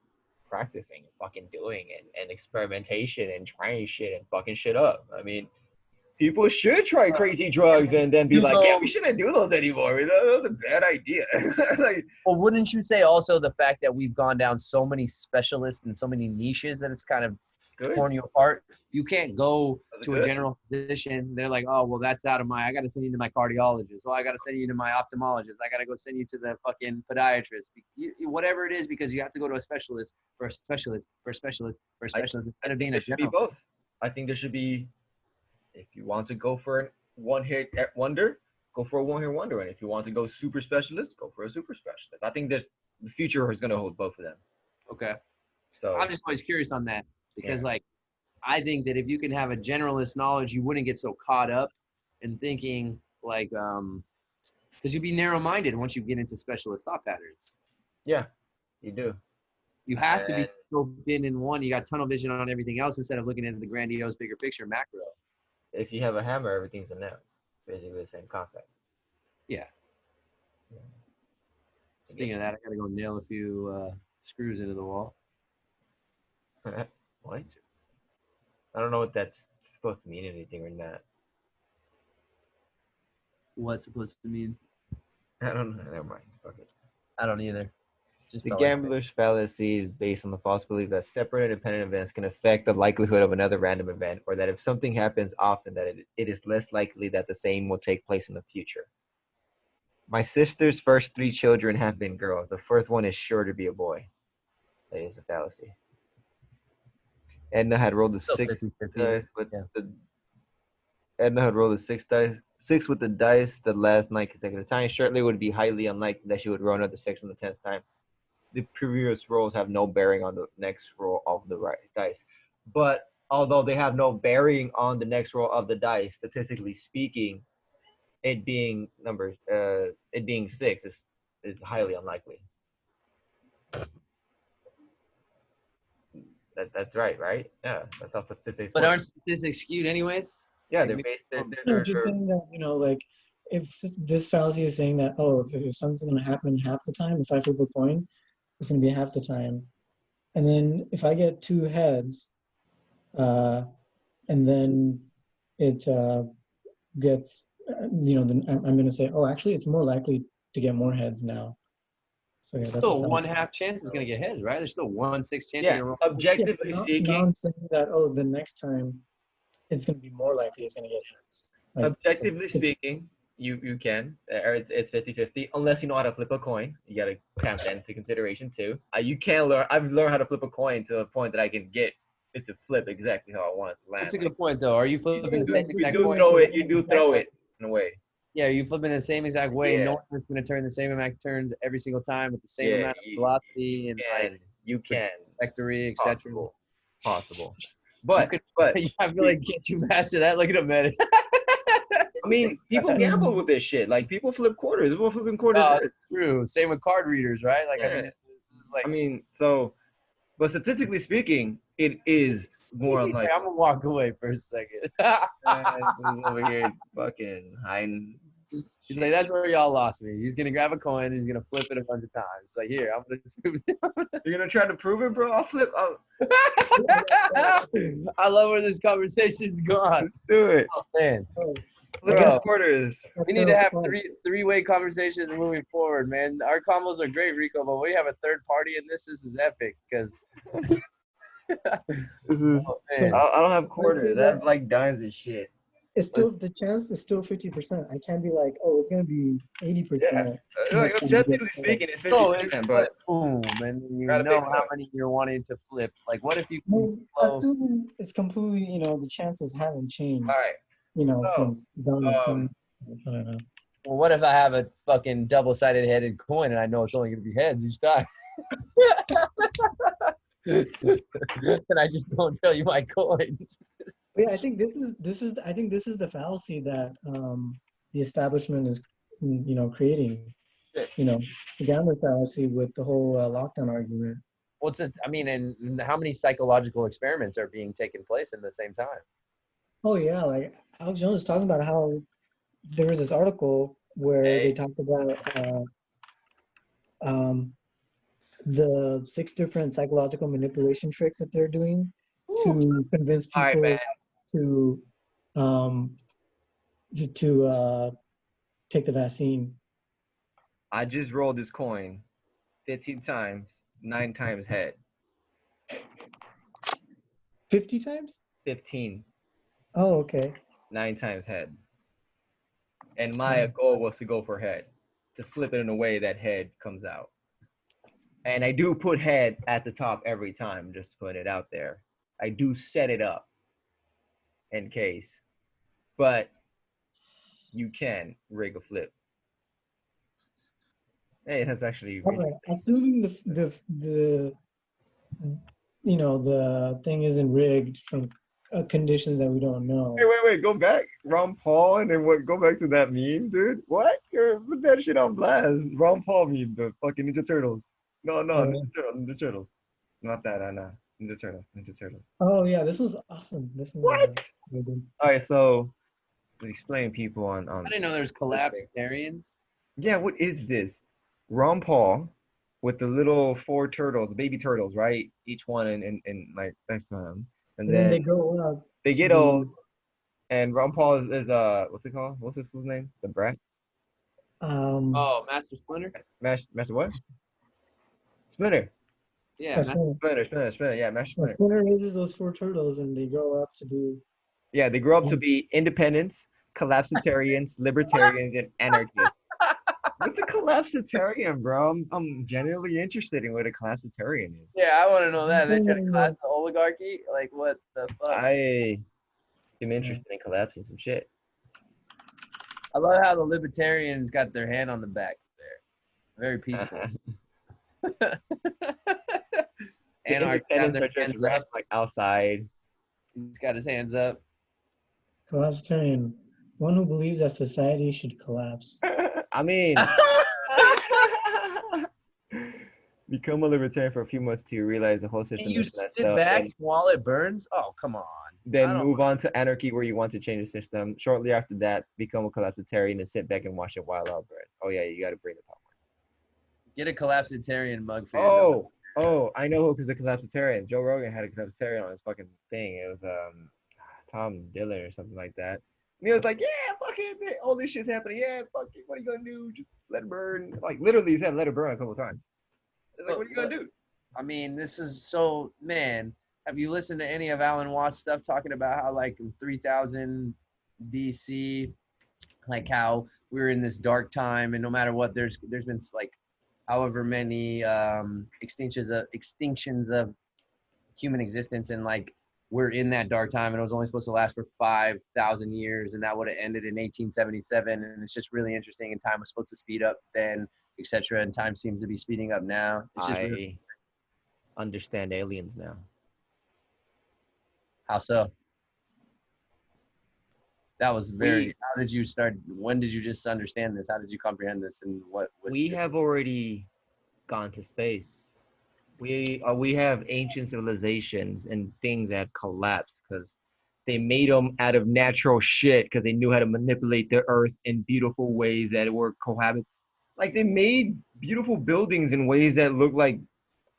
practicing, and fucking doing, and experimentation, and trying shit and fucking shit up. I mean, people should try crazy drugs and then be You like, "Yeah, we go. shouldn't do those anymore. That was a bad idea." Like, Well, wouldn't you say also the fact that we've gone down so many specialists and so many niches that it's kind of good. torn you apart? You can't go That's to a good. general physician. They're like, oh, well, that's out of my, I got to send you to my cardiologist. Well, I got to send you to my ophthalmologist. I got to go send you to the fucking podiatrist. Whatever it is, because you have to go to a specialist for a specialist for a specialist for a I, specialist I instead of think being a there should be general. both. I think there should be, if you want to go for a one hit wonder, go for a one hit wonder. And if you want to go super specialist, go for a super specialist. I think the future is going to hold both of them. Okay. So, I'm just always curious on that because, yeah. like, I think that if you can have a generalist knowledge, you wouldn't get so caught up in thinking like, because you'd be narrow-minded once you get into specialist thought patterns. Yeah, you do. You have to And be roped in one. You got tunnel vision on everything else instead of looking at the grandiose, bigger picture, macro. if you have a hammer, everything's a nail. Basically the same concept. Yeah. Yeah. Speaking of that, I gotta go nail a few screws into the wall. What? I don't know what that's supposed to mean anything or not. What's supposed to mean? I don't know. Never mind. Fuck it. I don't either. Just The felt like saying. gambler's fallacy is based on the false belief that separate independent events can affect the likelihood of another random event, or that if something happens often, that it is less likely that the same will take place in the future. My sister's first three children have been girls. The first one is sure to be a boy. That is a fallacy. Edna had rolled the Still six 50-50. dice with Yeah. the Edna had rolled the six with the dice the last 9 consecutive times. Shortly, it would be highly unlikely that she would roll another six on the 10th time. The previous rolls have no bearing on the next roll of the right dice. But although they have no bearing on the next roll of the dice, statistically speaking, it being six is highly unlikely. That's right? Yeah, that's how statistics But work. aren't statistics skewed anyways? Yeah, Like, they're based. no, if you're saying that, like if this fallacy is saying that, oh, if something's gonna happen half the time, if I flip a coin, it's gonna be half the time. And then if I get two heads, and then it gets, then I'm going to say, oh, actually, it's more likely to get more heads now. So yeah, there's that's a still fallacy. 1/2 chance it's gonna get heads, right? There's still 1/6 chance you're Yeah, gonna roll. Yeah, but objectively now speaking, I'm saying that, oh, the next time it's going to be more likely it's going to get heads. Like, so objectively speaking, you can, or it's 50-50, unless you know how to flip a coin. You got to count that into consideration too. You can learn. I've learned how to flip a coin to a point that I can get it to flip exactly how I want it to land. That's a Like, good point, though. Are you flipping the same you exact do coin? throw it. You do throw it. in a way. Yeah, you flip in the same exact way, Yeah. knowing it's going to turn the same amount of turns every single time with the same Yeah, amount of velocity and like you can, trajectory, etc. possible. You But could, I feel like, can't you master that? Look at him, man. I mean, people gamble with this shit. Like people flip quarters. People flipping quarters. Oh, it's true. Same with card readers, right? Like, Yeah. I mean, it's like, I mean, so, but statistically speaking, it is more like I'm gonna walk away for a second. over here fucking hiding. He's like, that's where y'all lost me. He's gonna grab a coin and he's gonna flip it a bunch of times. Like, here, I'm gonna prove it. You're gonna try to prove it, bro? I'll flip. I love where this conversation's gone. Let's do it. Oh, man. Look Bro. at quarters. We need to have three-way conversations moving forward, man. Our combos are great, Rico, but we have a third party in this. This is epic because I don't have quarters. I have like dimes and shit. It's still, the chance is still 50%. I can't be like, oh, it's gonna be 80%. Like, objectively speaking, it's 50%, but boom, and you know how many you're wanting to flip. Like, what if you assuming it's completely, the chances haven't changed. All right. Since dawn of time. I don't know. Well, what if I have a fucking double-sided headed coin and I know it's only gonna be heads each time? And I just don't tell you my coin. Yeah, I think this is the fallacy that the establishment is creating. The gambler fallacy with the whole lockdown argument. What's it? I mean, and how many psychological experiments are being taken place in the same time? Oh yeah, like Alex Jones was talking about how there was this article where they talked about the 6 different psychological manipulation tricks that they're doing to convince people to take the vaccine. I just rolled this coin 15 times, 9 times head. 50 times? 15. Oh, okay. 9 times head. And my goal was to go for head, to flip it in a way that head comes out. And I do put head at the top every time, just to put it out there. I do set it up in case. But you can rig a flip. Hey, that's actually really right. Assuming the thing isn't rigged from conditions that we don't know. Wait, go back. Ron Paul and then what? Go back to that meme, dude. What? Put that shit on blast. Ron Paul meme, the fucking Ninja Turtles. No, Ninja Turtles. Not that, Anna. Ninja Turtles. Oh yeah, this was awesome. What? All right, so explain people on. I didn't know there's collapsitarians. Yeah, what is this? Ron Paul with the little 4 turtles, baby turtles, right? Each one in like next to him. And then they grow up. They get old, and Ron Paul is what's it called? What's his school's name? The Brat? Master Splinter? Master what? Splinter. Yeah, Splinter. Yeah, Master Splinter. Splinter raises those 4 turtles, and they grow up to be. Yeah, they grow up to be independents, collapsitarians, libertarians, and anarchists. What's a collapsitarian, bro? I'm genuinely interested in what a collapsitarian is. Yeah, I want to know that. They trying to collapse the oligarchy? Like, what the fuck? I am interested in collapsing some shit. I love how the libertarians got their hand on the back there. Very peaceful. Independents are just like outside. He's got his hands up. Collapsitarian, one who believes that society should collapse. I mean, become a libertarian for a few months to realize the whole system and you is messed sit up. back while it burns? Oh, come on. Then move on to anarchy where you want to change the system. Shortly after that, become a collapsitarian and sit back and watch it while out burn. Oh yeah, you got to bring the popcorn. Get a collapsitarian mug for yourself. Oh, I know who is a collapsitarian. Joe Rogan had a collapsitarian on his fucking thing. It was Tom Dillon or something like that. And he was like, yeah, fuck it, all this shit's happening. Yeah, fuck it, what are you gonna do? Just let it burn. Like literally, he said let it burn a couple of times. It's like, what are you gonna do? I mean, this is so, man. Have you listened to any of Alan Watts' stuff talking about how, like, in 3000 BC, like how we were in this dark time, and no matter what, there's been like however many extinctions of human existence, and like we're in that dark time and it was only supposed to last for 5,000 years and that would have ended in 1877. And it's just really interesting. And time was supposed to speed up then, etc. And time seems to be speeding up now. It's just really, I understand aliens now. how so? That was very. We How did you start? When did you just understand this? How did you comprehend this? And what was we your, have already gone to space. We have ancient civilizations and things that collapsed because they made them out of natural shit because they knew how to manipulate the earth in beautiful ways that were cohabit. Like they made beautiful buildings in ways that look like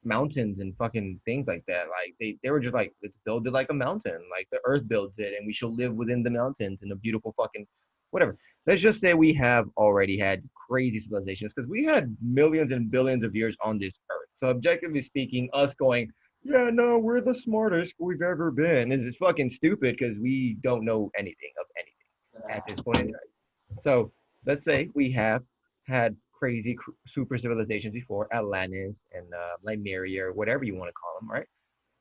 mountains and fucking things like that. Like they were just like, let's build it like a mountain, like the earth builds it, and we shall live within the mountains in a beautiful fucking whatever. Let's just say we have already had crazy civilizations because we had millions and billions of years on this earth. So objectively speaking, us going, yeah, no, we're the smartest we've ever been is fucking stupid because we don't know anything of anything at this point in time. So let's say we have had crazy super civilizations before, Atlantis and Lemuria or whatever you want to call them, right?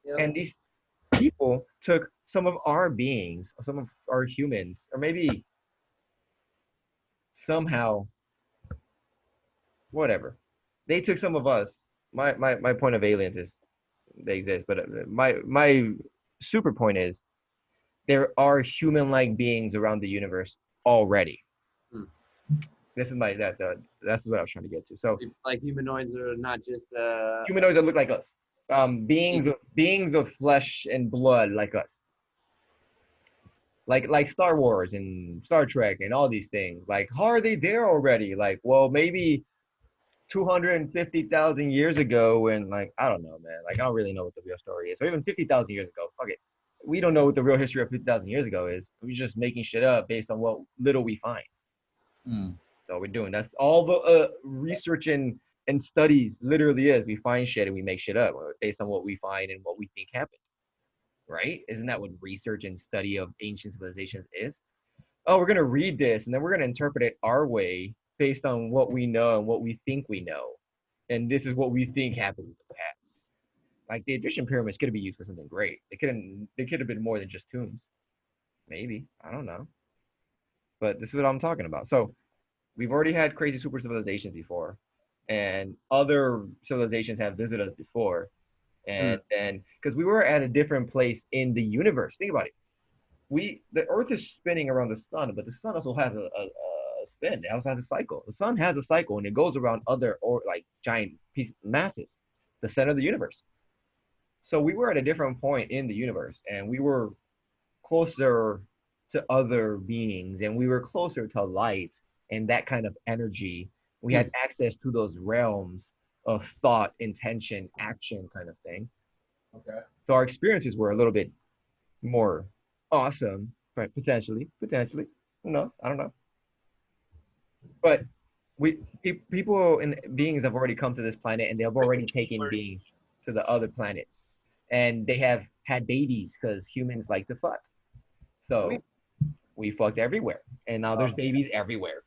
Yep. And these people took some of our beings, some of our humans, or maybe somehow, whatever. They took some of us. My point of aliens is they exist, but my super point is there are human-like beings around the universe already. Hmm. This is my that's what I was trying to get to. So like humanoids are not just humanoids that look like us, beings of flesh and blood like us, like Star Wars and Star Trek and all these things. Like, how are they there already? Like, well, maybe 250,000 years ago, and like I don't know, man. Like I don't really know what the real story is. Or even 50,000 years ago. Fuck it. We don't know what the real history of 50,000 years ago is. We're just making shit up based on what little we find. Hmm. That's all we're doing. That's all the research and studies literally is. We find shit and we make shit up based on what we find and what we think happened. Right? Isn't that what research and study of ancient civilizations is? Oh, we're gonna read this and then we're gonna interpret it our way based on what we know and what we think we know. And this is what we think happened in the past. Like the Egyptian pyramids could have been used for something great. They could have been more than just tombs. Maybe. I don't know. But this is what I'm talking about. So we've already had crazy super civilizations before, and other civilizations have visited us before. And then because we were at a different place in the universe, think about it. The Earth is spinning around the sun, but the sun also has a spin. It also has a cycle. The sun has a cycle, and it goes around other or like giant piece masses, the center of the universe. So we were at a different point in the universe, and we were closer to other beings, and we were closer to light and that kind of energy. We had access to those realms of thought, intention, action, kind of thing. Okay. So our experiences were a little bit more awesome, right? Potentially. No, I don't know. But people and beings have already come to this planet, and they've already taken beings to the other planets, and they have had babies because humans like to fuck. So we fucked everywhere, and now there's babies everywhere.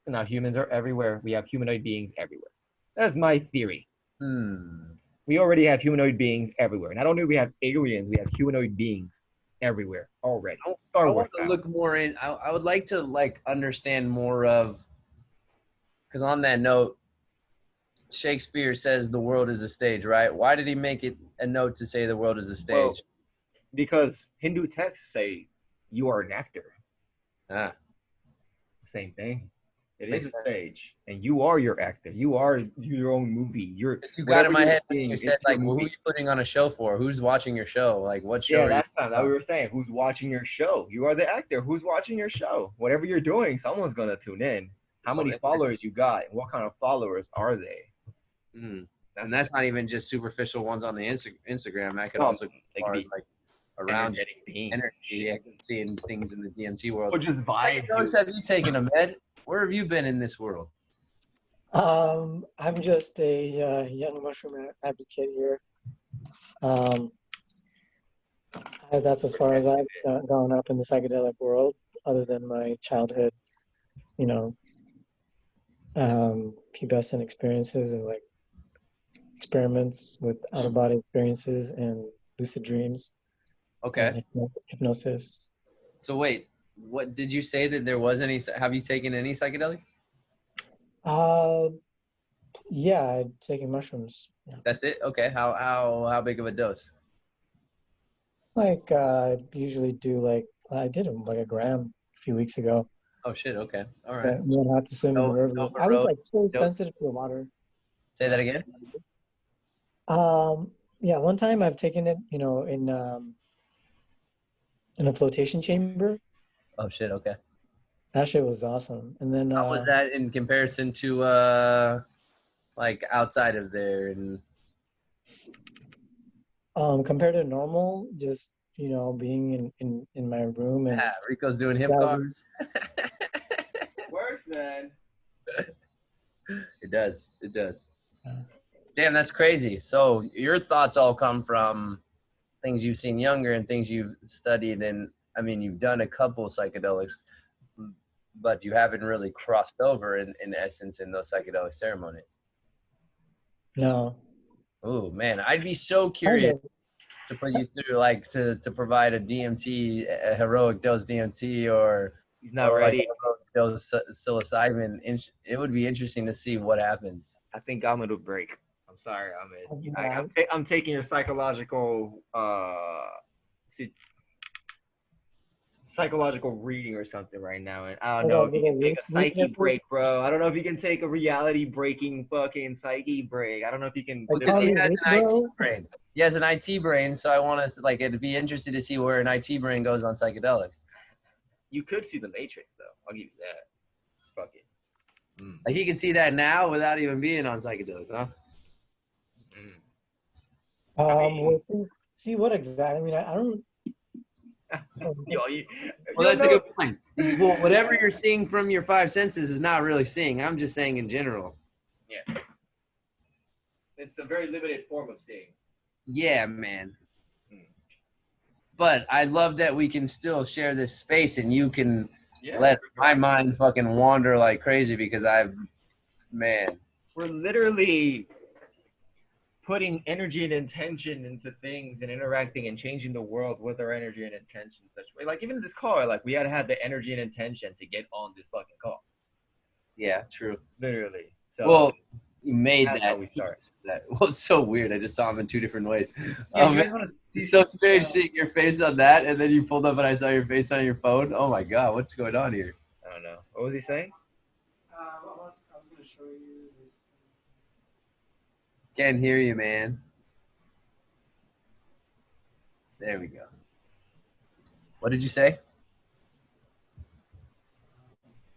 And now humans are everywhere. We have humanoid beings everywhere. That's my theory. We already have humanoid beings everywhere. Not only do we have aliens, we have humanoid beings everywhere already. I want to look more in. I would like to like understand more of, because on that note, Shakespeare says the world is a stage, right? Why did he make it a note to say the world is a stage? Well, because Hindu texts say you are an actor. Same thing. It is a stage, and you are your actor. You are your own movie. You got in my head when you said like, well, who are movie. you putting on a show for? Who's watching your show? Like, what show? Yeah, last time that we were saying, who's watching your show? You are the actor. Who's watching your show? Whatever you're doing, someone's gonna tune in. How many followers you got? And what kind of followers are they? And that's not even just superficial ones on the Instagram. That could also be as far as like around energy. I can see in things in the DMT world. Or just vibes. What drugs have you taken, Ahmed? Where have you been in this world? I'm just a young mushroom advocate here. That's as far as I've gone up in the psychedelic world, other than my childhood, you know, pubescent experiences of like experiments with out-of-body experiences and lucid dreams. Okay. hypnosis. So wait, what did you say that there was any? Have you taken any psychedelic? Uh, yeah, I'd taken mushrooms. Yeah. That's it. Okay. How big of a dose? Like I usually do like I did like a gram a few weeks ago. Oh shit. Okay. All right. But you don't have to swim in the No, river. no I was road. like so No. sensitive to the water. Say that again. Yeah, one time I've taken it, in a flotation chamber. Oh shit. Okay. That shit was awesome. And then How was that in comparison to like outside of there? And compared to normal, just being in my room and Rico's doing hip diving. cars. Works, man. It does. It does. Yeah. Damn, that's crazy. So your thoughts all come from things you've seen younger and things you've studied, and I mean, you've done a couple psychedelics, but you haven't really crossed over in essence in those psychedelic ceremonies. No, Oh man, I'd be so kind curious of. to put you through, like to provide a DMT, a heroic dose DMT, He's not or like ready. a heroic dose psilocybin. It would be interesting to see what happens. I think I'm gonna break. I'm sorry, Ahmed. Yeah. I'm taking your psychological psychological reading or something right now, and I don't know if you can take a psyche break, bro. I don't know if you can take a reality breaking fucking psyche break. I don't know if you can. Because he has an bro. IT brain. He has an IT brain, so I want to like it'd be interesting to see where an IT brain goes on psychedelics. You could see the Matrix though. I'll give you that. Fuck it. Like he can see that now without even being on psychedelics, huh? Well, see what exactly? I mean, I don't. Well, that's a good point. Well, whatever you're seeing from your five senses is not really seeing. I'm just saying in general. Yeah. It's a very limited form of seeing. Yeah, man. But I love that we can still share this space and you can let my mind fucking wander like crazy because we're literally putting energy and intention into things and interacting and changing the world with our energy and intention in such a way. Like even this call, like we had to have the energy and intention to get on this fucking call. Yeah, true. Literally. So well, you made that's that. how we start. Well, it's so weird. I just saw him in two different ways. Yeah, you guys want to? It's so strange seeing your face on that, and then you pulled up and I saw your face on your phone. Oh my god, what's going on here? I don't know. What was he saying? I was going to show you this. Can't hear you, man. There we go. What did you say?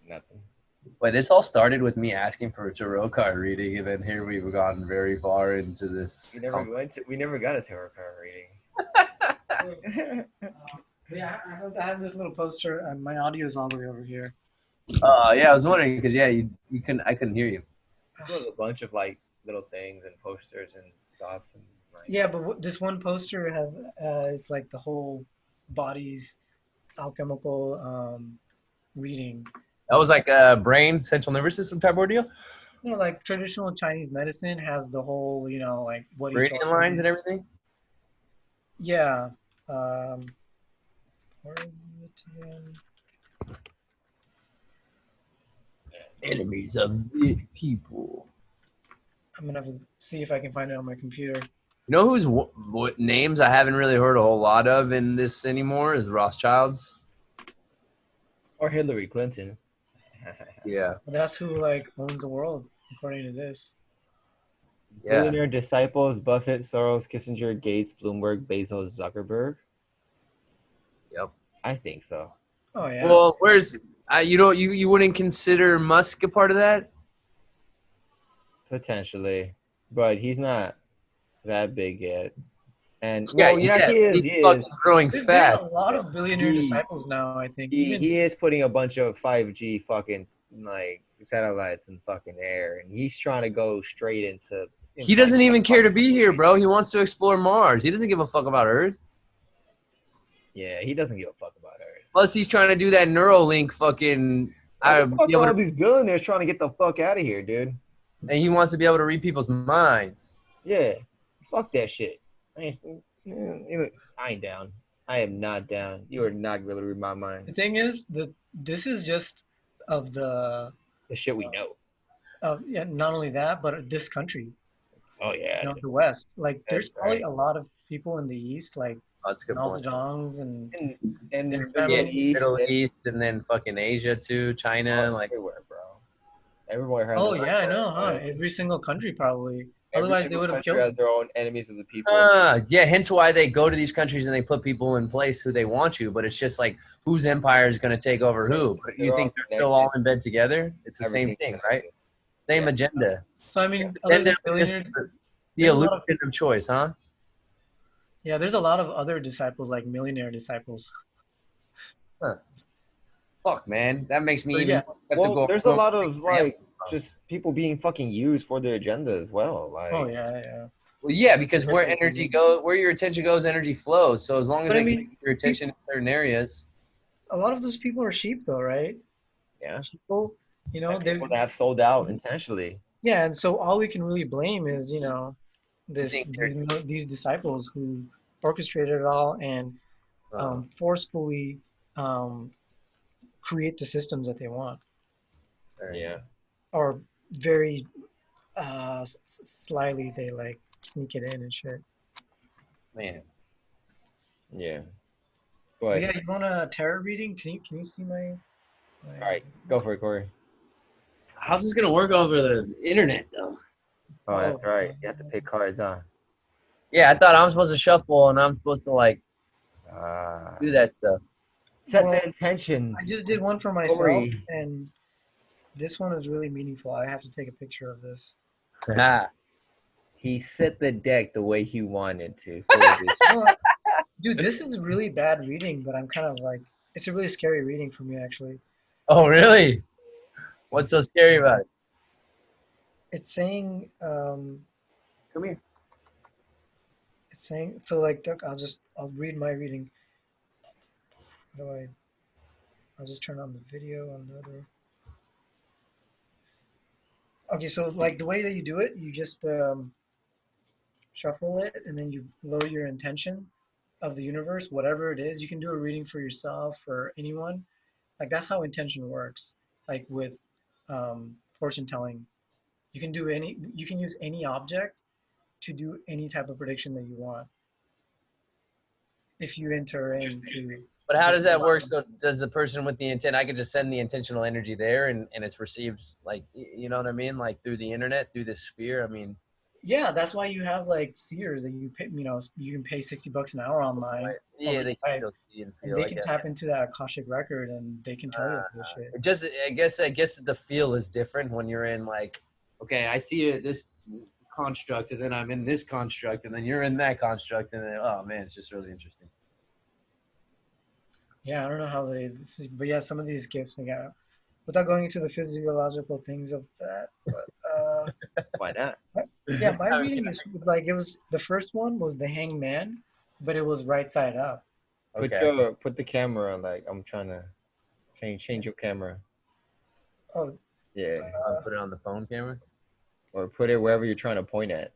Nothing. Wait, this all started with me asking for a tarot card reading, and then here we've gone very far into this. We never got a tarot card reading. Yeah, I have this little poster, and my audio is all the way over here. Yeah, I was wondering because I couldn't hear you. There's a bunch of like little things and posters and dots and. Yeah, but this one poster has it's like the whole body's alchemical reading. That was like a brain, central nervous system type ordeal. Like traditional Chinese medicine has the whole, like what each Meridian lines and everything. Yeah. Where is it again? Enemies of the people. I'm gonna have to see if I can find it on my computer. You know whose what names I haven't really heard a whole lot of in this anymore is Rothschilds. Or Hillary Clinton. Yeah. But that's who like owns the world, according to this. Yeah. Billionaire disciples: Buffett, Soros, Kissinger, Gates, Bloomberg, Bezos, Zuckerberg. Yep. I think so. Oh yeah. Well, where's you wouldn't consider Musk a part of that? Potentially, but he's not that big yet. And Yeah, he is. He's fucking growing There's fast. a lot of billionaire disciples now, I think. He is putting a bunch of 5G fucking like satellites in fucking air, and he's trying to go straight into. He doesn't even care to be here, bro. He wants to explore Mars. He doesn't give a fuck about Earth. Yeah, he doesn't give a fuck about Earth. Plus, he's trying to do that Neuralink fucking. All these billionaires trying to get the fuck out of here, dude. And he wants to be able to read people's minds. Yeah, fuck that shit. I ain't down. I am not down. You are not gonna read my The mind. thing is, this is just of the The shit we know. of yeah, not only that, but this country, Oh yeah, the West. Like, that's there's probably right. a lot of people in the East, like Oh, that's a good point. Mao's and And their in the Yeah, Middle family. East, Middle and East and then fucking Asia too, oh, China. Like, everywhere, bro. Everywhere has Oh their yeah, I know, own. huh? Every single country probably. Every Otherwise, they single would have country killed has them. their own enemies of the people. yeah, hence why they go to these countries and they put people in place who they want to. But it's just like whose empire is going to take over who. But you They're all think they're still connected. all in bed together? It's the same Everything's thing, right? connected. Same Yeah, agenda. So I yeah. mean, other Then than there's just billionaire, the there's a illusion lot of of choice, huh? yeah, there's a lot of other disciples like millionaire disciples. Huh. Fuck, man, that makes me But even yeah, more Well, skeptical. there's a Of lot of example. like just people being fucking used for their agenda as well. oh Like, yeah, yeah. Well, yeah, because where Especially energy women. goes, where your attention goes, energy flows. So as long as But I they get mean, your attention in certain areas, a lot of those people are sheep though, right? yeah, People, and they people that have sold out intentionally. yeah, and so all we can really blame is, you think these disciples who orchestrated it all and they're, forcefully um, create the systems that they want, fair Yeah, enough. or very slyly they like sneak it in and shit. Man, yeah. But But yeah, you want a tarot reading? Can you see all my right, go for it, Corey. how's this gonna work over the internet though? Oh, oh that's right. You have to pick cards, huh? Yeah, I thought I'm supposed to shuffle and I'm supposed to like Uh, do that stuff. set well, the intentions, I just did one for myself, Corey. and this one is really meaningful. I have to take a picture of this. Ah, He set the deck the way he wanted to for this. No, dude, this is really bad reading, but I'm kind of like, it's a really scary reading for me actually. oh, really? What's so scary about it? It's saying, Come here. so like, look, I'll read my reading. How do I'll just turn on the video on the other. Okay, so like the way that you do it, you just shuffle it and then you lower your intention of the universe, whatever it is. You can do a reading for yourself or anyone. Like that's how intention works. Like with fortune telling, you can use any object to do any type of prediction that you want if you enter into But how the does that work? So does the person with the intent? I could just send the intentional energy there, and it's received like you know what I mean, like through the internet, through this sphere. I mean, yeah, that's why you have like seers that you pay, you can pay $60 an hour online right? over Yeah, they can Skype, still see and and feel. they I can guess. tap into that Akashic record and they can tell you Uh, this shit. it just, I guess the feel is different when you're in like, okay, I see it this construct, and then I'm in this construct, and then you're in that construct, and then oh man, it's just really interesting. Yeah, I don't know how but yeah, some of these gifts they got without going into the physiological things of that. But Why not? yeah, my I mean, reading is like it was the first one was the Hangman, but it was right side up. okay, Put the camera on. Like I'm trying to change your camera. Oh, Yeah, I'll put it on the phone camera. or put it wherever you're trying to point at.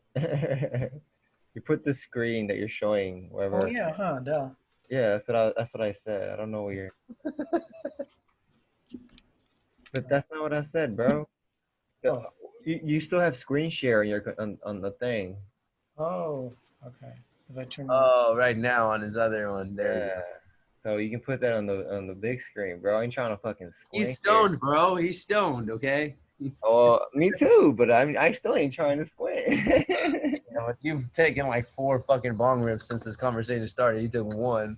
You put the screen that you're showing oh wherever. yeah, huh, duh. Yeah, that's what I said. I don't know what you're, but that's not what I said, bro. The- Oh, you still have screen share on your on the thing. oh, okay. If I turn my Oh, right now on his other one, there you go. Yeah. So you can put that on the big screen, bro. I ain't trying to fucking He's squint here. stoned, bro. He's stoned. Okay. Oh, me too, but I still ain't trying to squint. You know, you've taken like 4 fucking bong rips since this conversation started. You took one.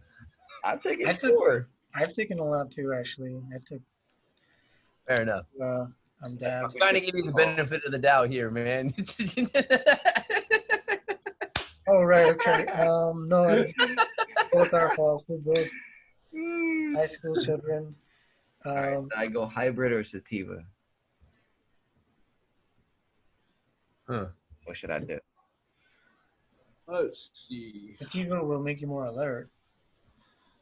I'm taking I took four. I've taken a lot too actually. I took Fair enough. I'm dabs. trying to give you the benefit of the doubt here, man. Oh right, okay. No, both our faults. We're both high school children. All right, Um, so I go hybrid or sativa. Huh. What should I do? Let's see. sativa will make you more alert.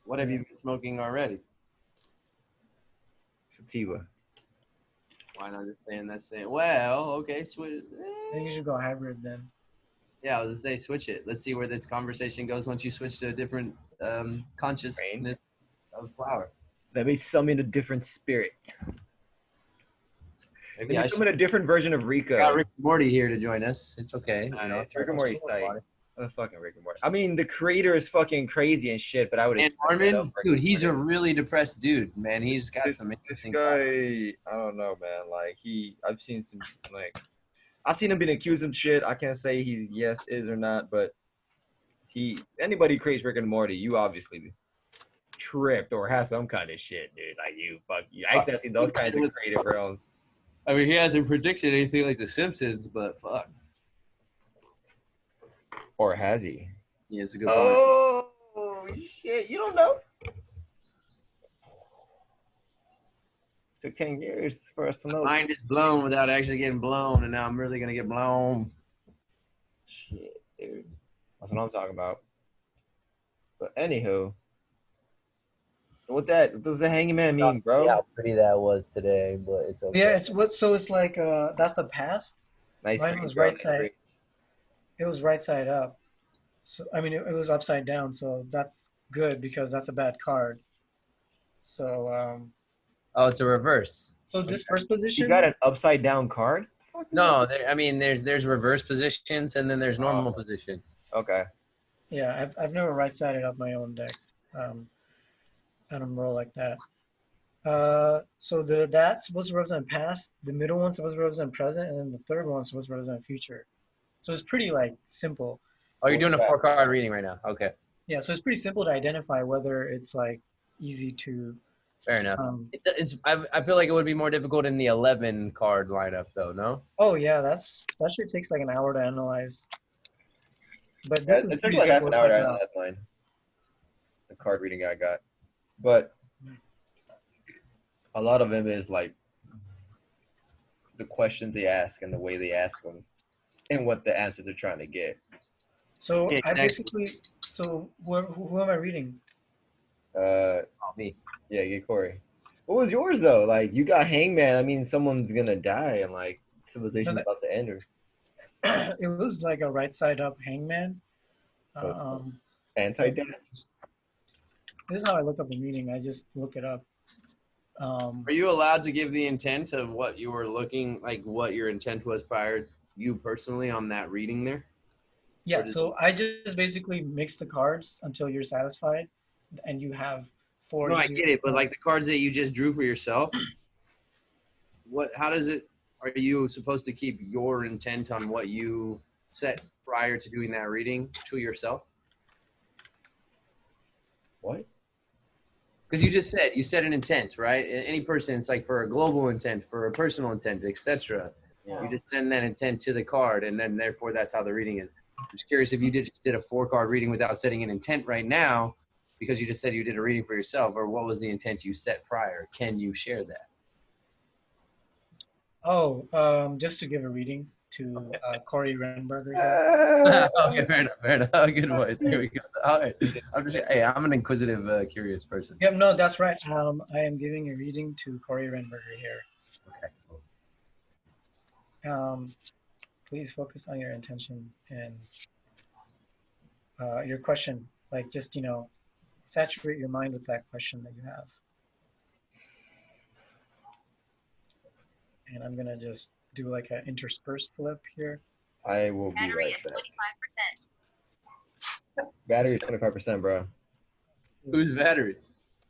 What have you been smoking already? Sativa. Why not just saying that same? Well, okay, sweet. I think you should go hybrid then. Yeah, I was gonna say switch it. Let's see where this conversation goes once you switch to a different Rain. consciousness of flower. Let me summon a different spirit. Maybe Let me I should summon a different version of got Rico. Rick and Morty here to join us. It's okay. You know, Nice. it's Rick and our Morty's show, tight. buddy. Fucking Rick and Morty. I mean, the creator is fucking crazy and shit, but I would And expect that of Norman, Rick dude, and he's a Morty. really depressed dude, man. He's got This some this interesting thoughts. guy, I don't know, man. Like I've seen some like I've seen him being accused of shit. I can't say he's yes is or not, but anybody who creates Rick and Morty, you obviously tripped or has some kind of shit, dude. Like you fuck you accessing those kinds of creative realms. I mean, he hasn't predicted anything like The Simpsons, but fuck. Or has he? Yeah, it's a good point. Oh shit! You don't know. Took 10 years for us to know. Mind is blown without actually getting blown, and now I'm really gonna get blown. Shit, dude. That's what I'm talking about. But anywho, so what does the hanging man mean, bro? How pretty that was today, but it's okay. Yeah, it's what. So it's like that's the past. Nice Mine screen, was bro. right Nice side. screen. It was right side up. So I mean, it was upside down. So that's good because that's a bad card. So Oh, it's a reverse. so this first You position. got an upside down card? No, I mean, there's reverse positions and then there's normal positions. Okay. Yeah, I've never right sided up my own deck. I don't roll like that. So that's supposed to represent past, the middle one's supposed to represent present, and then the third one's supposed to represent future. So it's pretty like simple. Oh, you're doing a 4-card reading right now. Okay, Yeah, so it's pretty simple to identify whether it's like easy to. fair enough. I feel like it would be more difficult in the 11 card lineup, though. No. Oh yeah, that shit takes like an hour to analyze. But this is It took pretty like half simple an to hour to figure out. analyze mine. The card reading I got. But a lot of them is like the questions they ask and the way they ask them and what the answers they're trying to get. So Yeah, I exactly. basically, so who am I reading? Uh, Oh, me. yeah, get Corey. What was yours though? Like you got Hangman. I mean, someone's gonna die and like civilization's No, about to end. Or it was like a right side up hangman. so it's So anti-death. this is how I look up the meaning. I just look it up. Are you allowed to give the intent of what you were looking, like what your intent was prior, you personally, on that reading there? Yeah, so I just basically mix the cards until you're satisfied, and you have four. No, I get it, but like the cards that you just drew for yourself, how does it, are you supposed to keep your intent on what you set prior to doing that reading to yourself? What? Because you set an intent, right? Any person, it's like for a global intent, for a personal intent, etc. Yeah. You just send that intent to the card, and then therefore that's how the reading is. I'm just curious if you just did a 4-card reading without setting an intent right now, because you just said you did a reading for yourself, or what was the intent you set prior? Can you share that? Just to give a reading to Corey Renberger here. Okay, fair enough. Good voice. There we go. All right. I'm an inquisitive, curious person. Yeah, no, that's right. I am giving a reading to Corey Renberger here. Okay. Please focus on your intention and your question. Like, just saturate your mind with that question that you have. And I'm gonna just do like an interspersed flip here. I will be Battery right at back. 25%. Battery is 25%, bro. Whose battery?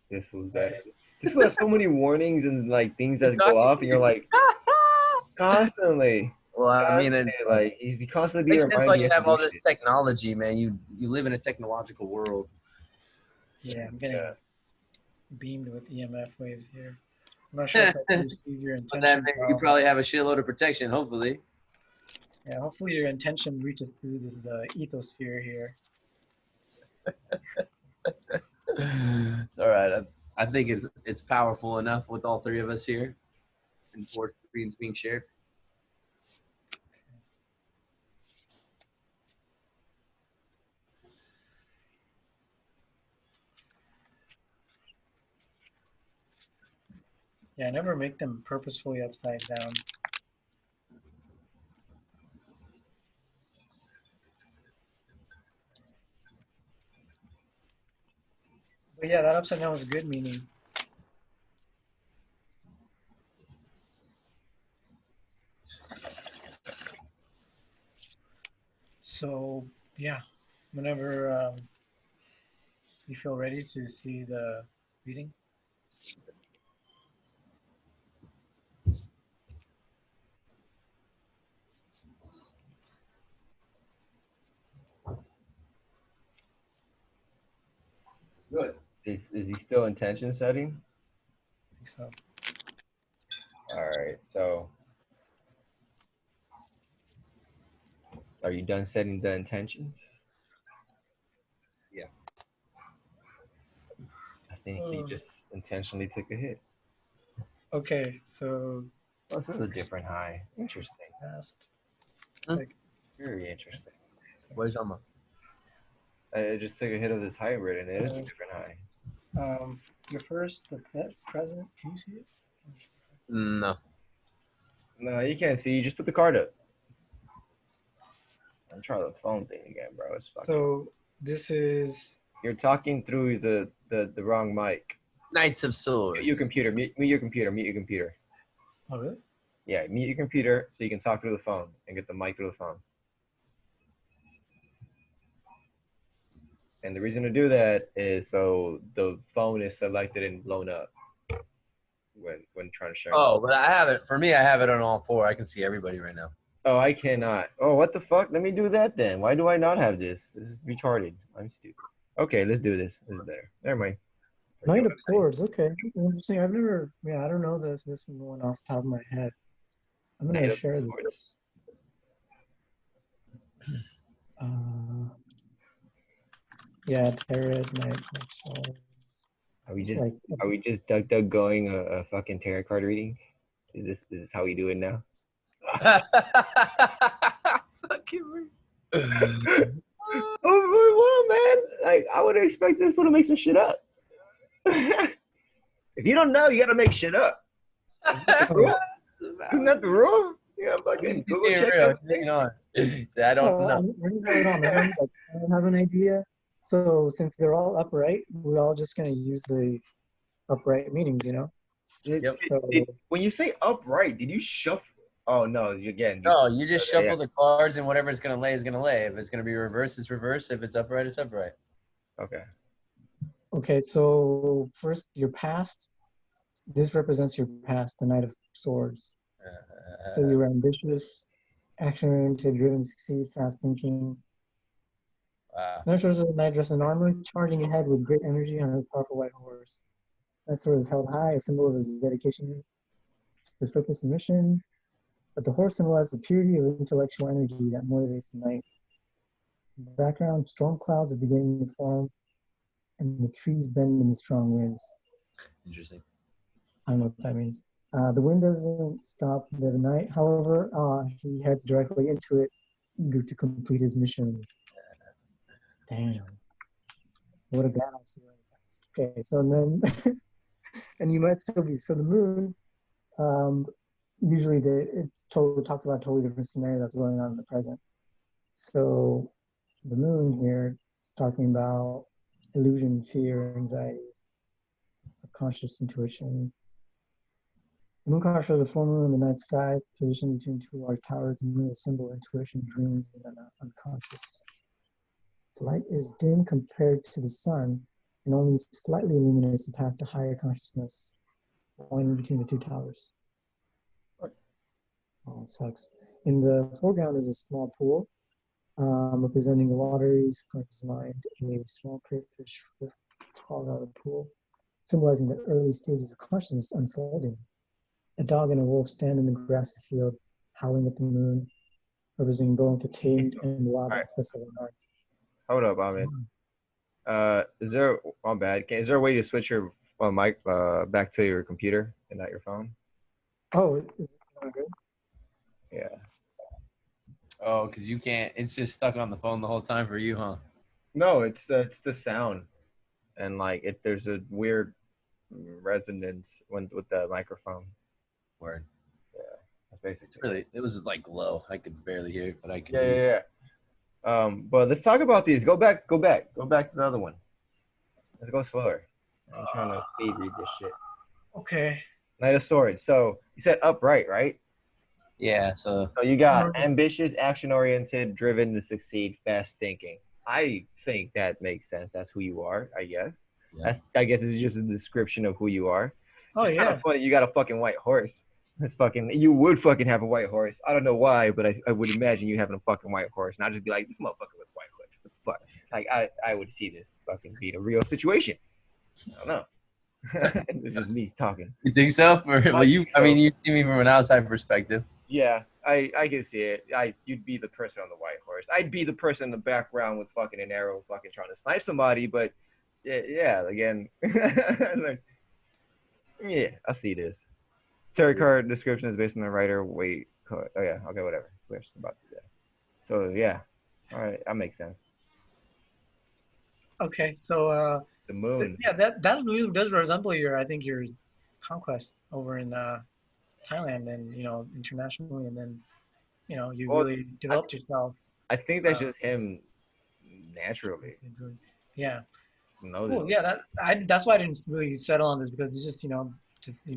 This fool's battery. This fool has so many warnings and like things that go off, and you're like constantly. Well, I mean, like he's constantly makes being sense reminded. why he you has to have all do this shit. technology, man. You live in a technological world. Yeah, I'm getting Yeah. beamed with EMF waves here. I'm not sure if I can receive your But that intention. you probably have a shitload of protection, hopefully. Yeah, hopefully your intention reaches through the ethosphere here. It's all right. I think it's powerful enough with all three of us here, and 4 screens being shared. Yeah, I never make them purposefully upside down. But yeah, that upside down was a good meaning. So yeah, whenever you feel ready to see the reading. Good. Is he still intention setting? I think so. All right. So, are you done setting the intentions? Yeah. I think he just intentionally took a hit. Okay, so Oh, this is a different high. Interesting. fast. It's like Very interesting. What are you talking about? I just took a hit of this hybrid, and it is a Okay. different high. Your first, the present. Can you see it? No. No, you can't see. You just put the card up. I'm trying the phone thing again, bro. It's fucking. So this is. You're talking through the wrong mic. Knights of Swords. Mute your computer. Mute your computer. Mute your computer. Oh really? Yeah, mute your computer so you can talk through the phone and get the mic through the phone. And the reason to do that is so the phone is selected and blown up when trying to share. Oh, but I have it. For me, I have it on all four. I can see everybody right now. Oh, I cannot. Oh, what the fuck? Let me do that then. Why do I not have this? This is retarded. I'm stupid. Okay, let's do this. This is better. Never mind. Knight of Swords. Okay, this is interesting. I've never. Yeah, I don't know this one off the top of my head. I'm gonna Knight of share Swords. this. Yeah, Tarot, Knight of Swords. Are we It's just like, are we just Doug going a fucking tarot card reading? Is this how we do it now? Fucking Oh, well, man. Like I would expect this fool to make some shit up. If you don't know, you gotta make shit up. Isn't that the rule? Yeah, fucking Google check everything. See, I don't know. I don't have it on. I don't have an idea. So since they're all upright, we're all just gonna use the upright meanings, you know. Yep. When you say upright, did you shuffle? Oh no, again. No, you just shuffle the cards and whatever it's gonna lay is gonna lay. If it's gonna be reversed, it's reversed. If it's upright, it's upright. Okay. Okay, so first your past. This represents your past, the Knight of Swords. So you were ambitious, action-oriented, driven to succeed, fast thinking. Knight of Swords is a knight dressed in armor, charging ahead with great energy on a powerful white horse. That sword is held high, a symbol of his dedication to his purpose and mission. But the horse symbolizes the purity of intellectual energy that motivates the knight. In the background, storm clouds are beginning to form, and the trees bend in the strong winds. Interesting. I don't know what that means. The wind doesn't stop the night. However, he heads directly into it, eager to complete his mission. Damn. What a badass. Okay, so then, and you might still be, so the moon, usually talks about a totally different scenario that's going on in the present. So the moon here is talking about illusion, fear, anxiety, subconscious intuition. The moon card shows the full moon in the night sky, positioned between two large towers. The moon is a symbol of intuition, dreams, and the unconscious. Its light is dim compared to the sun, and only slightly illuminates the path to higher consciousness, winding between the two towers. Oh, it sucks. In the foreground is a small pool, representing the watery subconscious mind. A small crayfish crawls out of the pool, symbolizing the early stages of consciousness unfolding. A dog and a wolf stand in the grassy field, howling at the moon, representing both the tamed and wild aspects of the mind. Hold up, Ahmed. Is there? My bad. Is there a way to switch your mic back to your computer and not your phone? Oh, is it not good? Yeah. Oh, because you can't. It's just stuck on the phone the whole time for you, huh? No, it's the sound, and like there's a weird resonance with the microphone. Word. Yeah, that's basically. Really, it was like low. I could barely hear it, but I could. Yeah. But let's talk about these. Go back to the other one. Let's go slower. I'm trying to speed read this shit. Okay. Knight of Swords. So you said upright, right? Yeah. So So you got Um, ambitious, action-oriented, driven to succeed, fast thinking. I think that makes sense. That's who you are, I guess. yeah. That's I guess it's just a description of who you are. Oh It's kind yeah. of funny. You got a fucking white horse. That's fucking. You would fucking have a white horse. I don't know why, but I would imagine you having a fucking white horse, and I'd just be like, this motherfucker with white horse. What the fuck? Like I would see this fucking being a real situation. I don't know. It's just me talking. You think so? Well, you. I mean, you see me from an outside perspective. Yeah, I can see it. You'd be the person on the white horse. I'd be the person in the background with fucking an arrow, fucking trying to snipe somebody. But yeah, again, like, yeah, I see this. Tarot card description is based on the writer. Wait, oh yeah, okay, whatever. We're about to do that. So yeah, all right, that makes sense. Okay. So The moon. yeah, that really does resemble your I think your conquest over in Thailand and internationally, and then you Well, really developed yourself. I think that's Uh, just him naturally. Yeah. Noted. Cool. Yeah. That's why I didn't really settle on this because it's just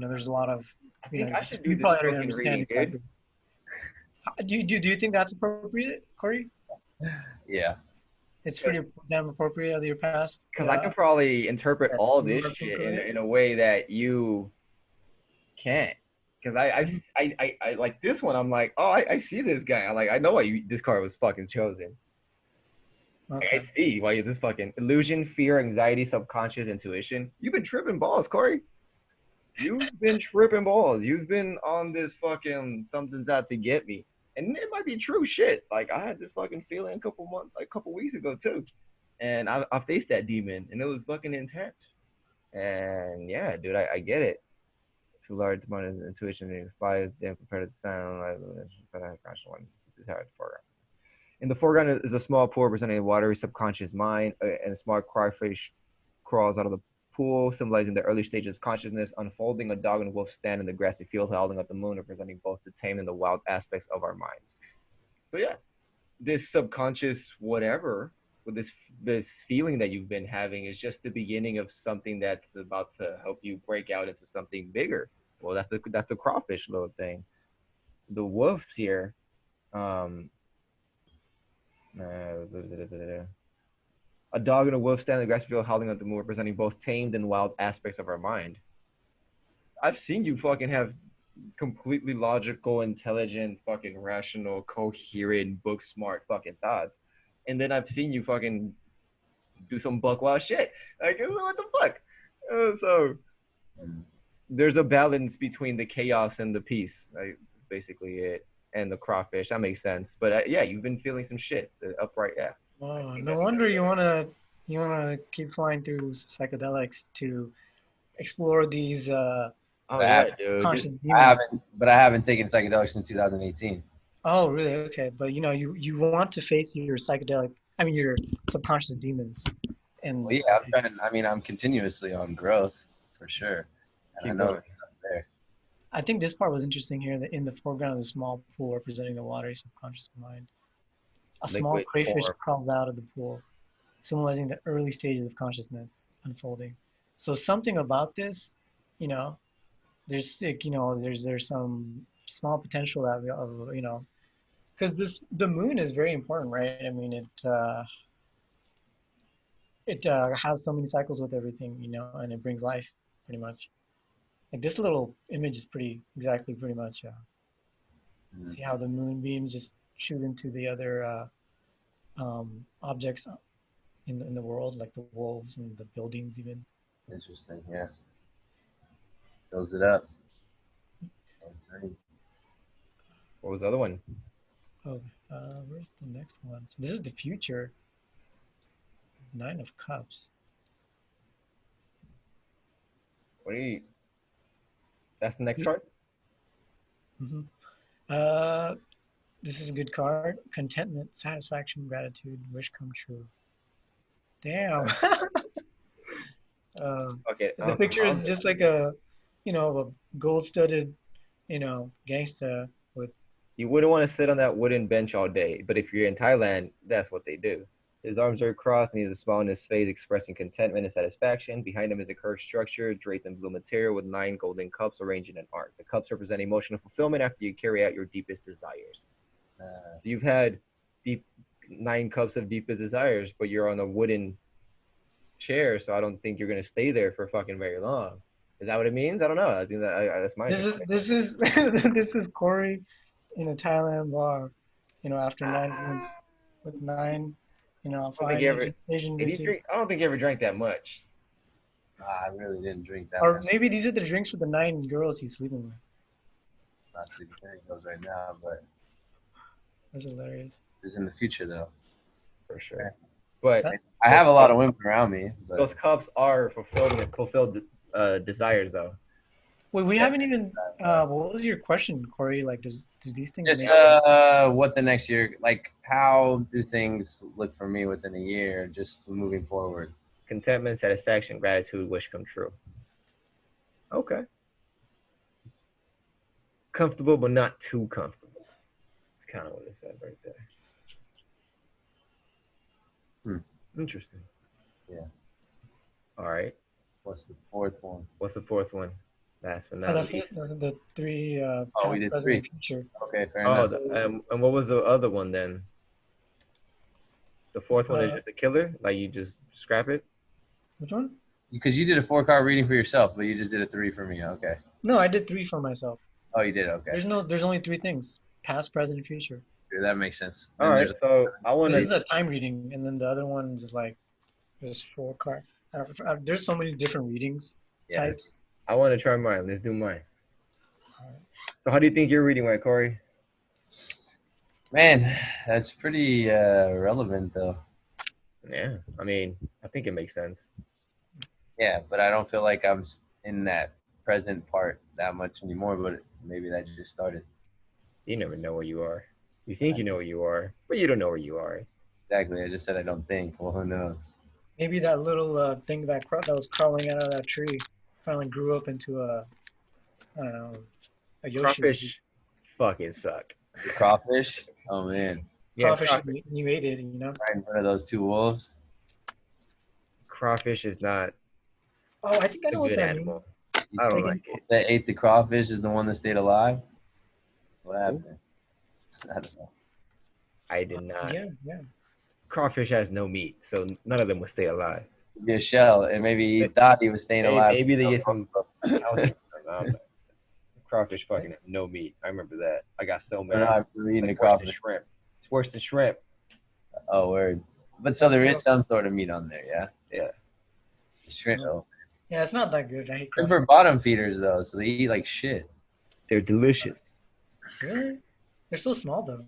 there's a lot of I think I should do you this probably already fucking understand reading, exactly. dude. Do you think that's appropriate, Corey? Yeah. It's pretty damn appropriate as your past. Because I can probably interpret Yeah, all you this are shit correct. in a way that you can't. Because I like this one. I'm like, oh, I see this guy. I know why this card was fucking chosen. Like, I Okay. see why this fucking illusion, fear, anxiety, subconscious, intuition. You've been tripping balls, Corey. You've been tripping balls. You've been on this fucking something's out to get me. And it might be true shit. Like I had this fucking feeling a couple weeks ago too. And I faced that demon and it was fucking intense. And yeah, dude, I get it. Too large amount of intuition and inspires them compared to the sound. In the foreground is a small pool representing a watery subconscious mind, and a small crawfish crawls out of the pool, symbolizing the early stages of consciousness. Unfolding, a dog and wolf stand in the grassy field, holding up the moon, representing both the tame and the wild aspects of our minds. So yeah, this subconscious whatever with this feeling that you've been having is just the beginning of something that's about to help you break out into something bigger. Well, that's the crawfish little thing. The wolves here, um, a dog and a wolf stand in the grassy field, howling at the moon, representing both tamed and wild aspects of our mind. I've seen you fucking have completely logical, intelligent, fucking rational, coherent, book smart fucking thoughts. And then I've seen you fucking do some buck wild shit. Like, what the fuck? So there's a balance between the chaos and the peace. Like, basically it. And the crawfish. That makes sense. But yeah, you've been feeling some shit. The upright, yeah. Oh, no wonder you wanna keep flying through psychedelics to explore these Oh But I yeah, haven't, dude. conscious I demons. haven't, but I haven't taken psychedelics since 2018. Oh, really? Okay, but you want to face your psychedelic, I mean your subconscious demons, and Well, yeah, I'm trying. I mean, I'm continuously on growth for sure. And Keep I know going. there's stuff there. I think this part was interesting here. That in the foreground is a small pool representing the watery subconscious mind. A small Liquid crayfish form. crawls out of the pool, symbolizing the early stages of consciousness unfolding. So something about this, you know, there's like, there's some small potential that because the moon is very important, right? I mean, it has so many cycles with everything, and it brings life pretty much. Like this little image is pretty much. See how the moonbeams just shoot into the other objects in the world, like the wolves and the buildings, even. Interesting. Yeah. Fills it up. Okay. What was the other one? Oh, where's the next one? So this is the future. Nine of Cups. What do you? That's the next card. Mm-hmm. Uh, this is a good card. Contentment, satisfaction, gratitude, wish come true. Damn. Okay. The picture is just like a gold-studded, gangsta with. You wouldn't want to sit on that wooden bench all day, but if you're in Thailand, that's what they do. His arms are crossed and he has a smile on his face expressing contentment and satisfaction. Behind him is a curved structure draped in blue material with 9 golden cups arranged in an arc. The cups represent emotional fulfillment after you carry out your deepest desires. So you've had deep 9 cups of deepest desires, but you're on a wooden chair, so I don't think you're going to stay there for fucking very long. Is that what it means? I don't know. I think that's my This is this is Corey in a Thailand bar, after 9 months with 9, I don't think he ever. Asian Did he bitches. drink? I don't think he ever drank that much. I really didn't drink that Or much. maybe these are the drinks with the 9 girls he's sleeping with. Not sleeping those right now, but That's hilarious. it's in the future though. For sure. But I have a lot of women around me. But those cups are fulfilled desires, though. Wait, we haven't even. What was your question, Corey? Like, do these things make just, sense? what the next year, like, how do things look for me within a year, just moving forward? Contentment, satisfaction, gratitude, wish come true. Okay. Comfortable, but not too comfortable. That's kind of what it said right there. Interesting. Yeah. All right. What's the fourth one? What's the fourth one? Last but not That's least. it. Those are the 3 we past, did present, and 3. future. Okay, fair enough. And what was the other one then? The fourth one is just a killer? Like you just scrap it? Which one? Because you did a 4-card reading for yourself, but you just did a 3 for me. Okay. No, I did 3 for myself. Oh, you did. Okay. There's only 3 things: past, present, and future. Yeah, that makes sense. All right. So I want This is to. a time reading, and then the other one is like just 4 card. There's so many different readings types. I want to try mine. Let's do mine. So how do you think your reading went, Corey? Man, that's pretty relevant though. Yeah. I mean, I think it makes sense. Yeah, but I don't feel like I'm in that present part that much anymore, but maybe that just started. You never know where you are. You think you know where you are, but you don't know where you are. Exactly. I just said I don't think. Well, who knows? Maybe that little thing that was crawling out of that tree finally grew up into I don't know, a Yoshi. Crawfish fucking suck. The crawfish? Oh, man. Yeah, Crawfish, you ate it, Right in front of those 2 wolves? Crawfish is not Oh, I think I a know what good that animal. means. I don't like it. That ate the crawfish is the one that stayed alive? What happened? I don't know. I did not. Yeah. Crawfish has no meat, so none of them would stay alive. Be a shell, and maybe he thought he was staying alive. Maybe they get some. Crawfish fucking have no meat. I remember that. I got so mad. After eating the Worse than crawfish. shrimp. It's worse than shrimp. Oh, word. But so there is some sort of meat on there, yeah? Yeah. Shrimp. Oh. Yeah, it's not that good. I hate Shrimp crawfish. are bottom feeders, though, so they eat like shit. They're delicious. Really? They're so small though.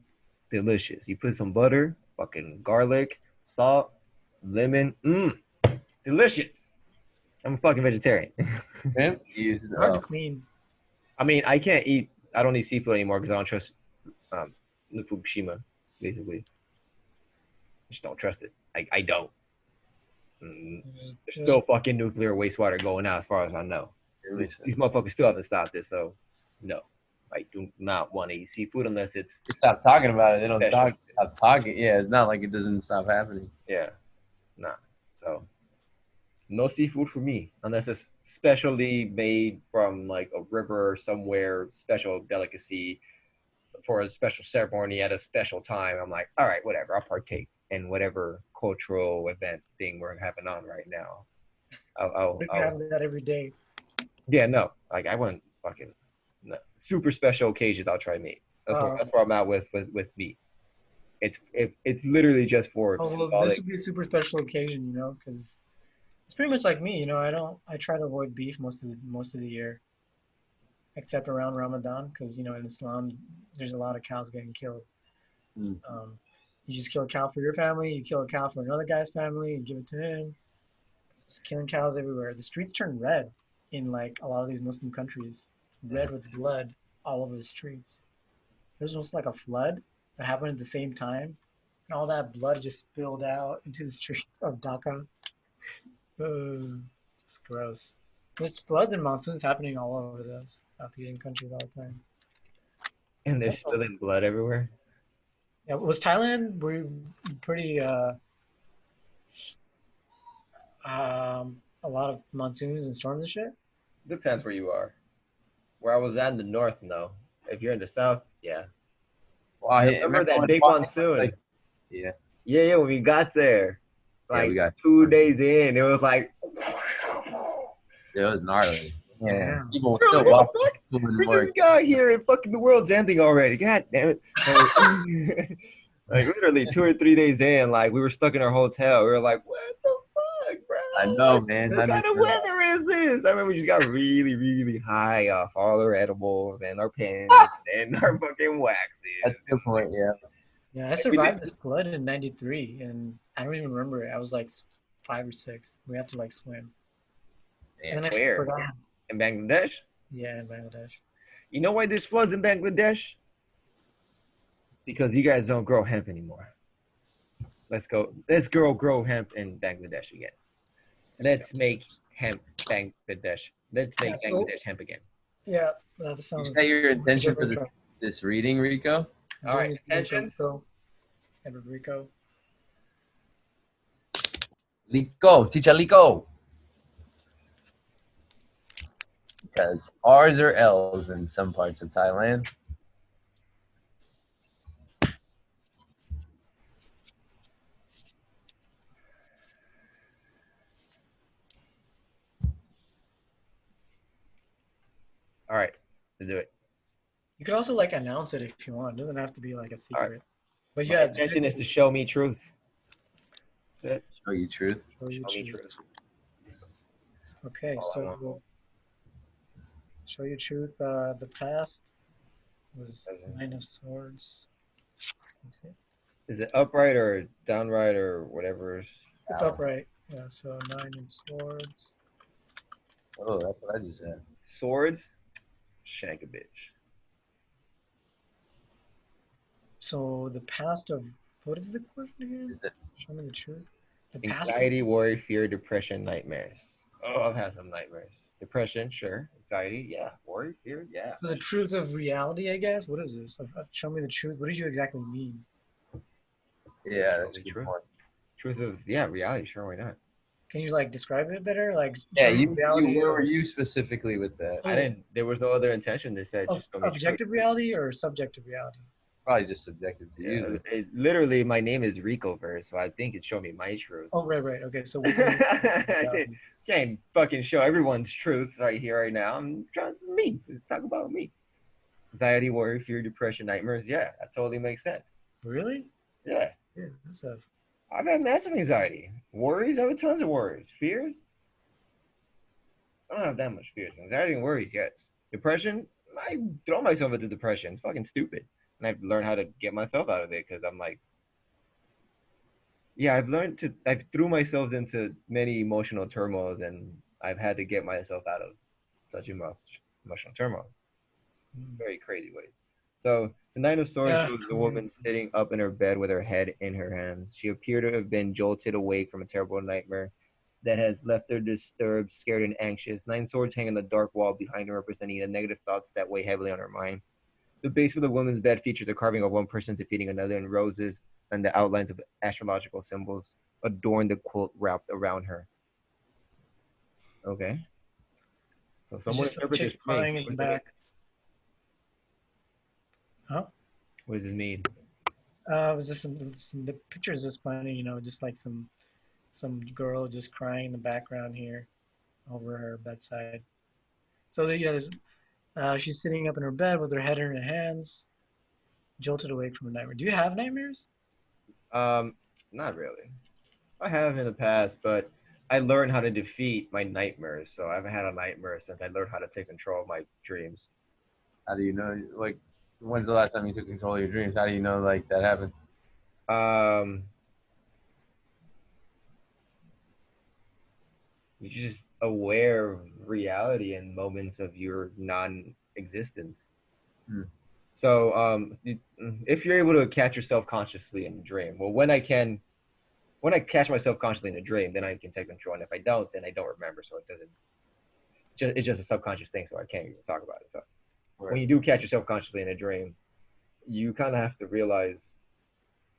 Delicious. You put some butter, fucking garlic, salt, lemon. Delicious. I'm a fucking vegetarian. Shrimp? Hard to clean. I mean, I don't eat seafood anymore because I don't trust the Fukushima, basically. I just don't trust it. I don't. There's still fucking nuclear wastewater going out as far as I know. These motherfuckers still haven't stopped it, so no. I do not want to eat seafood unless it's... Stop talking about it. They don't stop talking. Yeah, it's not like it doesn't stop happening. Yeah. Nah. So, no seafood for me unless it's specially made from like a river or somewhere, special delicacy for a special ceremony at a special time. I'm like, all right, whatever. I'll partake in whatever cultural event thing we're having on right now. I'll have that every day. Yeah, no. Like I wouldn't fucking... No. Super special occasions I'll try meat. That's where I'm at with meat. It's literally just for well, this would be a super special occasion, because it's pretty much like me, I try to avoid beef most of the year, except around Ramadan, because in Islam there's a lot of cows getting killed. You just kill a cow for your family, you kill a cow for another guy's family, and give it to him. Just killing cows everywhere. The streets turn red in like a lot of these Muslim countries. Red with blood all over the streets. There's almost like a flood that happened at the same time, and all that blood just spilled out into the streets of Dhaka. It's gross. There's floods and monsoons happening all over those South Asian countries all the time. And there's spilling blood everywhere. Yeah, was Thailand pretty A lot of monsoons and storms and shit. Depends where you are. Where I was at in the north, no. If you're in the south, yeah. Well, I remember remember that when big Boston was monsoon. like, yeah, Yeah, when we got there, yeah, we like got 2 days in, it was like, it was gnarly. Yeah, Damn. people were bro, still what the walking fuck? to and We work. just got here and fucking the world's ending already. God damn it. Like, like literally 2 or 3 days in, like we were stuck in our hotel. We were like, what the fuck, bro? I know, Like, man. what I mean, kind of weather is this? I remember we just got really, really high off all our edibles and our pens and our fucking that's waxes. a good point. Yeah, Yeah, I Like we did, survived this flood in '93, and I don't even remember it. I was like 5 or 6. We had to like swim, and damn. then I where? forgot. In Bangladesh? Yeah, in Bangladesh. You know why there's floods in Bangladesh? Because you guys don't grow hemp anymore. Let's go. Let's grow hemp in Bangladesh again. Let's make hemp Bangladesh. Let's Yeah, make so Bangladesh hemp again. yeah, that Did you say sounds your like a intention for different track. this reading, Rico? I'm All doing right, it in Puerto intentions. Rico, Puerto Rico. Lico, teacher Lico. Because R's are L's in some parts of Thailand. All right, let's do it. You could also like announce it if you want. It doesn't have to be like a All right. secret. But My yeah, it's intention really is to show me truth. That's it. Show you truth. show you Show me truth. truth. Okay, All I want. so show you truth. The past was Okay. 9 of Swords. Okay. Is it upright or downright or whatever? It's upright. Yeah, so 9 of Swords. Oh, that's what I just said. Swords, shank a bitch. So the past of what is the question again? Is it- Show me the truth. The past of Anxiety, worry, fear, depression, nightmares. Oh, I've had some nightmares. Depression, sure. Anxiety, yeah. Worry, fear, yeah. so the truth of reality, I guess. What is this? Show me the truth. What did you exactly mean? Yeah, that's a Totally good true. point. Truth of, yeah, reality, sure, why not? Can you like describe it better? Like Yeah, show me you reality where of, were you specifically with that? I didn't, there was no other intention. They said of just show me truth. objective reality or subjective reality. Probably just subjective to Yeah, you. literally, my name is Rico Verse, so I think it showed me my truth. Oh, right. Okay, so within reality. Can't fucking show everyone's truth right here, right now. I'm trying to me. Let's talk about me. Anxiety, worry, fear, depression, nightmares. Yeah, that totally makes sense. Really? Yeah, Yeah, that's a I've had massive anxiety. Worries, I have tons of worries. Fears, I don't have that much fears. Anxiety and worries, yes. Depression, I throw myself into depression. It's fucking stupid. And I've learned how to get myself out of it because I'm like, yeah, I've threw myself into many emotional turmoils and I've had to get myself out of such emotional turmoil. Very crazy way. So the Nine of Swords yeah. shows the woman sitting up in her bed with her head in her hands. She appeared to have been jolted awake from a terrible nightmare that has left her disturbed, scared, and anxious. Nine swords hang on the dark wall behind her, representing the negative thoughts that weigh heavily on her mind. The base of the woman's bed features a carving of one person defeating another, and roses and the outlines of astrological symbols adorn the quilt wrapped around her. Okay. So It's someone just some interpret this chick for me. crying in What the does it mean? back. Huh? What does this mean? It was just the picture is just funny, just like some girl just crying in the background here over her bedside. So she's sitting up in her bed with her head in her hands, jolted awake from a nightmare. Do you have nightmares? Um, Not really. I have in the past, but I learned how to defeat my nightmares. So I haven't had a nightmare since I learned how to take control of my dreams. How do you know? Like, when's the last time you took control of your dreams? How do you know like that happened? Um, you're just aware of reality and moments of your non-existence. Hmm. So, if you're able to catch yourself consciously in a dream, well, when I catch myself consciously in a dream, then I can take control. And if I don't, then I don't remember. So it doesn't. It's just a subconscious thing, so I can't even talk about it. So when you do catch yourself consciously in a dream, you kind of have to realize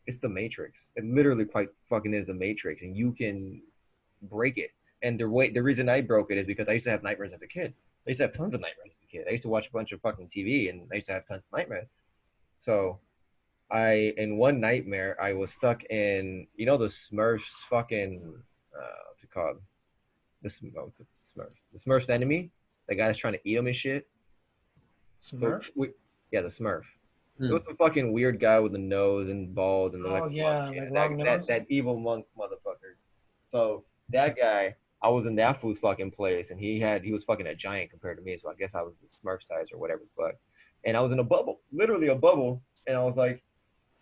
it's the Matrix. It literally quite fucking is the Matrix, and you can break it. And the reason I broke it is because I used to have nightmares as a kid. I used to have tons of nightmares as a kid. I used to watch a bunch of fucking TV, and I used to have tons of nightmares. So in one nightmare, I was stuck in, the Smurfs fucking, what's it called? The Smurfs enemy. The guy that's trying to eat them and shit. So Smurf? yeah, the Smurf. It Hmm. was some fucking weird guy with the nose and bald and Oh like yeah, yeah, like that, long that nose. that evil monk motherfucker. So that guy, I was in that fool's fucking place, and he was fucking a giant compared to me. So I guess I was the Smurf size or whatever the fuck. And I was in a bubble, literally a bubble, and I was like,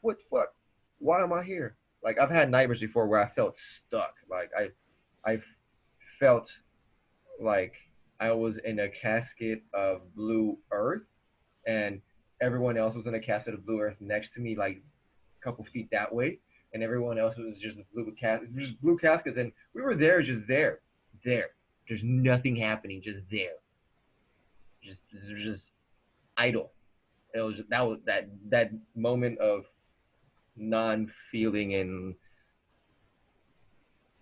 what the fuck? Why am I here? Like I've had nightmares before where I felt stuck. Like I felt like I was in a casket of blue earth, and everyone else was in a casket of blue earth next to me, like a couple feet that way, and everyone else was just blue caskets, and we were there, just there. There's nothing happening, just there, just idle. It was that moment of non-feeling, and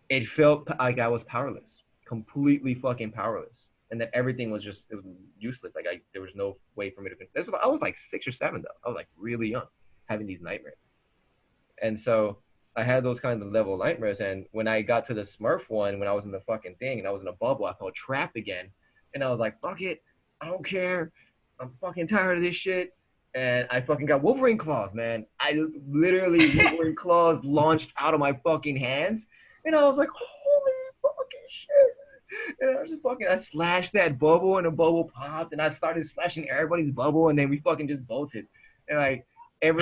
it felt like I was powerless, completely fucking powerless, and that everything was just it was useless. Like there was no way for me to. I was like 6 or 7 though. I was like really young, having these nightmares, and so I had those kinds of level nightmares. And when I got to the Smurf one, when I was in the fucking thing and I was in a bubble, I felt trapped again, and I was like, "Fuck it, I don't care. I'm fucking tired of this shit." And I fucking got Wolverine claws, man. I literally Wolverine claws launched out of my fucking hands, and I was like, "Holy fucking shit!" And I was just fucking, I slashed that bubble, and the bubble popped, and I started slashing everybody's bubble, and then we fucking just bolted. And like ever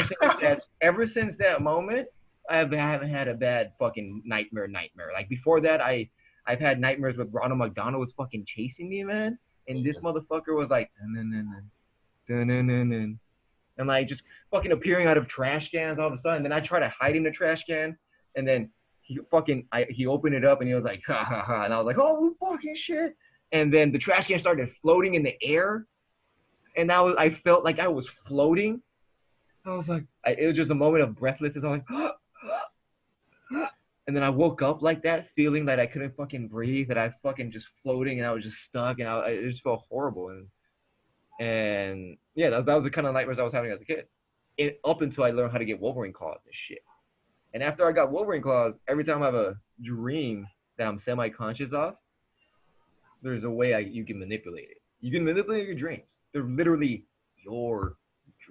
since that moment, haven't had a bad fucking nightmare. Like before that, I've had nightmares with Ronald McDonald was fucking chasing me, man. And this motherfucker was like, dun, dun, dun, dun, and like just fucking appearing out of trash cans all of a sudden. Then I try to hide in the trash can, and then he opened it up and he was like, ha ha ha, and I was like, oh fucking shit. And then the trash can started floating in the air, and I felt like I was floating. I was like, it was just a moment of breathlessness. I'm like, and then I woke up like that, feeling that I couldn't fucking breathe, that I was fucking just floating, and I was just stuck, and it just felt horrible. And yeah, that was the kind of nightmares I was having as a kid. Up until I learned how to get Wolverine claws and shit. And after I got Wolverine claws, every time I have a dream that I'm semi-conscious of, there's a way you can manipulate it. You can manipulate your dreams. They're literally your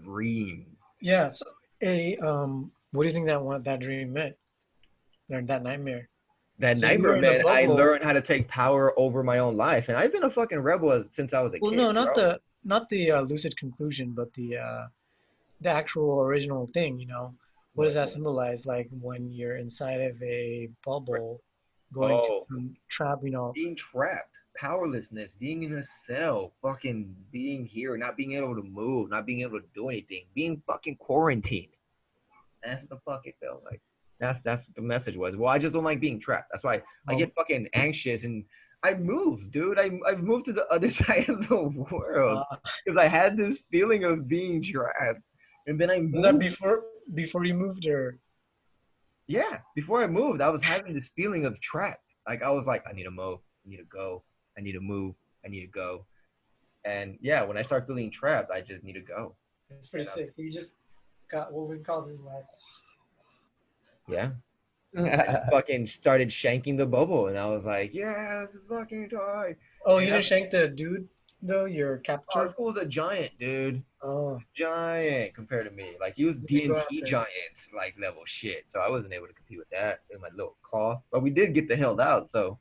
dreams. Yeah. So, what do you think that dream meant? Or that nightmare? That So you were nightmare, in a man, I bubble. learned how to take power over my own life. And I've been a fucking rebel since I was a Well, kid, no, bro. not the lucid conclusion, but the actual original thing. What does What? that symbolize? Like when you're inside of a bubble, going to Oh, trap. being trapped, powerlessness, being in a cell, fucking being here, not being able to move, not being able to do anything, being fucking quarantined. That's what the fuck it felt like. That's what the message was. Well, I just don't like being trapped. That's why I Um, get fucking anxious, and I moved, dude. I moved to the other side of the world uh, because I had this feeling of being trapped, and then I was that moved. before you moved, or Yeah, before I moved, I was having this feeling of trapped. Like I was like, I need to move, I need to go, I need to move, I need to go. And yeah, when I start feeling trapped, I just need to go. it's pretty And sick. You just got what we call it like. yeah, I just fucking started shanking the bubble, and I was like, yeah, this is fucking toy. Oh, you And didn't shank the dude though, your this captor. fool was a giant, dude. Oh, Giant compared to me. Like he was you didn't go DNT after. giants like level shit. So I wasn't able to compete with that in my little cloth. But we did get the hell out. So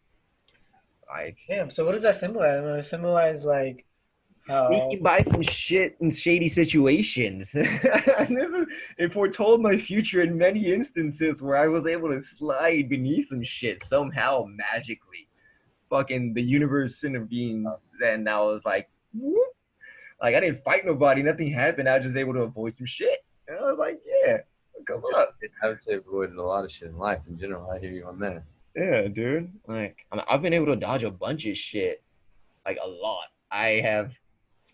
like Damn. So what does that symbolize? It symbolize like how. sneaking by some shit in shady situations. And it foretold my future in many instances where I was able to slide beneath some shit somehow magically. Fucking the universe intervenes, and I was like, whoop. Like I didn't fight nobody, nothing happened. I was just able to avoid some shit. And I was like, yeah, come up. I would say avoiding a lot of shit in life in general. I hear you on that. Yeah, dude. Like I've been able to dodge a bunch of shit, like a lot. I have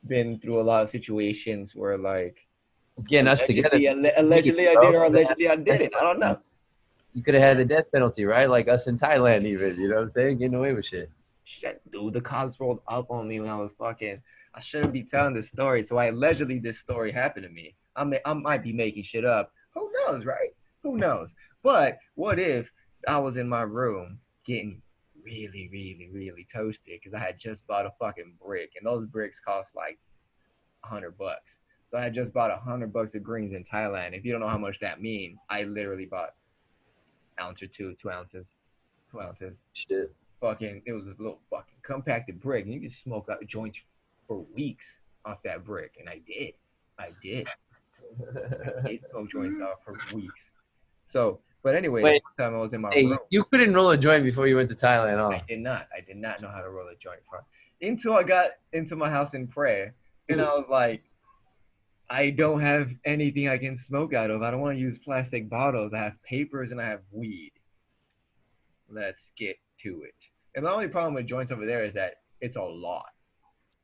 been through a lot of situations where like Getting us together, allegedly I did, or bro. allegedly I didn't. I don't know. You could have had the death penalty, right? Like us in Thailand, even. You know what I'm saying? Getting away with shit. Shit, dude, the cops rolled up on me when I was fucking. I shouldn't be telling this story. So allegedly this story happened to me. I might be making shit up. Who knows, right? Who knows? But what if I was in my room getting really, really, really toasted because I had just bought a fucking brick, and those bricks cost like $100. So I had just bought $100 of greens in Thailand. If you don't know how much that means, I literally bought ounce or two, 2 ounces, 2 ounces. Shit. Fucking, it was a little fucking compacted brick, and you could smoke out joints for weeks off that brick, and I did. I did smoke joints out for weeks. So, but anyway, Wait, the time I was in my hey, room, you couldn't roll a joint before you went to Thailand, huh? I did not. I did not know how to roll a joint until I got into my house in prayer, and I was like, I don't have anything I can smoke out of. I don't want to use plastic bottles. I have papers and I have weed. Let's get to it. And the only problem with joints over there is that it's a lot.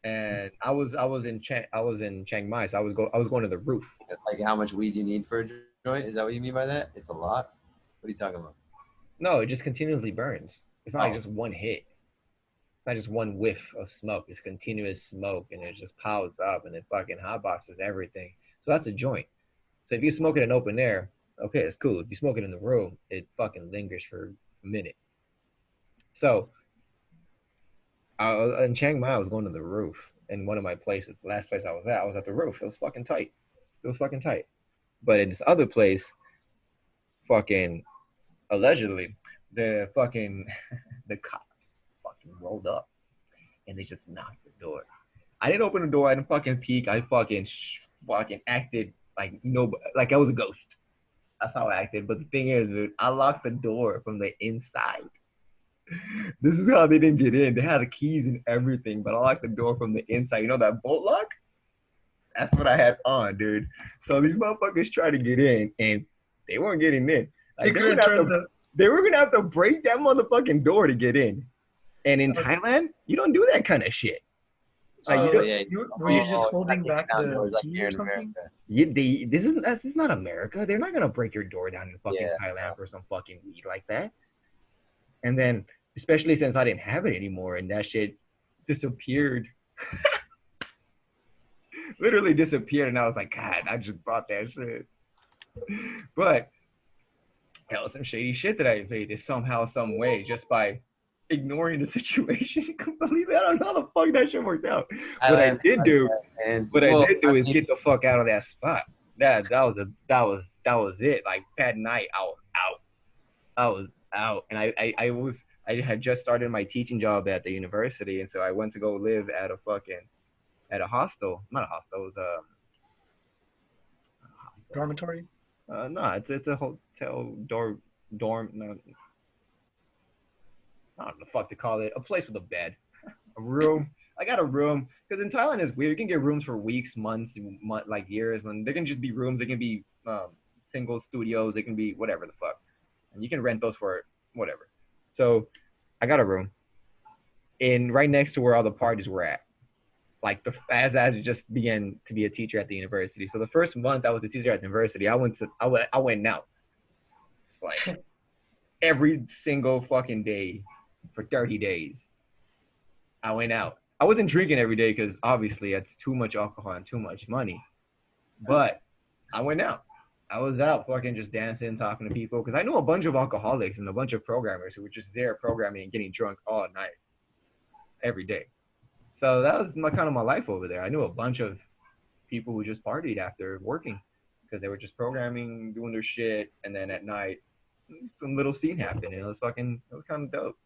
And I was in Chiang Mai, so I was going to the roof. Like how much weed you need for a joint? Is that what you mean by that? It's a lot? What are you talking about? No, it just continuously burns. It's not like Oh. just one hit. It's not just one whiff of smoke. It's continuous smoke, and it just piles up, and it fucking hotboxes everything. So that's a joint. So if you smoke it in open air, okay, it's cool. If you smoke it in the room, it fucking lingers for a minute. So in Chiang Mai, I was going to the roof. In one of my places, the last place I was at the roof. It was fucking tight. It was fucking tight. But in this other place, fucking allegedly, the fucking the cops fucking rolled up and they just knocked the door. I didn't open the door. I didn't fucking peek. I fucking acted like like I was a ghost. That's how I acted. But the thing is, dude, I locked the door from the inside. This is how they didn't get in. They had the keys and everything, but I locked the door from the inside. You know that bolt lock? That's what I had on, dude. So these motherfuckers tried to get in, and they weren't getting in. Like, they were gonna have to break that motherfucking door to get in. And in Thailand, you don't do that kind of shit. Like, Were you just holding back the key or something? This is not America. They're not gonna break your door down in fucking Thailand for some fucking weed like that. And then, especially since I didn't have it anymore, and that shit disappeared. Literally disappeared, and I was like, God, I just bought that shit. But that was some shady shit that I evaded somehow, some way, just by ignoring the situation completely. I don't know how the fuck that shit worked out. What I did do is get the fuck out of that spot. That was it. Like that night, I was out. I was out, and I had just started my teaching job at the university, and so I went to go live at a hostel. Not a hostel. It was a hostel. Dormitory. No, it's a hotel dorm. No, I don't know the fuck to call it. A place with a bed, a room. I got a room because in Thailand it's weird. You can get rooms for weeks, months, like years, and they can just be rooms. They can be single studios. They can be whatever the fuck, and you can rent those for whatever. So I got a room right next to where all the parties were at. Like as I just began to be a teacher at the university. So the first month I was a teacher at the university, I went out like every single fucking day for 30 days. I went out. I wasn't drinking every day because obviously it's too much alcohol and too much money. But I went out. I was out fucking just dancing, talking to people because I knew a bunch of alcoholics and a bunch of programmers who were just there programming and getting drunk all night, every day. So that was kind of my life over there. I knew a bunch of people who just partied after working because they were just programming, doing their shit, and then at night, some little scene happened, and it was kind of dope.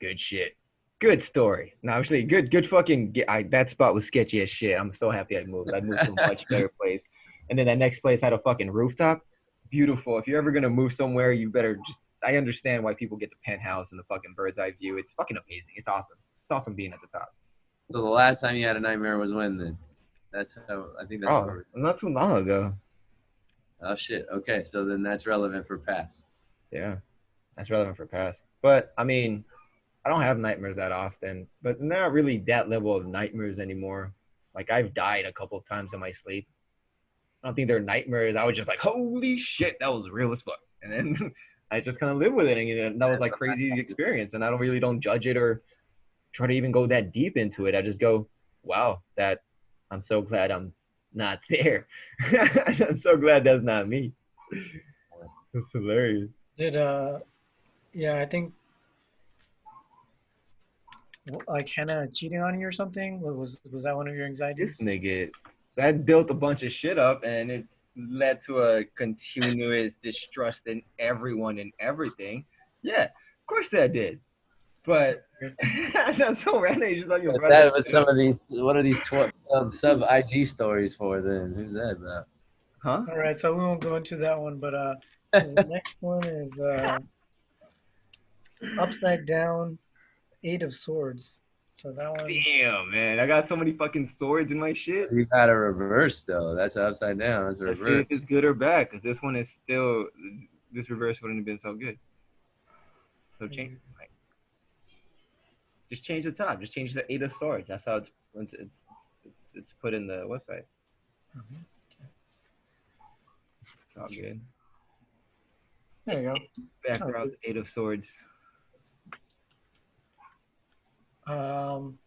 Good shit. Good story. No, actually, good fucking. That spot was sketchy as shit. I'm so happy I moved. I moved to a much better place, and then that next place had a fucking rooftop. Beautiful. If you're ever gonna move somewhere, you better just. I understand why people get the penthouse and the fucking bird's eye view. It's fucking amazing. It's awesome. It's awesome being at the top. So the last time you had a nightmare was when then? That's how I think that's not too long ago. Oh shit. Okay, so then that's relevant for past. Yeah, that's relevant for past. But I mean, I don't have nightmares that often, but not really that level of nightmares anymore. Like I've died a couple of times in my sleep. I don't think they're nightmares. I was just like, holy shit, that was real as fuck. and then I just kind of live with it, and that was like crazy experience. And I don't judge it or try to even go that deep into it. I just go, wow, that I'm so glad I'm not there. I'm so glad that's not me. It's hilarious. Did yeah, I think like Hannah cheating on you or something? Was that one of your This anxieties? nigga, that built a bunch of shit up, and it's led to a continuous distrust in everyone and everything. Yeah, of course that did. But that's so random. You just like your But brother. that was some of these. What are these sub IG stories for? Then who's that about? Huh? All right, so we won't go into that one, but so the next one is upside down, Eight of Swords. So that one, Damn, man. I got so many fucking swords in my shit. You got a reverse though. That's upside down. That's a Let's see reverse. if it's good or bad, because this one is still, this reverse wouldn't have been so good. So change, like, just change the top. Just change the Eight of Swords. That's how it's put in the website. okay. It's all good. There you go. Background's Eight of Swords. Um,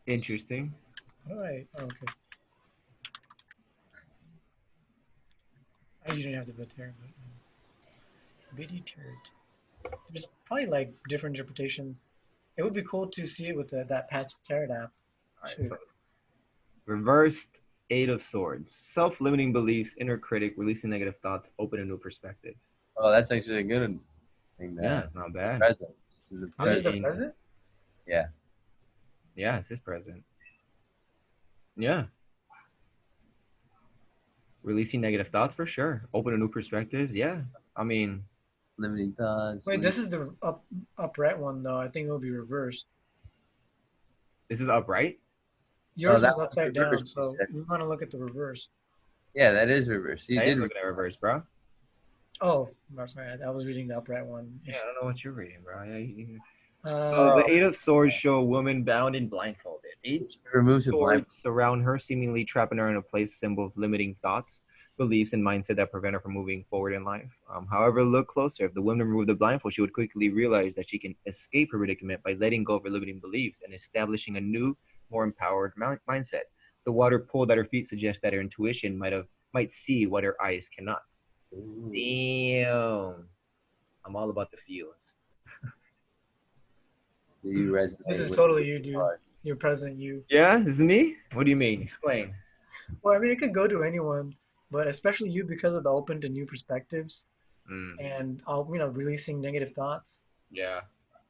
Interesting. all right. Okay. I usually have to put there, but be deterred. There's probably like different interpretations. It would be cool to see it with that Patch Tarot app. All right, Shoot. so reversed Eight of Swords. Self-limiting beliefs, inner critic, releasing negative thoughts, open to new perspectives. Oh, that's actually a good thing. Yeah, not bad. Present. This is the present? Yeah. Yeah, it's his present. Yeah. Releasing negative thoughts for sure. Open to new perspectives. Yeah. I mean, Limiting thoughts. Wait, this is the upright one though. I think it will be reversed. this is upright. Yours that was one's upside reversed, down, so we want to look at the reverse. Yeah, that is reverse. You I did. am looking at reverse, bro. Oh, I'm sorry. I was reading the upright one. Yeah, I don't know what you're reading, bro. Yeah, Uh, the Eight of Swords show a woman bound and blindfolded. Eight removes it blind. swords surround her, seemingly trapping her in a place symbol of limiting thoughts, beliefs, and mindset that prevent her from moving forward in life. However, look closer. If the woman removed the blindfold, she would quickly realize that she can escape her predicament by letting go of her limiting beliefs and establishing a new, more empowered mindset. The water pulled at her feet suggests that her intuition might see what her eyes cannot. Ooh. Damn. I'm all about the feels. Do you resonate? this is with totally you, the dude. part? You're present you. Yeah, this is me? What do you mean? Explain. Well, I mean, it could go to anyone, but especially you because of the open to new perspectives and releasing negative thoughts. Yeah.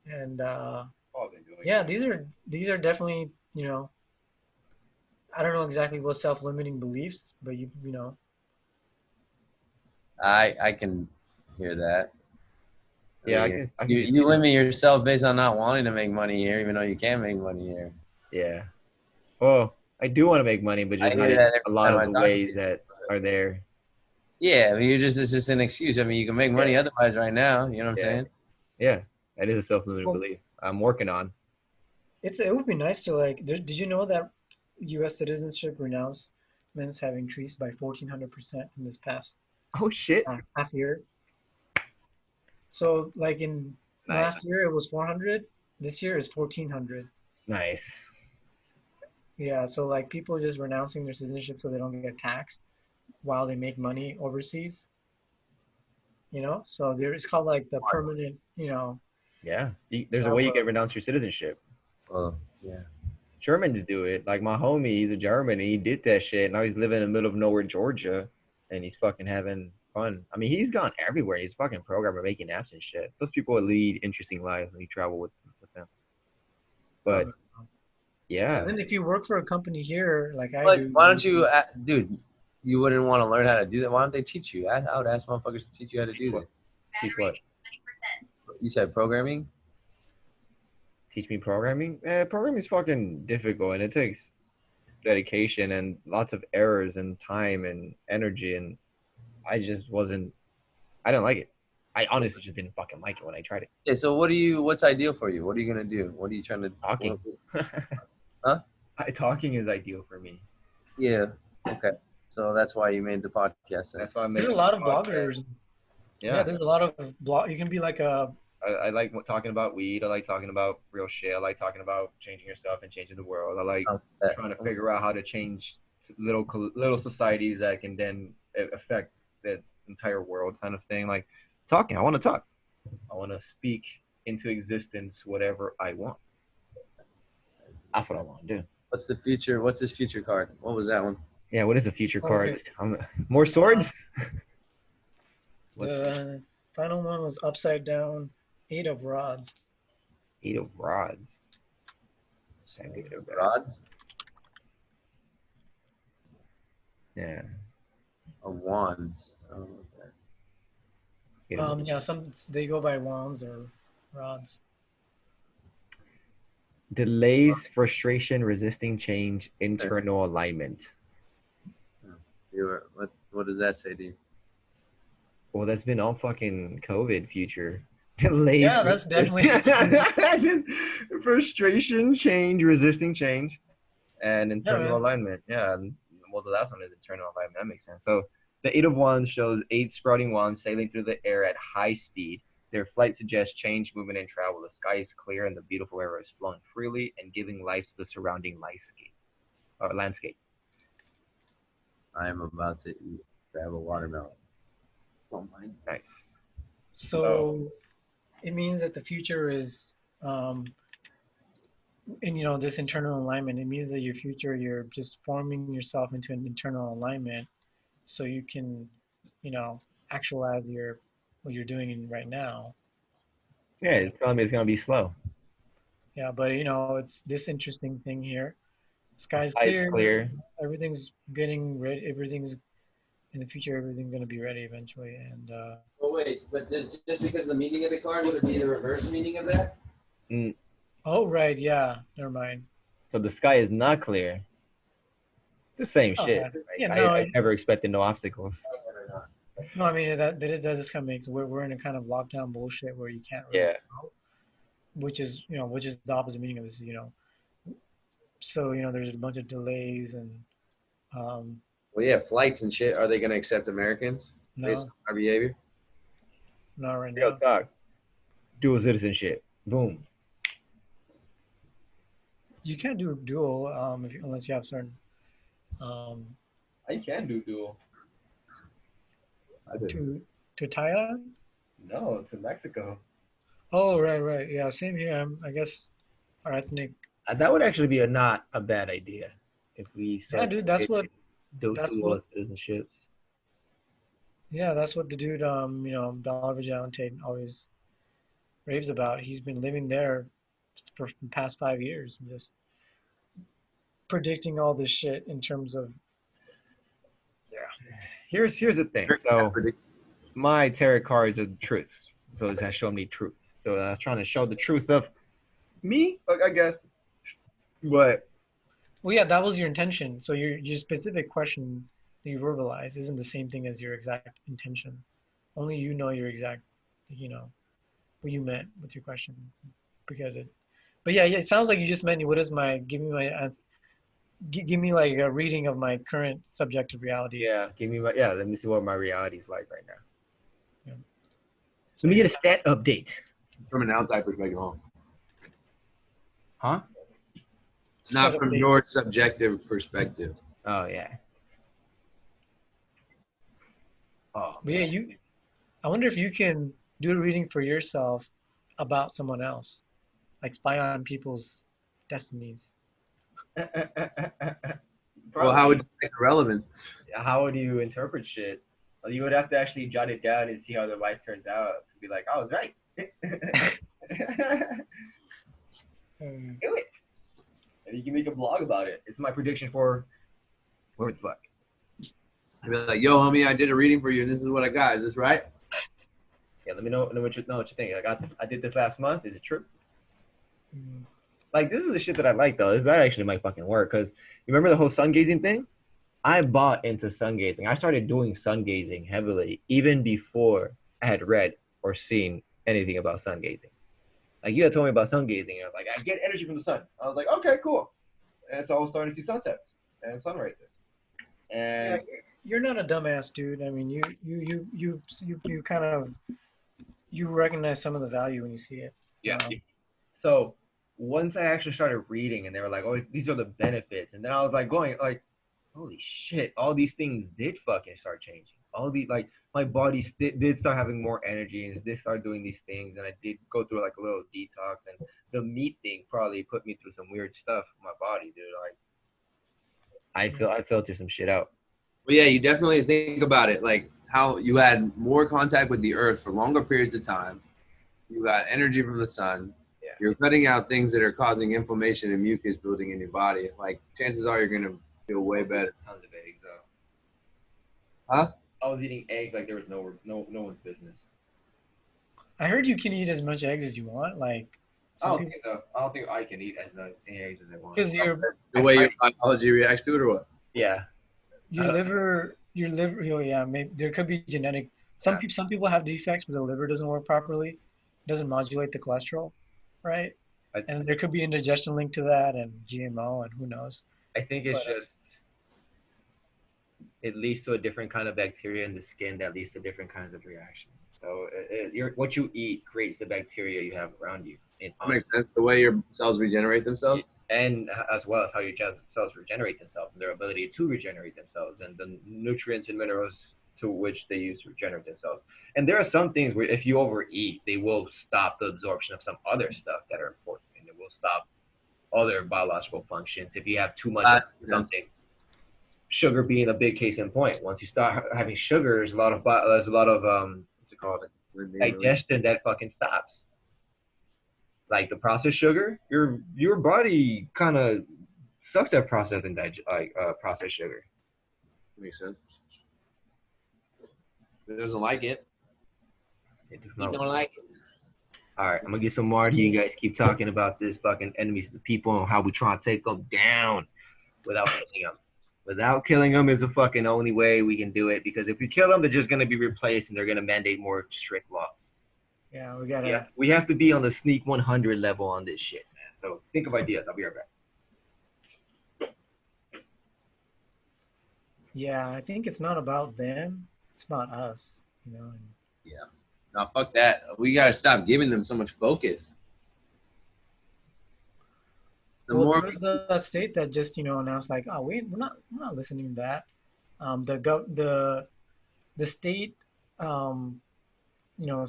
And All been doing yeah, these are definitely I don't know exactly what self-limiting beliefs, but you know. I can hear that. Yeah, mean, I can see you limit yourself based on not wanting to make money here, even though you can make money here. Yeah. Well, I do want to make money, but just I not hear in that a lot every of time the I talk to ways you. that are there. Yeah, I mean, it's just an excuse. I mean, you can make money otherwise right now. You know what I'm saying? Yeah, that is a self-limiting Well, belief I'm working on. it would be nice to like. Did you know that U.S. citizenship renouncements have increased by 1,400% in this past Oh shit! half year? So like in Nice, last year it was 400. This year is 1,400. nice. Yeah, so like people just renouncing their citizenship so they don't get taxed while they make money overseas. So it's called like the permanent. Yeah, there's a way you Travel. can renounce your citizenship. Well, yeah. Germans do it. Like my homie, he's a German, and he did that shit. Now he's living in the middle of nowhere, Georgia, and he's fucking having fun. I mean, he's gone everywhere. He's a fucking programmer making apps and shit. Those people lead interesting lives when you travel with them. But yeah, Then if you work for a company here, like I Like, do, why don't you, dude? You wouldn't want to learn how to do that. Why don't they teach you? I would ask motherfuckers to teach you how to do that. teach what? You said programming. Teach me programming? Programming is fucking difficult, and it takes dedication and lots of errors and time and energy, and I just wasn't. I didn't like it. I honestly just didn't fucking like it when I tried it. Yeah. So what's ideal for you? What are you gonna do? What are you trying to? Talking. Huh? Talking is ideal for me. Yeah. Okay. So that's why you made the podcast. That's why I made There's a the lot of podcast. bloggers. Yeah. There's a lot of blog. You can be like a I like talking about weed. I like talking about real shit. I like talking about changing yourself and changing the world. I like trying to figure out how to change little societies that can then affect the entire world, kind of thing. Like talking. I want to talk. I want to speak into existence whatever I want. That's what I want to do. What's the future? What's his future card? What was that one? Yeah. What is a future card? Okay. More swords. The final one was upside down, 8 of rods. 8 of rods. So, Rods Yeah. of wands. Oh, okay. yeah, some they go by wands or rods. Delays, frustration, resisting change, internal alignment. What does that say to you? Well, that's been all fucking COVID future. Delays. Yeah, that's definitely frustration, change, resisting change, and internal man. alignment. Yeah. Well, the last one is internal alignment. That makes sense. So the 8 of Wands shows 8 sprouting wands sailing through the air at high speed. Their flight suggests change, movement, and travel. The sky is clear and the beautiful river is flowing freely and giving life to the surrounding landscape. I am about to grab a watermelon. Oh my! Nice. So it means that the future is, and this internal alignment. It means that your future, you're just forming yourself into an internal alignment, so you can, actualize what you're doing right now. Yeah, it's telling me it's gonna be slow. Yeah, but it's this interesting thing here. Sky's The sky's clear. Everything's getting ready. Everything's in the future. Everything's gonna be ready eventually. And Oh wait, but just because the meaning of the card, would it be the reverse meaning of that? oh right, yeah. Never mind. So the sky is not clear. It's the same shit. Yeah. Like, Yeah, no, I never expected no obstacles. No, I mean that just kind of makes we're in a kind of lockdown bullshit where you can't really go, which is the opposite meaning of this, So there's a bunch of delays and Well, yeah, flights and shit. Are they going to accept Americans based on our behavior? not right Real now. talk. Dual citizenship. Boom. You can't do dual unless you have certain I can do dual. to Thailand. No, to Mexico. Oh right, yeah, same here. I guess our ethnic. That would actually be not a bad idea if we Yeah, dude, that's what dual citizenships. Yeah, that's what the dude Dollar Vigilante always raves about. He's been living there for the past 5 years and just predicting all this shit in terms of Here's the thing. So my tarot cards are the truth. So it has shown me truth. So I was trying to show the truth of me, I guess. But well, yeah, that was your intention. So your specific question that you verbalize isn't the same thing as your exact intention. Only you know your exact, what you meant with your question, because it. But yeah, it sounds like you just meant, give me my answer. Give me like a reading of my current subjective reality. Yeah, let me see what my reality is like right now. Yeah. So let me get a stat update. From an outside perspective, Huh? Not from your subjective perspective. Oh yeah. Oh. But yeah, I wonder if you can do a reading for yourself about someone else, like spy on people's destinies. Well, how would you make it relevant? How would you interpret shit? Well, you would have to actually jot it down and see how the life turns out. To be like, I was right. Do it. And you can make a blog about it. It's my prediction for where the fuck. I'd be like, yo, homie, I did a reading for you, and this is what I got. Is this right? Yeah, let me know what you think. I did this last month. Is it true? Like, this is the shit that I like, though. That actually might fucking work. Because you remember the whole sun gazing thing? I bought into sun gazing. I started doing sun gazing heavily even before I had read or seen anything about sun gazing. Like, you had told me about sun gazing. And I was like, I get energy from the sun. I was like, okay, cool. And so I was starting to see sunsets and sunrises. And Yeah, you're not a dumbass, dude. I mean, you kind of you recognize some of the value when you see it. yeah. Um, So once I actually started reading, and they were like, "Oh, these are the benefits," and then I was like, going like, "Holy shit! All these things did fucking start changing. All these like my body did start having more energy, and did start doing these things, and I did go through like a little detox, and the meat thing probably put me through some weird stuff in my body, dude. Like I filtered some shit out. Well, yeah, you definitely think about it, like how you had more contact with the earth for longer periods of time. You got energy from the sun. Yeah. You're cutting out things that are causing inflammation and mucus building in your body. Like chances are you're gonna feel way better. Tons of eggs though. Huh? I was eating eggs like there was no one's business. I heard you can eat as much eggs as you want. Like I some don't people, think so. I don't think I can eat as many eggs as I want. because The way your biology reacts to it, or what? Yeah. your liver. Oh yeah, maybe there could be genetic. Yeah. Some people have defects where the liver doesn't work properly, doesn't modulate the cholesterol, right? I, And there could be indigestion linked to that, and GMO, and who knows. I think it's But just it leads to a different kind of bacteria in the skin that leads to different kinds of reactions. So what you eat creates the bacteria you have around you. That makes sense. The way your cells regenerate themselves. And as well as how your cells regenerate themselves and their ability to regenerate themselves and the nutrients and minerals to which they use to regenerate themselves. And there are some things where if you overeat, they will stop the absorption of some other stuff that are important, and it will stop other biological functions if you have too much of something. Sugar being a big case in point. Once you start having sugar, there's a lot of what's it called, digestion that fucking stops. Like the processed sugar, your body kind of sucks at processing processed sugar. Makes sense. It doesn't like it. It does You not. don't like it. All right, I'm gonna get some more. You guys keep talking about this fucking enemies of the people and how we try to take them down without killing them. Without killing them is the fucking only way we can do it, because if we kill them, they're just gonna be replaced and they're gonna mandate more strict laws. yeah, we gotta. Yeah, we have to be on the sneak 100 level on this shit, man. So think of ideas. I'll be right back. Yeah, I think it's not about them. It's about us. You know. Yeah. No, fuck that. We gotta stop giving them so much focus. The Well, more there was that state that just announced like, oh, we're not listening to that. The state, um, you know,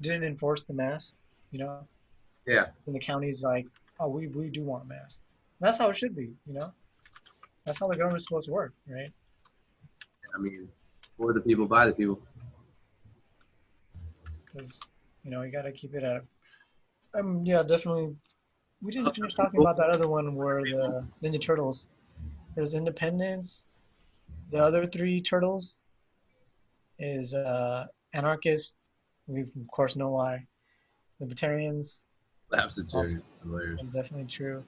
didn't enforce the mask. You know, yeah. and the county's like, oh, we do want masks. That's how it should be. You know, that's how the government's supposed to work, right? I mean, for the people, by the people. Because you got to keep it at. Yeah, definitely. We didn't finish talking about that other one where the Ninja Turtles. There's Independence. The other three turtles is anarchist. We of course know why. Libertarians. Absolutely. That's definitely true.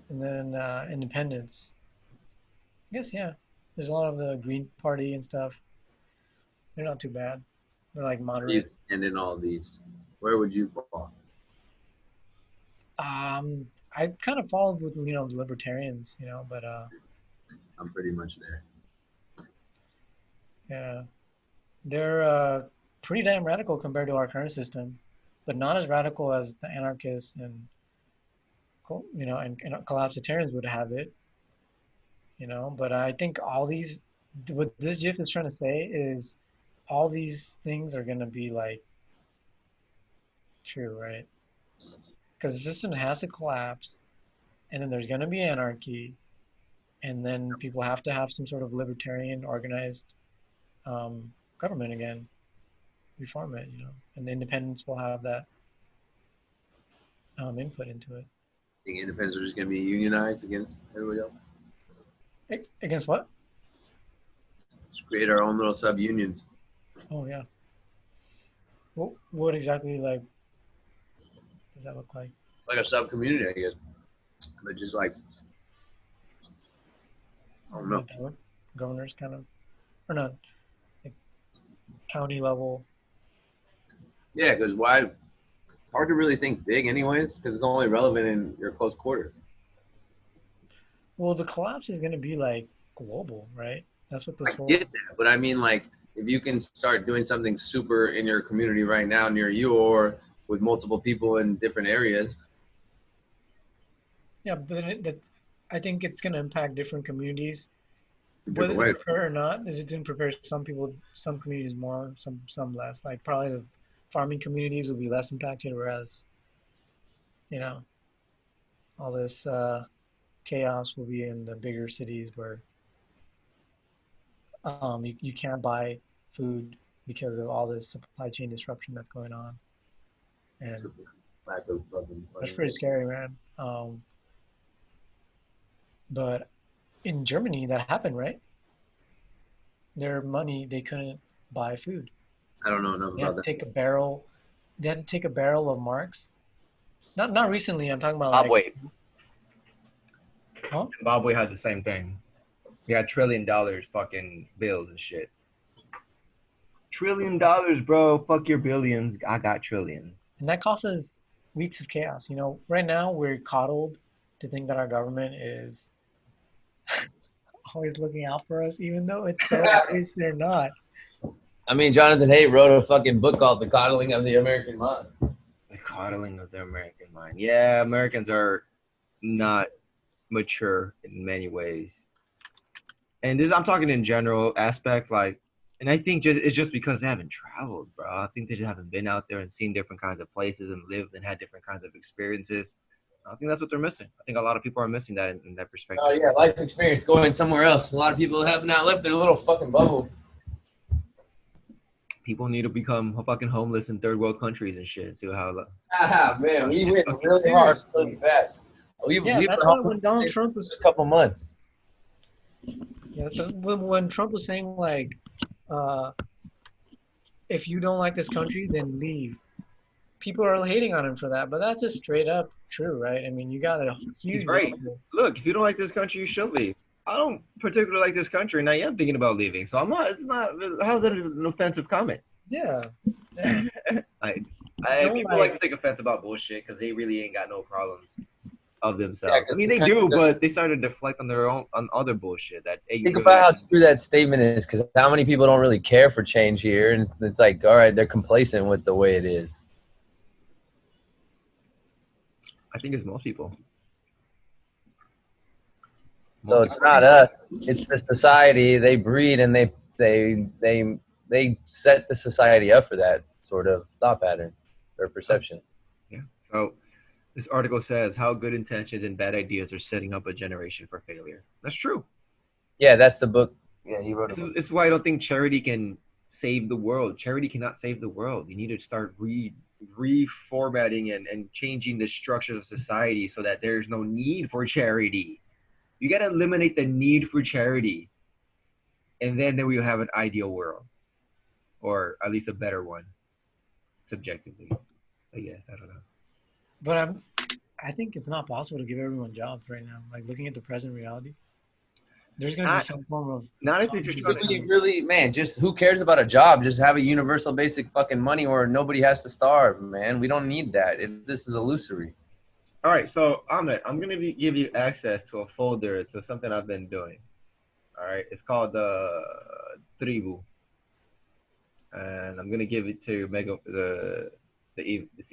And then independence. I guess yeah. There's a lot of the Green Party and stuff. They're not too bad. They're like moderate. And in all these, where would you fall? I kind of followed with the libertarians, but I'm pretty much there. yeah, they're pretty damn radical compared to our current system, but not as radical as the anarchists and and collapsitarians would have it. But I think all these, what this GIF is trying to say is, all these things are gonna be like true, right? Because the system has to collapse, and then there's gonna be anarchy, and then people have to have some sort of libertarian organized government again, reform it, and the independents will have that input into it. I think independents are just going to be unionized against everybody else. Against what? Just create our own little sub-unions. Oh yeah. What exactly does that look like? Like a sub-community, I guess. But just like, I don't know. Governors kind of, or not, like county level. Yeah, because why? It's hard to really think big anyways, because it's only relevant in your close quarter. Well, the collapse is going to be like global, right? That's what I this whole. get that, but I mean, like, if you can start doing something super in your community right now near you, or with multiple people in different areas. Yeah, but then I think it's going to impact different communities, whether Different they ways. prefer it or not. Is it didn't prepare some people, some communities more, some less. Like probably the farming communities will be less impacted, whereas you know all this chaos will be in the bigger cities where you can't buy food because of all this supply chain disruption that's going on, and Lack of fucking that's money. pretty scary, man. But in Germany, that happened, right? Their money, they couldn't buy food. I don't know enough They had about to that. take a barrel. They had to take a barrel of marks. Not recently. I'm talking about like, Zimbabwe. huh? Zimbabwe had the same thing. They had $1 trillion fucking bills and shit. $1 trillion, bro. Fuck your billions. I got trillions. And that causes weeks of chaos. Right now we're coddled to think that our government is always looking out for us, even though it's so obvious they're not. I mean, Jonathan Haidt wrote a fucking book called The Coddling of the American Mind. The coddling of the American mind. Yeah, Americans are not mature in many ways. And this I'm talking in general aspect, like, and I think it's just because they haven't traveled, bro. I think they just haven't been out there and seen different kinds of places and lived and had different kinds of experiences. I think that's what they're missing. I think a lot of people are missing that in that perspective. Oh yeah, life experience going somewhere else. A lot of people have not left their little fucking bubble. People need to become fucking homeless in third world countries and shit. See how Man, we went really hard really fast. We Yeah, we that's were why homeless when Donald for Trump was, a couple months. yeah, when Trump was saying like, uh, if you don't like this country, then leave. People are hating on him for that, but that's just straight up true, right? I mean, you got a he's huge right. level. Look, if you don't like this country, you should leave. I don't particularly like this country, and I am thinking about leaving. So I'm not. It's not. How's that an offensive comment? Yeah, yeah. Don't People like like. to take offense about bullshit because they really ain't got no problems of Yeah, themselves. I mean, they do, but they started to deflect on their own on other bullshit that hey, you think really about how like. true that statement is, because how many people don't really care for change here, and it's like, all right, they're complacent with the way it is. I think it's most people. So it's not us; it's the society. They breed and they set the society up for that sort of thought pattern or perception. Yeah. So this article says how good intentions and bad ideas are setting up a generation for failure. That's true. Yeah, that's the book. Yeah, he wrote a book. This is why I don't think charity can save the world. Charity cannot save the world. You need to start reformatting and changing the structures of society so that there's no need for charity. You got to eliminate the need for charity, and then we will have an ideal world, or at least a better one, subjectively. I guess I don't know. But I think it's not possible to give everyone jobs right now. Like looking at the present reality, there's going to be some form of Not if you're just trying to. Really, man, just who cares about a job? Just have a universal basic fucking money or nobody has to starve, man. We don't need that. This is illusory. All right, so Ahmed, I'm gonna give you access to a folder to something I've been doing. All right, it's called the Tribu, and I'm gonna give it to Mega the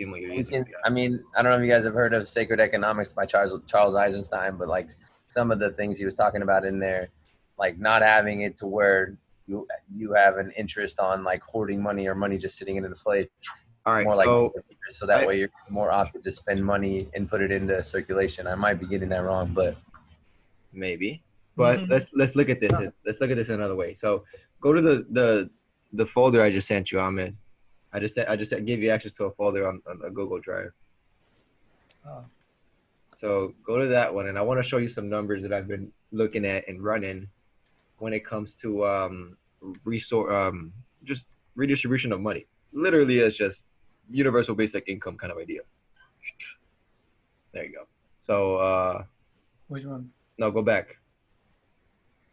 email you're using. I mean, I don't know if you guys have heard of Sacred Economics by Charles Eisenstein, but like some of the things he was talking about in there, like not having it to where you have an interest on like hoarding money or money just sitting in the place. All right, more so that way you're more opted to spend money and put it into circulation. I might be getting that wrong, but maybe. But let's look at this. Let's look at this another way. So go to the folder I just sent you, Ahmed. I just gave you access to a folder on a Google Drive. Oh. So go to that one, and I want to show you some numbers that I've been looking at and running when it comes to just redistribution of money. Literally, it's just universal basic income kind of idea. There you go. So Which one? no, go back.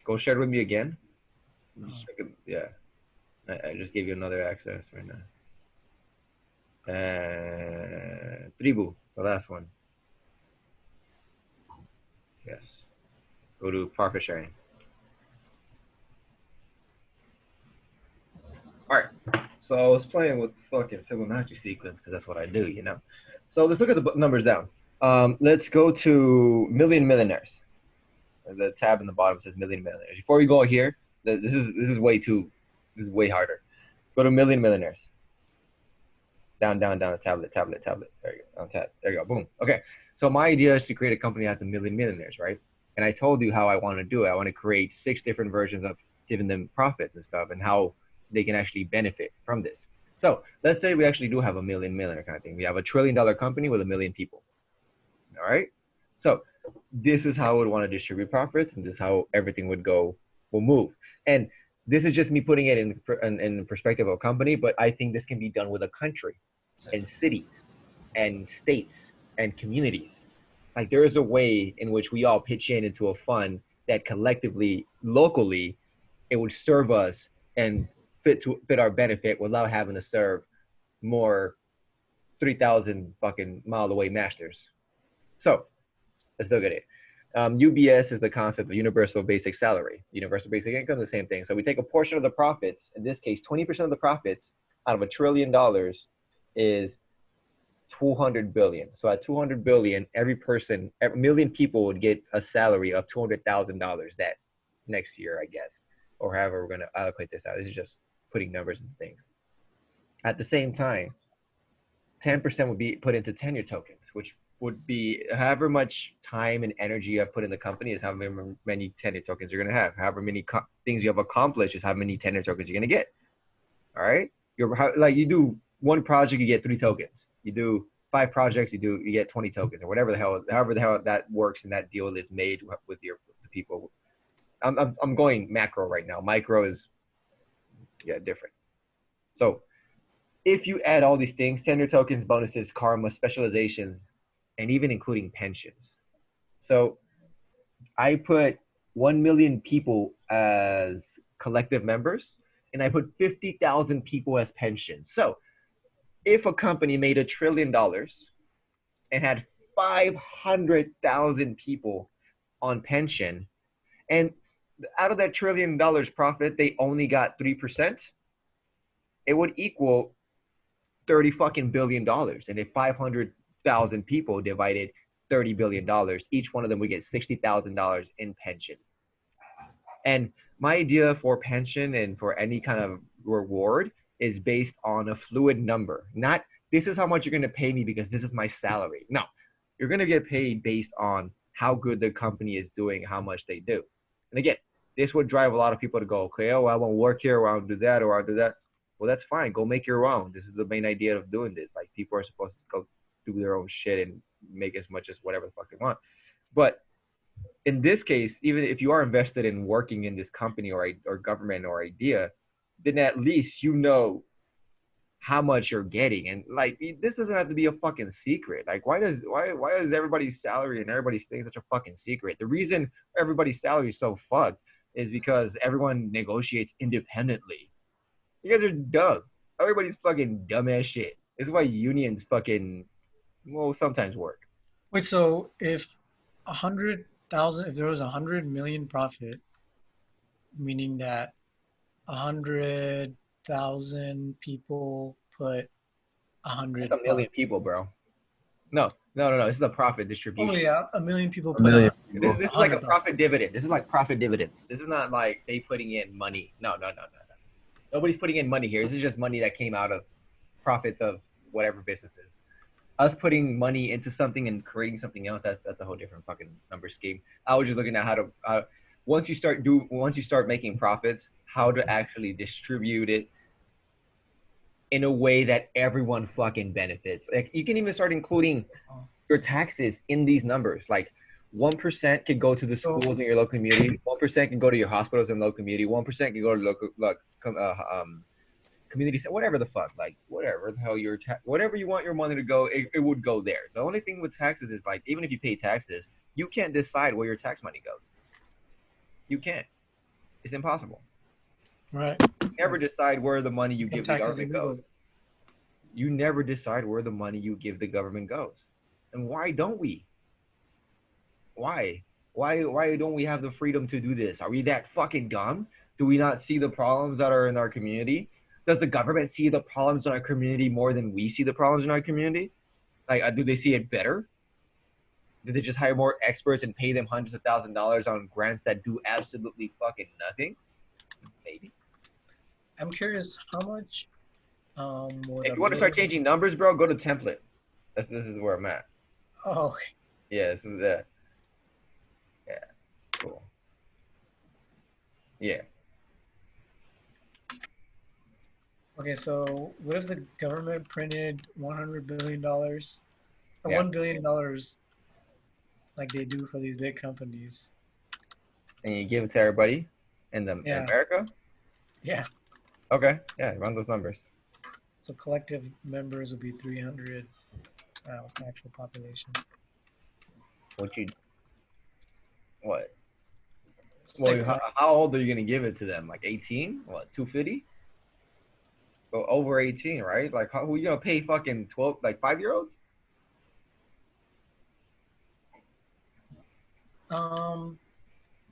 Go share it with me again. Yeah, I just gave you another access right now. Tribu, the last one. Yes. Go to profit sharing. So I was playing with the fucking Fibonacci sequence because that's what I do, you know. So let's look at the numbers down. Let's go to million millionaires. The tab in the bottom says million millionaires. Before we go here, this is way harder. Go to million millionaires. Down, down, down. Tablet. There you go. On tab. There you go. Boom. Okay. So my idea is to create a company that has a million millionaires, right? And I told you how I want to do it. I want to create 6 different versions of giving them profits and stuff, and how they can actually benefit from this. So let's say we actually do have a million millionaire kind of thing. We have a $1 trillion company with 1 million people. All right. So this is how I would want to distribute profits, and this is how everything will move. And this is just me putting it in perspective of a company, but I think this can be done with a country and cities and states and communities. Like there is a way in which we all pitch in into a fund that collectively, locally, it would serve us and fit our benefit without having to serve more 3,000 fucking mile away masters. So let's look at it. UBS is the concept of universal basic salary. Universal basic income is the same thing. So we take a portion of the profits, in this case, 20% of the profits out of $1 trillion is 200 billion. So at 200 billion, every million people would get a salary of $200,000 that next year, I guess, or however we're going to allocate this out. This is just putting numbers and things. At the same time, 10% would be put into tenure tokens, which would be however much time and energy I've put in the company is how many tenure tokens you're going to have. However many things you have accomplished is how many tenure tokens you're going to get. All right. You do one project, you get 3 tokens. You do 5 projects, you get 20 tokens, or however the hell that works and that deal is made with the people. I'm going macro right now. Micro is different. So if you add all these things, tenure tokens, bonuses, karma, specializations, and even including pensions. So I put 1 million people as collective members, and I put 50,000 people as pensions. So if a company made $1 trillion and had 500,000 people on pension, and out of that $1 trillion profit, they only got 3%, it would equal $30 fucking billion. And if 500,000 people divided $30 billion, each one of them would get $60,000 in pension. And my idea for pension and for any kind of reward is based on a fluid number. Not this is how much you're going to pay me because this is my salary. No, you're going to get paid based on how good the company is doing, how much they do. And again, this would drive a lot of people to go, okay, oh, I won't work here, or I'll do that, or I'll do that. Well, that's fine. Go make your own. This is the main idea of doing this. Like people are supposed to go do their own shit and make as much as whatever the fuck they want. But in this case, even if you are invested in working in this company or government or idea, then at least you know how much you're getting. And like this doesn't have to be a fucking secret. Like why does everybody's salary and everybody's thing such a fucking secret? The reason everybody's salary is so fucked is because everyone negotiates independently. You guys are dumb. Everybody's fucking dumb ass shit. This is why unions fucking sometimes work. Wait, so if 100,000, if there was 100 million profit, meaning that 100,000 people put 100 That's a million bucks. people, bro. No. This is a profit distribution. Oh yeah, a million people A put million. This is like a 100 profit bucks. dividend. This is like profit dividends. This is not like they putting in money. No. Nobody's putting in money here. This is just money that came out of profits of whatever businesses. Us putting money into something and creating something else, that's a whole different fucking number scheme. I was just looking at how to once you start making profits, how to actually distribute it in a way that everyone fucking benefits. Like you can even start including your taxes in these numbers. Like 1% could go to the schools in your local community. 1% can go to your hospitals in local community. 1% can go to local community, whatever the fuck, like whatever the hell whatever you want your money to go, it would go there. The only thing with taxes is like even if you pay taxes, you can't decide where your tax money goes. You can't. It's impossible. Right. You never decide where the money you give the taxes government illegal. goes. You never decide where the money you give the government goes. And why don't we? Why? Why don't we have the freedom to do this? Are we that fucking dumb? Do we not see the problems that are in our community? does the government see the problems in our community more than we see the problems in our community? Like, do they see it better? Did they just hire more experts and pay them hundreds of $1,000s on grants that do absolutely fucking nothing? Maybe. I'm curious how much would If a you want to start billion? changing numbers, bro, go to template. This is where I'm at. Oh, Yeah, this is yeah, cool. Yeah. okay. So what if the government printed $100 billion or Yeah. $1 billion like they do for these big companies? And you give it to everybody in Yeah. America? Yeah. Okay. Yeah, run those numbers. So collective members would be 300. What's the actual population? What? It's Well, like how old are you gonna give it to them? Like 18? What, 250? Go over 18, right? Like, who you gonna pay fucking 12, like 5-year-olds?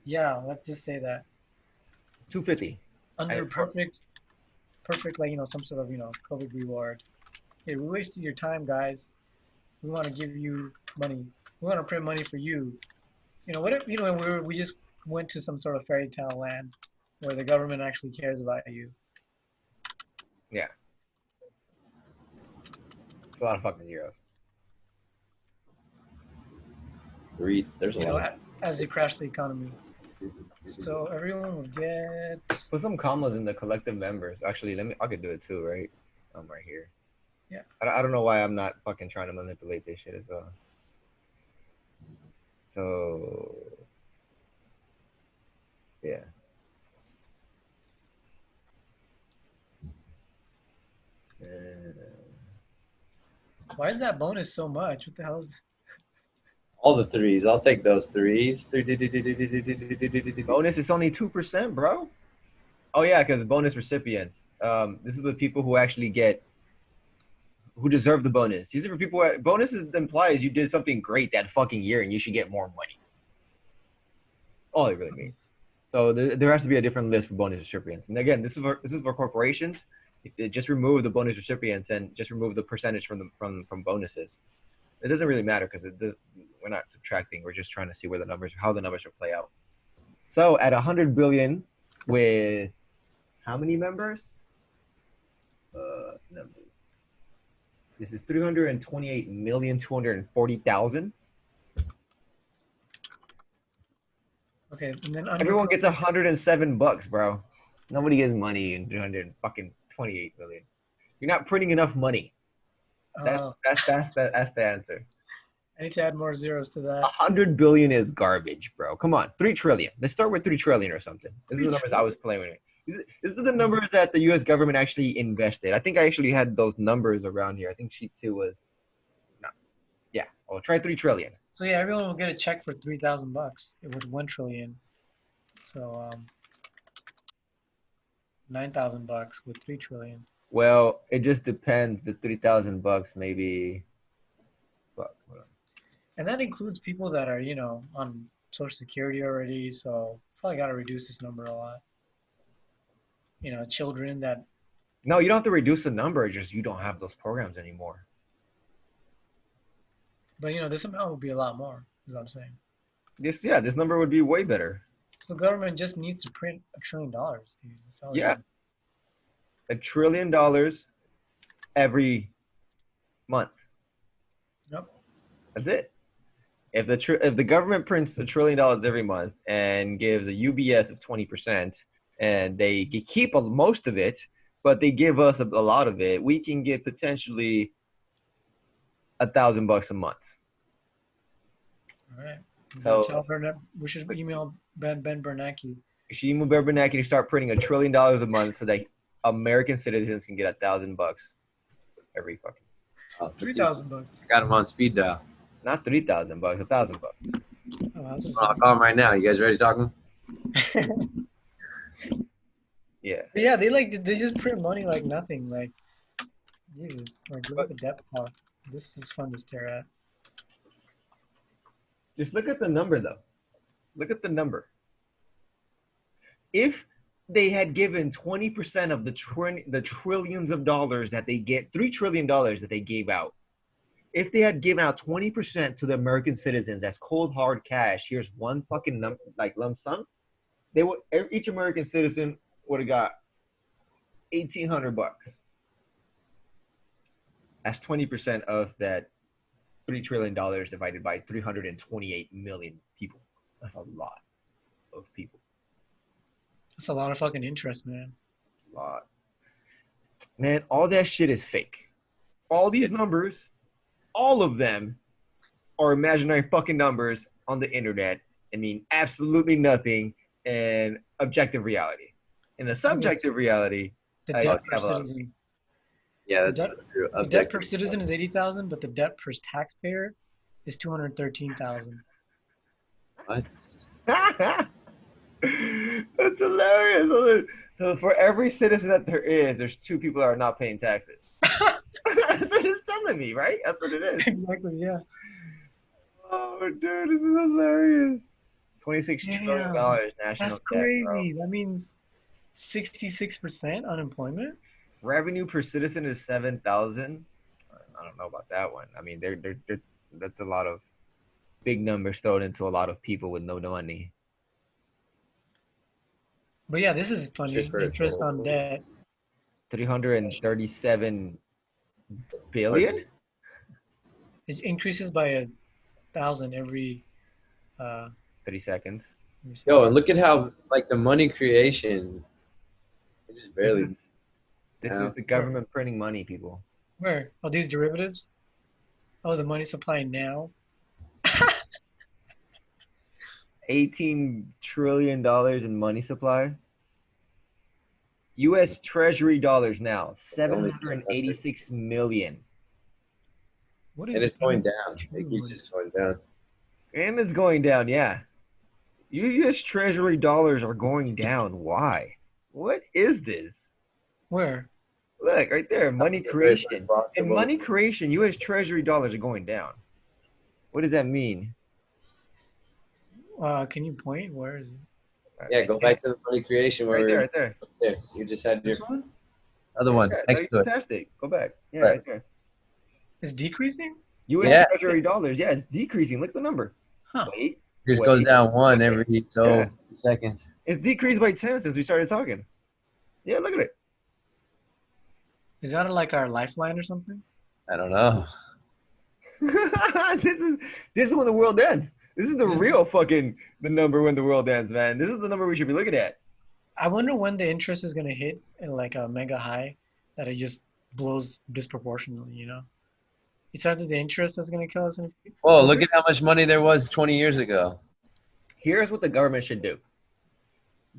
Yeah, let's just say that 250. under perfect, like, some sort of, COVID reward. Hey, we wasted your time, guys. We want to give you money. We want to print money for you. What if, we just went to some sort of fairy tale land where the government actually cares about you. Yeah. It's a lot of fucking zeros. There's a lot. As they crash the economy. So everyone would get. Put some commas in the collective members. Actually, I could do it too, right? I'm right here. Yeah. I don't know why I'm not fucking trying to manipulate this shit as well. So, yeah. Why is that bonus so much? What the hell is? All the threes. I'll take those threes. Bonus is only 2%, bro. Oh yeah, because bonus recipients. This is the people who actually who deserve the bonus. These are for people. Bonuses implies you did something great that fucking year and you should get more money. All it really means. So there has to be a different list for bonus recipients. And again, this is for corporations. Just remove the bonus recipients and just remove the percentage from bonuses. It doesn't really matter because we're not subtracting. We're just trying to see how the numbers will play out. So at 100 billion with how many members? This is 328,240,000. Okay, and then Everyone gets $107, bro. Nobody gets money in 328 million. You're not printing enough money. That's the answer. I need to add more zeros to that. 100 billion is garbage, bro. Come on, 3 trillion. Let's start with 3 trillion or something. This is the numbers I was playing with. This is the numbers that the U.S. government actually invested. I think I actually had those numbers around here. I think sheet 2 was no. Yeah, I'll try 3 trillion. So yeah, everyone will get a check for $3,000 with 1 trillion. So $9,000 with 3 trillion. Well, it just depends. The $3,000 maybe. And that includes people that are, on Social Security already. So probably got to reduce this number a lot. Children that. No, you don't have to reduce the number. Just you don't have those programs anymore. But this amount would be a lot more. Is what I'm saying. This number would be way better. So the government just needs to print $1 trillion, dude. That's all yeah, $1 trillion every month. Yep. That's it. If the government prints $1 trillion every month and gives a UBS of 20%, and they keep most of it, but they give us a lot of it, we can get potentially $1,000 a month. All right. So tell Bernanke, we should email Ben Bernanke. You should email Ben Bernanke and start printing $1 trillion a month so that American citizens can get $1,000 every fucking. $3,000. Got him on speed dial. Not $3,000, $1,000. I'll call him right now. You guys ready to talk to him? Yeah. Yeah, they just print money like nothing. Like, Jesus, like look at the depth part. This is fun to stare at. Just look at the number though. Look at the number. If they had given 20% of the trillions of dollars that they get, $3 trillion that they gave out. If they had given out 20% to the American citizens as cold hard cash, here's one fucking lump sum, they would each American citizen would have got $1,800. That's 20% of that $3 trillion divided by 328 million people. That's a lot of people. That's a lot of fucking interest, man. A lot. Man, all that shit is fake. All these numbers, all of them are imaginary fucking numbers on the internet and mean absolutely nothing in objective reality. In a subjective reality, The I debt per have a lot of- citizen. Yeah, The that's debt, true. the debt per citizen is 80,000, but the debt per taxpayer is 213,000. What? That's hilarious. So for every citizen that there is, there's two people that are not paying taxes. That's what it's telling me, right? That's what it is. Exactly, yeah. Oh, dude, this is hilarious. $26 trillion national That's debt, bro. crazy. That means 66% unemployment. Revenue per citizen is 7,000. I don't know about that one. I mean, they're that's a lot of big numbers thrown into a lot of people with no money. But yeah, this is funny. Just for- Interest on debt. 337 billion? It increases by 1,000 every 30 seconds. Yo, and look at how like the money creation. It just barely. This Yeah. is the government printing money, people. Where? Oh, these derivatives? Oh, the money supply now? $18 trillion in money supply. U.S. Treasury dollars now, 786 million. What And is it's going it? down. It keeps just going down. And it's going down, yeah. U.S. Treasury dollars are going down. Why? What is this? Where? Look, right there, money Very creation. In responsible. money creation, U.S. Treasury dollars are going down. What does that mean? Can you point? Where is it? Yeah, go back to the money creation where Right there, we're right there. there. You just had your This one? other one Yeah, next to it. fantastic. Go back. Yeah, Right. right there. It's decreasing? U.S. Yeah. Treasury dollars. Yeah, it's decreasing. Look at the number. Huh. Wait. It just Wait. goes down one Wait. every Yeah. few seconds. It's decreased by 10 since we started talking. Yeah, look at it. Is that like our lifeline or something? I don't know. this is when the world ends. This is the real fucking the number when the world ends, man. This is the number we should be looking at. I wonder when the interest is gonna hit in like a mega high that it just blows disproportionately, you know? It's either the interest that's gonna kill us in Whoa, look at how much money there was 20 years ago. Here's what the government should do.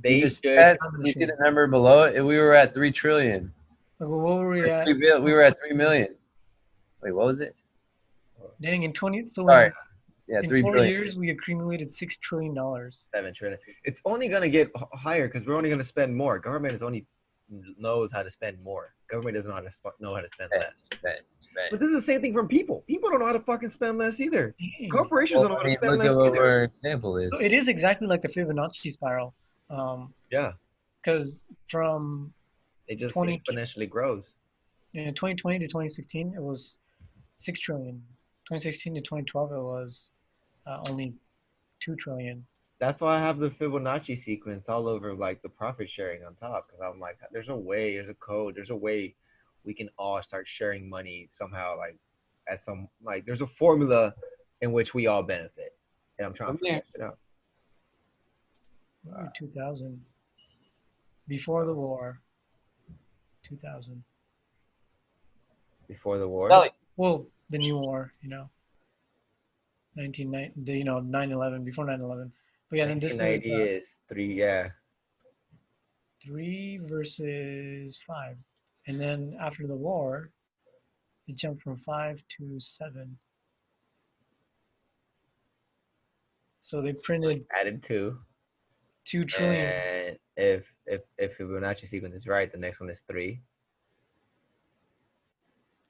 They You just should. said, you see the number below it? We were at 3 trillion. like, what were we at? We were at 3 million. Wait, what was it? Dang, in 20 so Sorry. Yeah, in 3 4 trillion. years we accumulated $6 trillion. 7 trillion. It's only gonna get higher because we're only gonna spend more. Government is only knows how to spend more. Government doesn't know how to spend less. But this is the same thing from people. People don't know how to fucking spend less either. Dang. Corporations Well, don't know I how to mean, spend look at less what either. our example is. So it is exactly like the Fibonacci spiral. Yeah, Because from it just 20 exponentially grows. 2020 to 2016, it was 6 trillion. 2016 to 2012, it was only 2 trillion. That's why I have the Fibonacci sequence all over like the profit sharing on top because I'm like, there's a way, there's a code, there's a way we can all start sharing money somehow, like as some like there's a formula in which we all benefit, and I'm trying to figure it out. 2000. Before the war. 2000. Before the war, Well, the new war, you know. 1990, you know, 9/11, before 9/11. But yeah, then this is 1990 is 3, yeah. 3 versus 5. And then after the war, it jumped from 5 to 7. So they printed Added 2. 2 trillion. And if Fibonacci sequence is right, the next one is 3.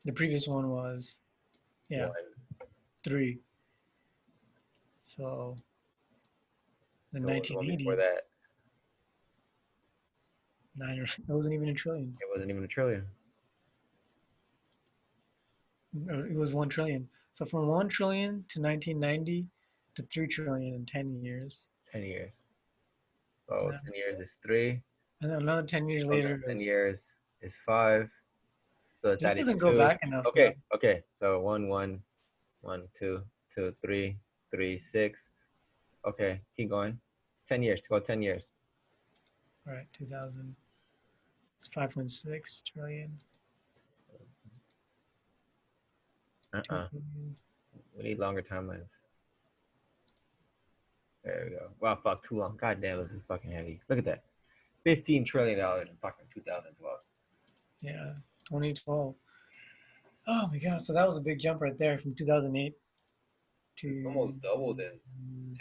The previous one was, yeah, 3. So the So what was the one 1980. before that? It wasn't even a trillion. It wasn't even a trillion. It was 1 trillion. So from 1 trillion to 1990 to 3 trillion in 10 years. 10 years. Oh, Yeah. 10 years is 3. And then another 10 years Oh, no, later 10 is years is 5. So it's this adding doesn't go 2. back enough now. Okay. So 1, 1, 1, 2, 2, 3, 3, 6. Okay, keep going. 10 years. Go 10 years. All right, 2000. It's 5.6 trillion. 2 trillion. We need longer timelines. There we go. Wow, fuck, too long. God damn, this is fucking heavy. Look at that. $15 trillion in fucking 2012. Yeah, 2012. Oh my God! So that was a big jump right there from 2008 It's to almost doubled in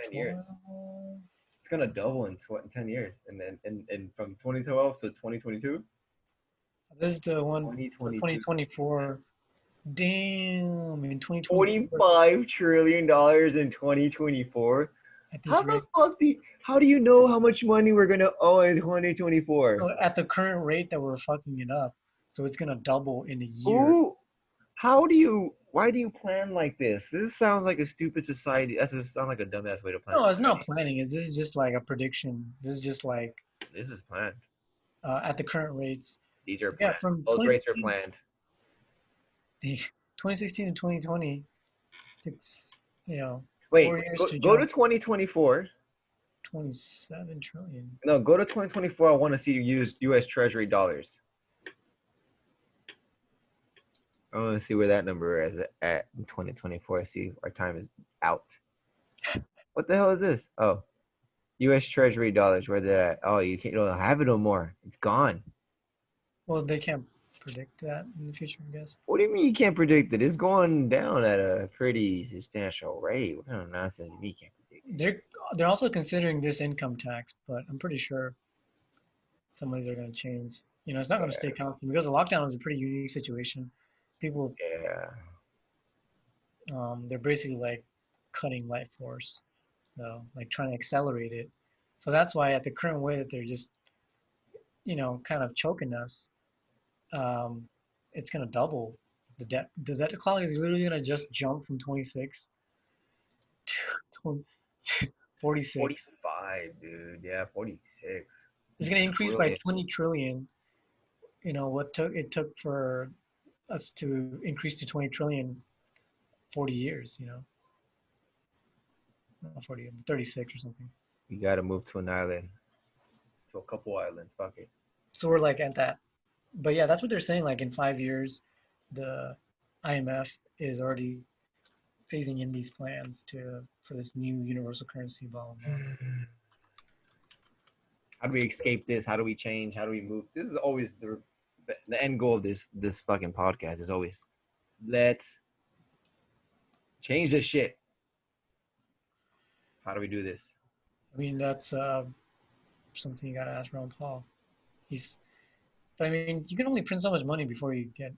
10 years. 12. It's gonna double in 10 years, and then and from 2012 to 2022. This is the one for 2022. 2024. Damn, in 2024 $45 trillion in 2024. at How this the rate. fuck how do you know how much money we're gonna owe in 2024? No, at the current rate that we're fucking it up, so it's gonna double in a year. Who? Why do you plan like this? This sounds like a stupid society. That just sounds like a dumbass way to plan No, it's not society. planning. This is just like a prediction. This is just like This is planned. at the current rates. These are Yeah, planned. from Those rates are planned. 2016 to 2020, it's, Wait, 4 years to go to jump 2024. 27 trillion. No, go to 2024. I want to see you use U.S. Treasury dollars. I want to see where that number is at in 2024. See if our time is out. What the hell is this? Oh, U.S. Treasury dollars. Where they're at? Oh, you don't have it no more. It's gone. Well, they can't predict that in the future, I guess. What do you mean you can't predict it? It's going down at a pretty substantial rate. What kind of nonsense do you mean you can't predict it? They're also considering this income tax, but I'm pretty sure some of these are going to change. It's not going to stay constant because the lockdown was a pretty unique situation. People, Yeah. they're basically like cutting life force, though, like trying to accelerate it. So that's why at the current way that they're just, kind of choking us, um, it's going to double. The debt clock is literally going to just jump from 26 to 46. 45, dude. Yeah, 46. It's going to increase by 20 trillion. What it took for us to increase to 20 trillion 40 years, not 40, 36 or something. You got to move to an island. To a couple islands. Fuck it. So we're like at that. But yeah, that's what they're saying. Like in 5 years, the IMF is already phasing in these plans for this new universal currency, blah, blah, blah. How do we escape this? How do we change? How do we move? This is always the end goal of this fucking podcast is always let's change this shit. How do we do this? I mean, that's something you gotta ask Ron Paul. But I mean, you can only print so much money before you get,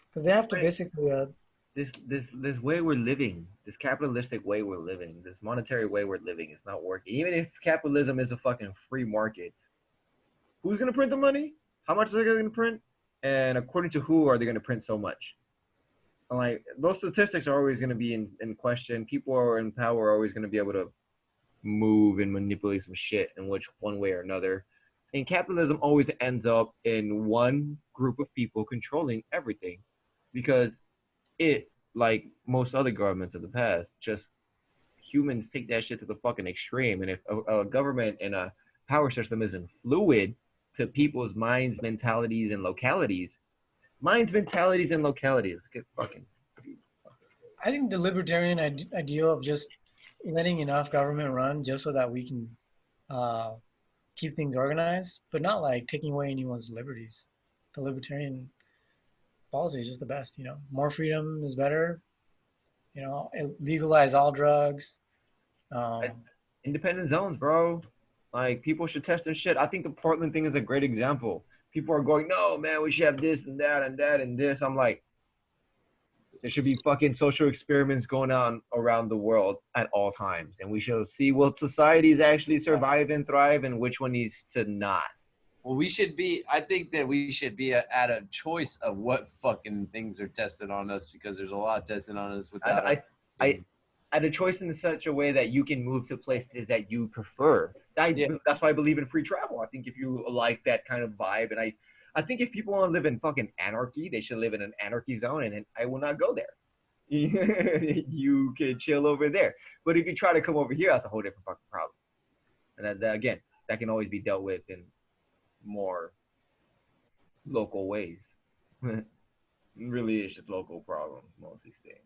because they have to basically. This way we're living, this capitalistic way we're living, this monetary way we're living is not working. Even if capitalism is a fucking free market, who's gonna print the money? How much are they gonna print? And according to who are they gonna print so much? Like those statistics are always gonna be in question. People are in power are always gonna be able to move and manipulate some shit in which one way or another. And capitalism always ends up in one group of people controlling everything, because it, like most other governments of the past, just humans take that shit to the fucking extreme. And if a government and a power system isn't fluid to people's minds, mentalities, and localities, get fucking. I think the libertarian ideal of just letting enough government run just so that we can keep things organized, but not like taking away anyone's liberties. The libertarian policy is just the best. More freedom is better. Legalize all drugs. Independent zones, bro. Like people should test their shit. I think the Portland thing is a great example. People are going, no, man, we should have this and that and that and this. I'm like, there should be fucking social experiments going on around the world at all times. And we should see what societies actually survive and thrive and which one needs to not. Well, we should be. I think that we should be at a choice of what fucking things are tested on us because there's a lot tested on us without us. I had a choice in such a way that you can move to places that you prefer. Yeah. That's why I believe in free travel. I think if you like that kind of vibe, and I think if people want to live in fucking anarchy, they should live in an anarchy zone, and I will not go there. You can chill over there, but if you try to come over here, that's a whole different fucking problem. And again, that can always be dealt with in more local ways. Really, it's just local problems, most of these things.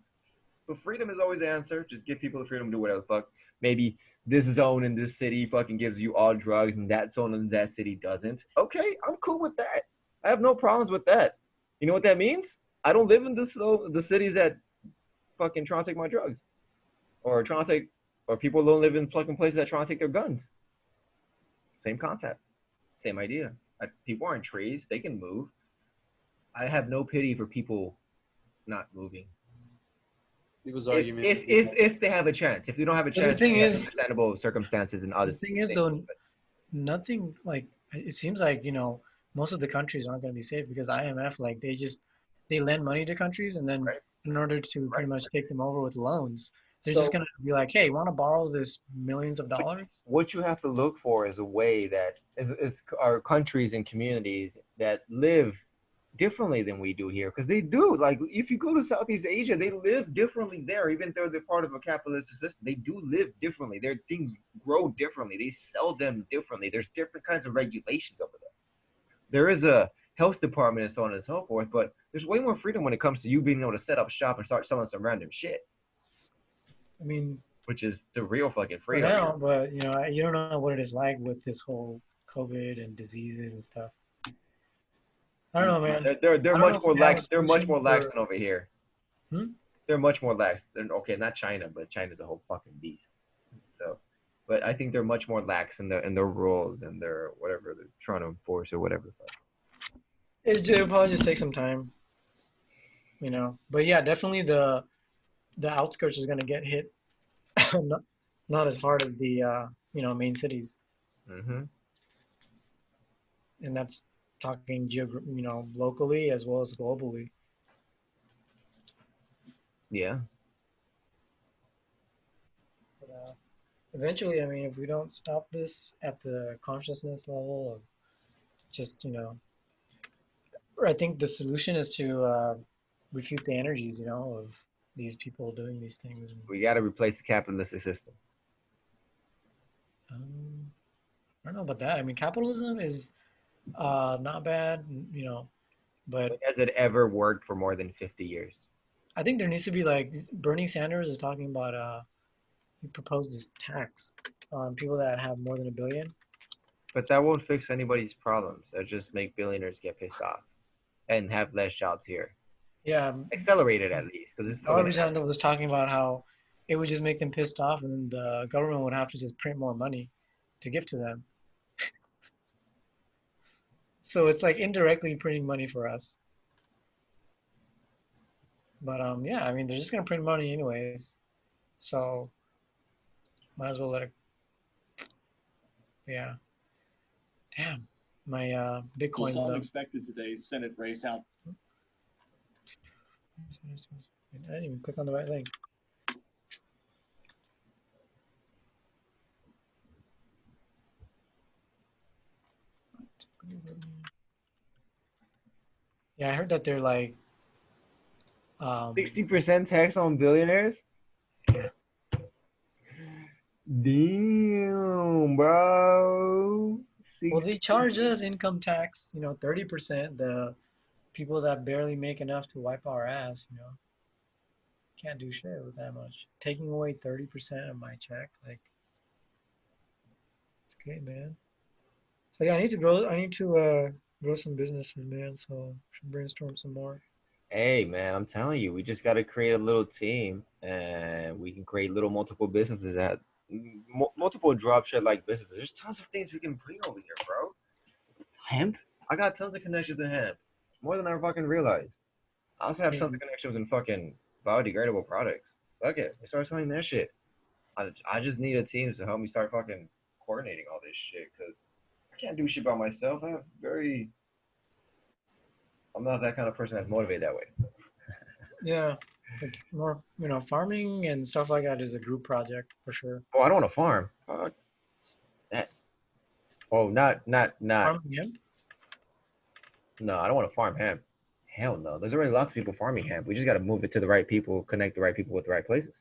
But freedom is always the answer. Just give people the freedom to do whatever the fuck. Maybe this zone in this city fucking gives you all drugs and that zone in that city doesn't. Okay, I'm cool with that. I have no problems with that. You know what that means? I don't live in the cities that fucking trying to take my drugs. Or trying to take, or people don't live in fucking places that trying to take their guns. Same concept. Same idea. People aren't trees. They can move. I have no pity for people not moving. People's If they have a chance. If they don't have a But chance, the thing they have is, understandable circumstances and the other thing is things. though, nothing like it seems like most of the countries aren't going to be safe because IMF like they lend money to countries and then Right. in order to pretty much take them over with loans, they're So just going to be like, hey, want to borrow this millions of dollars? what you have to look for is a way that is our countries and communities that live differently than we do here, because they do. Like if you go to Southeast Asia, they live differently there, even though they're part of a capitalist system. They do live differently. Their things grow differently. They sell them differently. There's different kinds of regulations over there. There is a health department and so on and so forth, but there's way more freedom when it comes to you being able to set up shop and start selling some random shit, I mean, which is the real fucking for freedom. now, but you don't know what it is like with this whole COVID and diseases and stuff. I don't know, man. They're I don't know much if more we have a lax. They're much solution more lax for. than over here. Hmm? They're much more lax than, okay, not China, but China's a whole fucking beast. So, but I think they're much more lax in their rules and their whatever they're trying to enforce or whatever. It'll probably just take some time, But yeah, definitely the outskirts is gonna get hit, not, not as hard as the main cities, Mm-hmm. and that's talking locally as well as globally. Yeah. But, eventually, I mean, if we don't stop this at the consciousness level of just I think the solution is to refute the energies, of these people doing these things. And, We got to replace the capitalistic system. I don't know about that. I mean, capitalism is not bad, but But has it ever worked for more than 50 years? I think there needs to be like Bernie Sanders is talking about he proposed this tax on people that have more than a billion. But that won't fix anybody's problems. That just make billionaires get pissed off and have less jobs here. Yeah, Accelerated at least, because it's Alexander was talking about how it would just make them pissed off, and then the government would have to just print more money to give to them. So it's like indirectly printing money for us. But yeah, I mean, they're just gonna print money anyways, so might as well let it. Yeah. Damn, my Bitcoin. Well, unexpected today's Senate race out. I didn't even click on the right link. Yeah, I heard that they're like 60% tax on billionaires? Yeah. Damn, bro. Well, they charge us income tax, 30%. The people that barely make enough to wipe our ass, can't do shit with that much. Taking away 30% of my check, like, it's great, man. So yeah, I need to grow some businesses, man. So should brainstorm some more. Hey, man, I'm telling you, we just got to create a little team and we can create little multiple businesses that multiple drop shit like businesses. There's tons of things we can bring over here, bro. Hemp? I got tons of connections in hemp, more than I fucking realized. I also have tons of connections in fucking biodegradable products. Fuck it, we start selling that shit. I just need a team to help me start fucking coordinating all this shit, because can't do shit by myself. I'm not that kind of person that's motivated that way. Yeah, it's more, farming and stuff like that is a group project for sure. Oh, I don't want to farm. That. Oh, not. Farming hemp? No, I don't want to farm hemp. Hell no. There's already lots of people farming hemp. We just got to move it to the right people, connect the right people with the right places.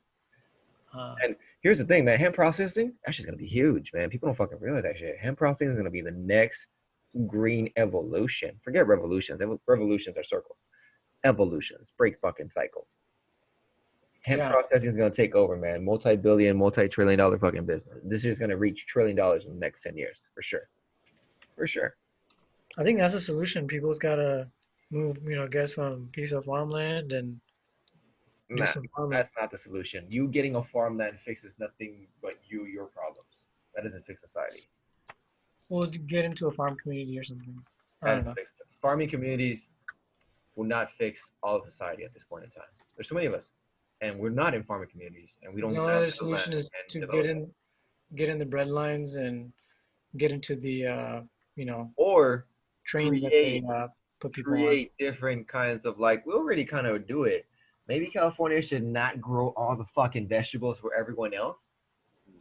Uh, And here's the thing, man. Hemp processing, that's just gonna be huge, man. People don't fucking realize that shit. Hemp processing is gonna be the next green evolution. Forget revolutions. Revolutions are circles. Evolutions break fucking cycles. Hemp yeah, processing is gonna take over, man. Multi-billion, multi-trillion-dollar fucking business. This is gonna reach $1 trillion in the next 10 years, for sure. For sure. I think that's a solution. People's gotta move, get some piece of farmland and do Nah, some farming. that's not the solution. You getting a farmland fixes nothing but your problems. That doesn't fix society. We'll get into a farm community or something. I That don't doesn't know. fix farming communities will not fix all of society at this point in time. There's too many of us, and we're not in farming communities, and we The don't only have other the land solution is and to develop. get in the bread lines and get into the, Or trains that they create put people on. create different kinds of like we already kind of do it. Maybe California should not grow all the fucking vegetables for everyone else,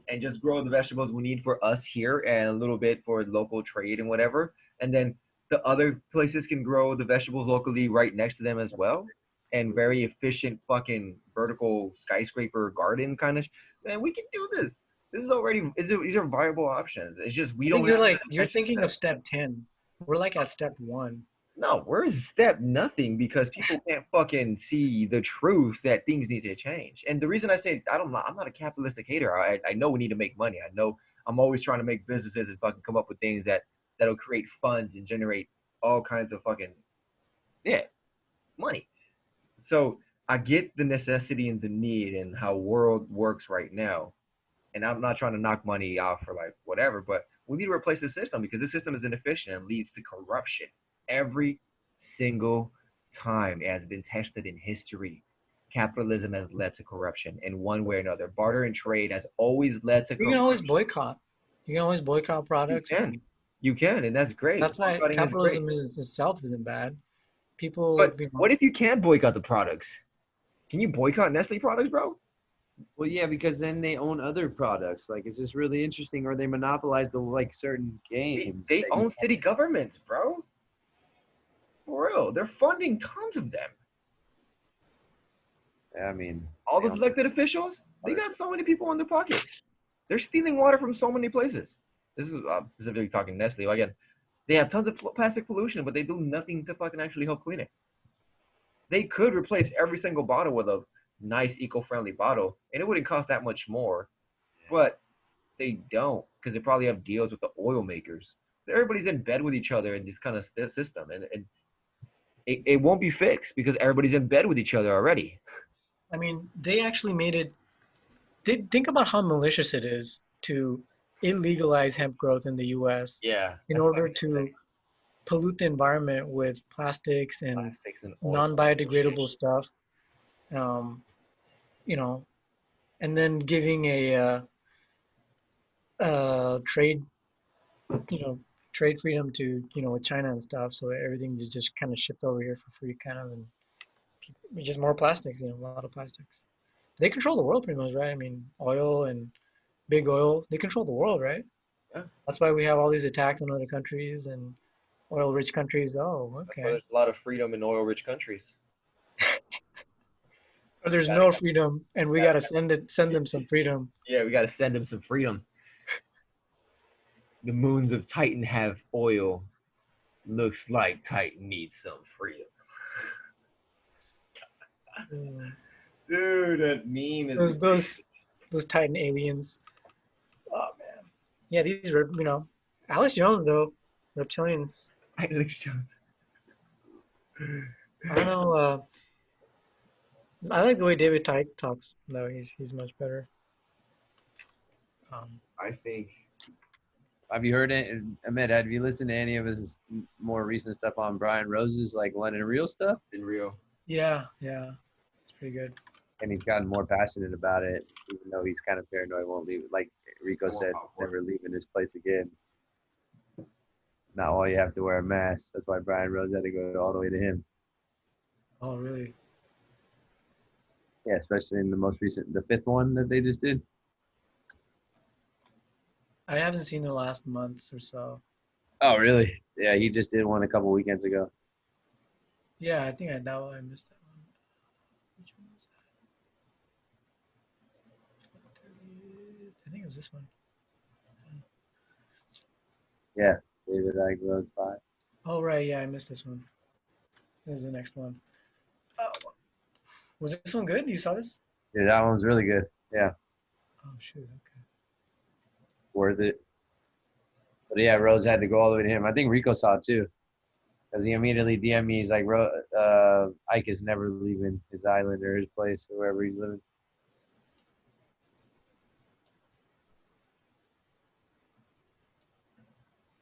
and just grow the vegetables we need for us here and a little bit for local trade and whatever. And then the other places can grow the vegetables locally right next to them as well. And very efficient fucking vertical skyscraper garden kind of. Man, we can do this. This is already these are viable options. It's just we I think don't have the you're attention thinking of span. step 10. We're like at step 1. No, where's step nothing because people can't fucking see the truth that things need to change. And the reason I say I'm not a capitalistic hater. I know we need to make money. I know I'm always trying to make businesses and fucking come up with things that'll create funds and generate all kinds of fucking yeah money. So I get the necessity and the need and how world works right now. And I'm not trying to knock money off for like whatever, but we need to replace the system because the system is inefficient and leads to corruption every single time. It has been tested in history. Capitalism has led to corruption in one way or another. Barter and trade has always led to You can always corruption. boycott. You can always boycott You products, can, and you can, and that's great. that's why Boycotting is great. capitalism is itself isn't bad. People, But what if you can't boycott the products? Can you boycott Nestle products, bro? Well, yeah, because then they own other products. Like it's just really interesting, or they monopolize the like certain games. They that you own city governments, bro. For real, they're funding tons of them. I mean, All they those own elected officials, they got so many people in their pocket. They're stealing water from so many places. This is specifically talking Nestle. Again, they have tons of plastic pollution, but they do nothing to fucking actually help clean it. They could replace every single bottle with a nice eco-friendly bottle, and it wouldn't cost that much more. But they don't because they probably have deals with the oil makers. Everybody's in bed with each other in this kind of system, and it won't be fixed because everybody's in bed with each other already. I mean, they actually made it. Think about how malicious it is to illegalize hemp growth in the U.S. Yeah, in that's order fucking to insane. pollute the environment with plastics and Plastics and oil bullshit. non-biodegradable stuff. Um, you know, and then giving trade, you know, trade freedom to with China and stuff. So everything is just kind of shipped over here for free, kind of, and just more plastics. A lot of plastics. They control the world pretty much, right? I mean, oil and big oil, they control the world, right? Yeah. That's why we have all these attacks on other countries and oil-rich countries. Oh, That's why okay. there's a lot of freedom in oil-rich countries. Or there's Gotta, no freedom, and we gotta, gotta send them some freedom. yeah, we got to send them some freedom. The moons of Titan have oil. Looks like Titan needs some freedom. Mm. Dude, that meme is Those those those Titan aliens. Oh man. Yeah, these are Alex Jones though, reptilians. Alex Jones. I don't know. I like the way David Tyke talks though. He's much better. Um, I think have you heard it, Ahmed? Have you listened to any of his more recent stuff on Brian Rose's like London Real stuff? in real. yeah, it's pretty good. And he's gotten more passionate about it, even though he's kind of paranoid, won't leave. Like Rico said, never leaving his place again. Not all you have to wear a mask. That's why Brian Rose had to go all the way to him. Oh, really? Yeah, especially in the most recent, the fifth one that they just did. I haven't seen the last months or so. Oh, really? Yeah, he just did one a couple weekends ago. Yeah, I think I missed that one. Which one was that? 30th. I think it was this one. Yeah, David Icke Rose 5. Oh, right. Yeah, I missed this one. This is the next one. Oh, was this one good? You saw this? Yeah, that one's really good. Yeah, Oh, shoot. Okay. worth it. But yeah, Rose had to go all the way to him. I think Rico saw it too. Because he immediately DM'd me. He's like, Ike is never leaving his island or his place or wherever he's living.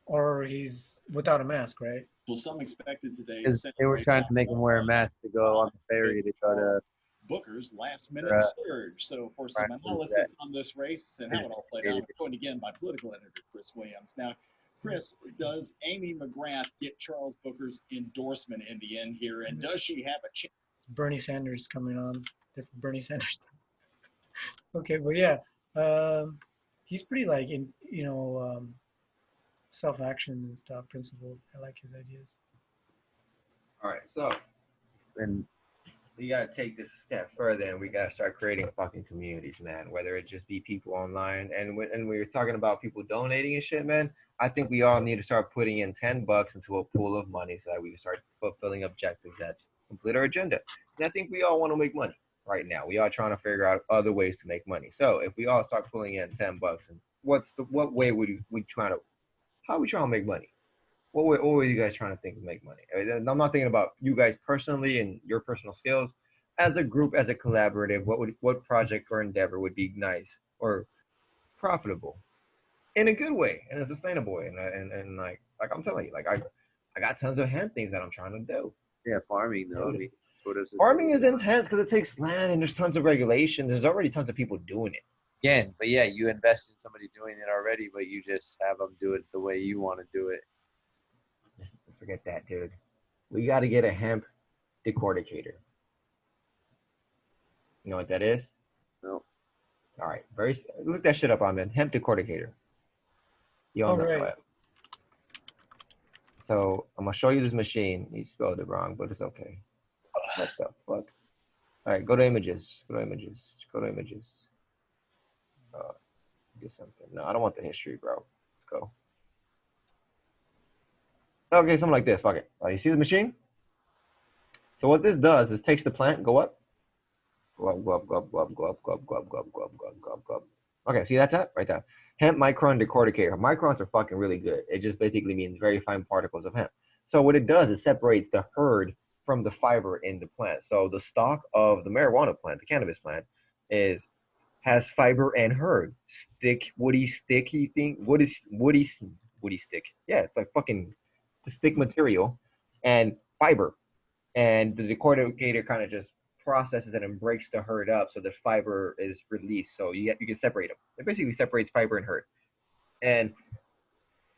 Or he's without a mask, right? Well, some expected today's Because Senate they were race trying out to make him wear a mask to go on the ferry to try to. Booker's last minute Uh, surge. So for right, some analysis on this race and how it all played out, I'm joined again by political editor Chris Williams. Now, Chris, does Amy McGrath get Charles Booker's endorsement in the end here, and does she have a chance? Bernie Sanders coming on. Different Bernie Sanders. Okay, but yeah, he's pretty like self-action and stuff, principled. I like his ideas. All right, so And we gotta take this a step further, and we gotta start creating fucking communities, man. Whether it just be people online, and we're talking about people donating and shit, man. I think we all need to start putting in $10 into a pool of money so that we can start fulfilling objectives that complete our agenda. And I think we all want to make money right now. We are trying to figure out other ways to make money. So if we all start pulling in $10, and what way would we trying to how are we trying to make money? What were you guys trying to think to make money? I'm not thinking about you guys personally and your personal skills. As a group, as a collaborative, what project or endeavor would be nice or profitable in a good way, in a sustainable way, and like I'm telling you, like I got tons of hand things that I'm trying to do. yeah, farming though. I mean, sort of. Farming is intense because it takes land and there's tons of regulations. There's already tons of people doing it. Again, but yeah, you invest in somebody doing it already, but you just have them do it the way you want to do it. Forget that, dude. We got to get a hemp decorticator. You know what that is? No. All right, look that shit up on man. Hemp decorticator. You all know right. it. So I'm gonna show you this machine. You spelled it wrong, but it's okay. What the fuck? All right, go to images. Just go to images. Just go to images. Get something. No, I don't want the history, bro. Let's go. Okay, something like this. Fuck it. You see the machine? So what this does is takes the plant, go up, go up, go up, go up, go up, go up, go up, go up, go up, go up, go up, go up, go up. Okay, see that right there? Hemp micron decorticator. Microns are fucking really good. It just basically means very fine particles of hemp. So what it does is separates the herd from the fiber in the plant. So the stalk of the marijuana plant, the cannabis plant, has fiber and herd. Woody sticky thing. Woody stick. Yeah, it's like fucking the stick material and fiber. And the decorticator kind of just processes it and breaks the herd up so the fiber is released. So you can separate them. It basically separates fiber and herd. And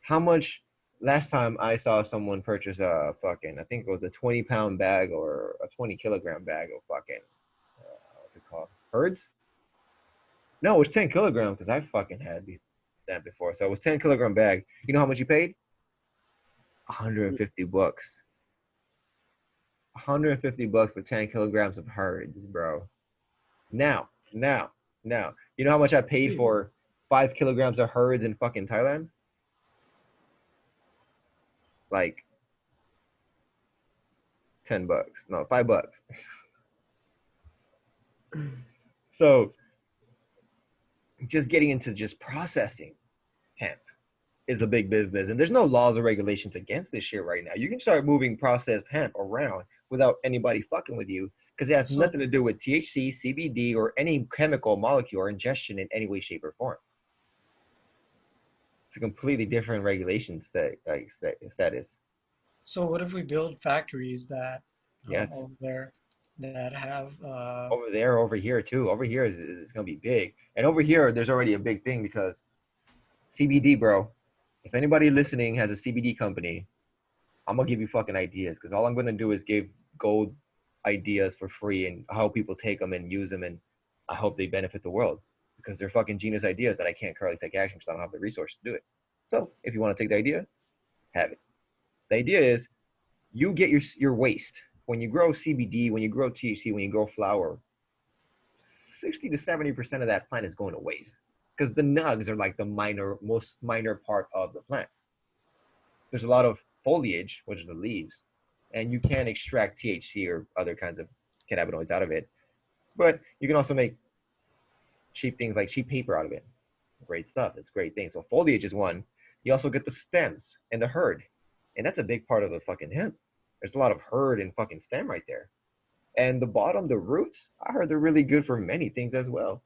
how much last time I saw someone purchase a fucking, I think it was a 20-pound bag or a 20-kilogram bag of fucking, what's it called? Herds? No, it was 10 kilograms because I fucking had that before. So it was 10-kilogram bag. You know how much you paid? $150. $150 for 10 kilograms of herds, bro. Now. You know how much I paid for 5 kilograms of herds in fucking Thailand? Like $10. No, $5. So just getting into just processing hemp is a big business, and there's no laws or regulations against this shit right now. You can start moving processed hemp around without anybody fucking with you because it has nothing to do with THC, CBD, or any chemical molecule or ingestion in any way, shape, or form. It's a completely different regulation status. So what if we build factories that Yes. over there that have Over there, over here too. Over here is gonna be big, and over here there's already a big thing because CBD, bro, If anybody listening has a CBD company, I'm gonna give you fucking ideas because all I'm gonna do is give gold ideas for free and how people take them and use them, and I hope they benefit the world because they're fucking genius ideas that I can't currently take action because I don't have the resources to do it. So if you want to take the idea, have it. The idea is you get your waste when you grow CBD, when you grow THC, when you grow flower. 60 to 70% of that plant is going to waste because the nugs are like the most minor part of the plant. There's a lot of foliage, which is the leaves, and you can extract THC or other kinds of cannabinoids out of it. But you can also make cheap things like cheap paper out of it. Great stuff. It's a great thing. So foliage is one. You also get the stems and the hurd, and that's a big part of the fucking hemp. There's a lot of hurd and fucking stem right there. And the bottom, the roots, I heard they're really good for many things as well.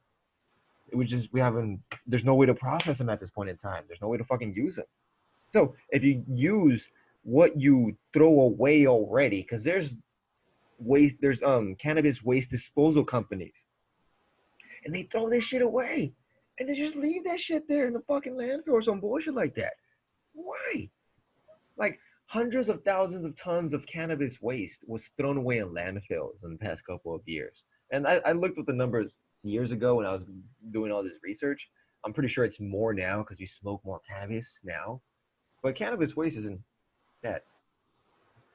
There's no way to process them at this point in time. There's no way to fucking use them. So if you use what you throw away already, because there's cannabis waste disposal companies, and they throw this shit away, and they just leave that shit there in the fucking landfill or some bullshit like that. Why? Like hundreds of thousands of tons of cannabis waste was thrown away in landfills in the past couple of years. And I looked at the numbers years ago when I was doing all this research. I'm pretty sure it's more now because we smoke more cannabis now. But cannabis waste isn't that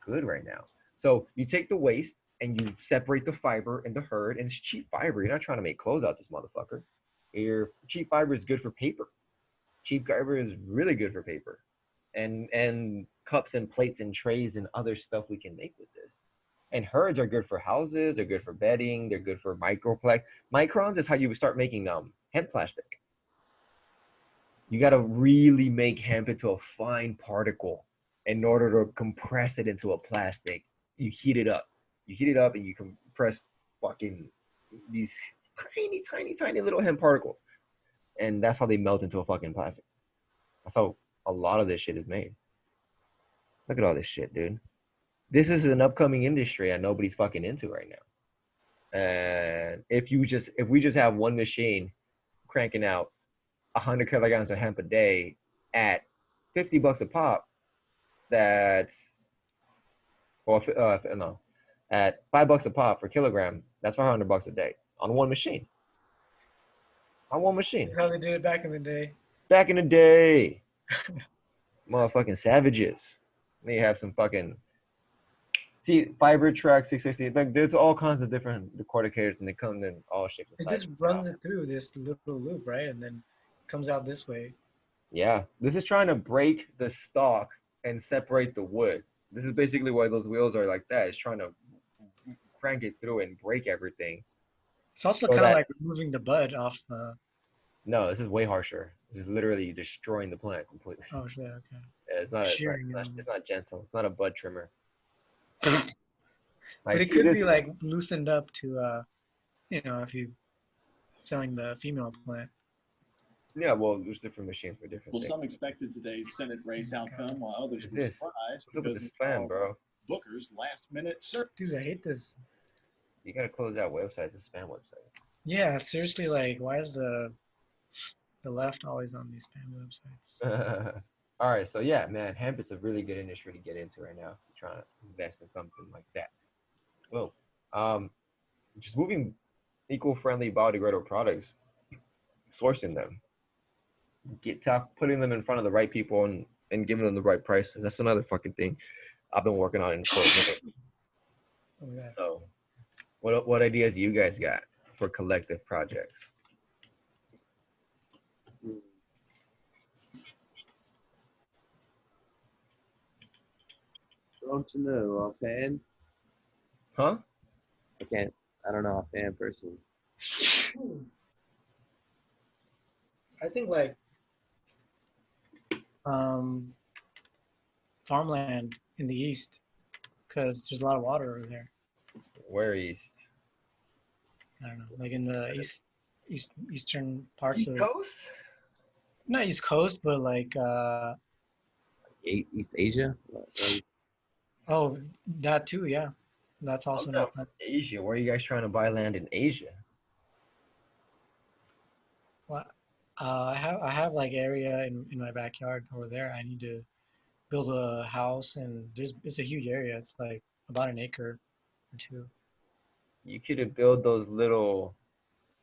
good right now. So you take the waste and you separate the fiber and the hurd, and it's cheap fiber. You're not trying to make clothes out this motherfucker. Your cheap fiber is good for paper. Cheap fiber is really good for paper. And cups and plates and trays and other stuff we can make with this. And herds are good for houses, they're good for bedding, they're good for microplex. Microns is how you start making hemp plastic. You got to really make hemp into a fine particle in order to compress it into a plastic. You heat it up. You heat it up and you compress fucking these tiny, tiny, tiny little hemp particles. And that's how they melt into a fucking plastic. That's how a lot of this shit is made. Look at all this shit, dude. This is an upcoming industry and nobody's fucking into right now. And if we just have one machine cranking out 100 kilograms of hemp a day at $50 a pop, that's no, at $5 a pop for kilogram, that's $500 a day on one machine. On one machine. How they did it back in the day. Back in the day. Motherfucking savages. They have some fucking fiber track 660. Like there's all kinds of different decordicators and they come in all shapes and It sizes. just runs it through this little loop, right? And then comes out this way. Yeah. This is trying to break the stalk and separate the wood. This is basically why those wheels are like that. It's trying to crank it through and break everything. It's also So kind of that- like removing the bud off. No, this is way harsher. This is literally destroying the plant completely. Oh shit. Okay. Yeah, it's not gentle. It's not a bud trimmer. But it could be like loosened up to, if you selling the female plant. Yeah, well, there's different machines for different Well, things. some expected today's Senate race outcome, while others What's were this? surprised Look at because the of spam, how bro. Booker's last-minute search. Dude, I hate this. You gotta close that website. It's a spam website. Yeah, seriously, like, why is the left always on these spam websites? All right, so yeah, man, hemp is a really good industry to get into right now. If you're trying to invest in something like that. Well, just moving eco-friendly, biodegradable products, sourcing them, putting them in front of the right people and giving them the right prices. That's another fucking thing I've been working on for a minute. Oh, yeah. So, what ideas do you guys got for collective projects? Don't you know offhand? Huh? I don't know offhand personally. I think like farmland in the east, because there's a lot of water over there. Where east? I don't know, like in the eastern parts East of Coast? not East Coast, but like East Asia? oh, that too, yeah. That's also not Asia. Where are you guys trying to buy land in Asia? what I have like area in my backyard over there. I need to build a house, and it's a huge area. It's like about an acre or two. You could build those little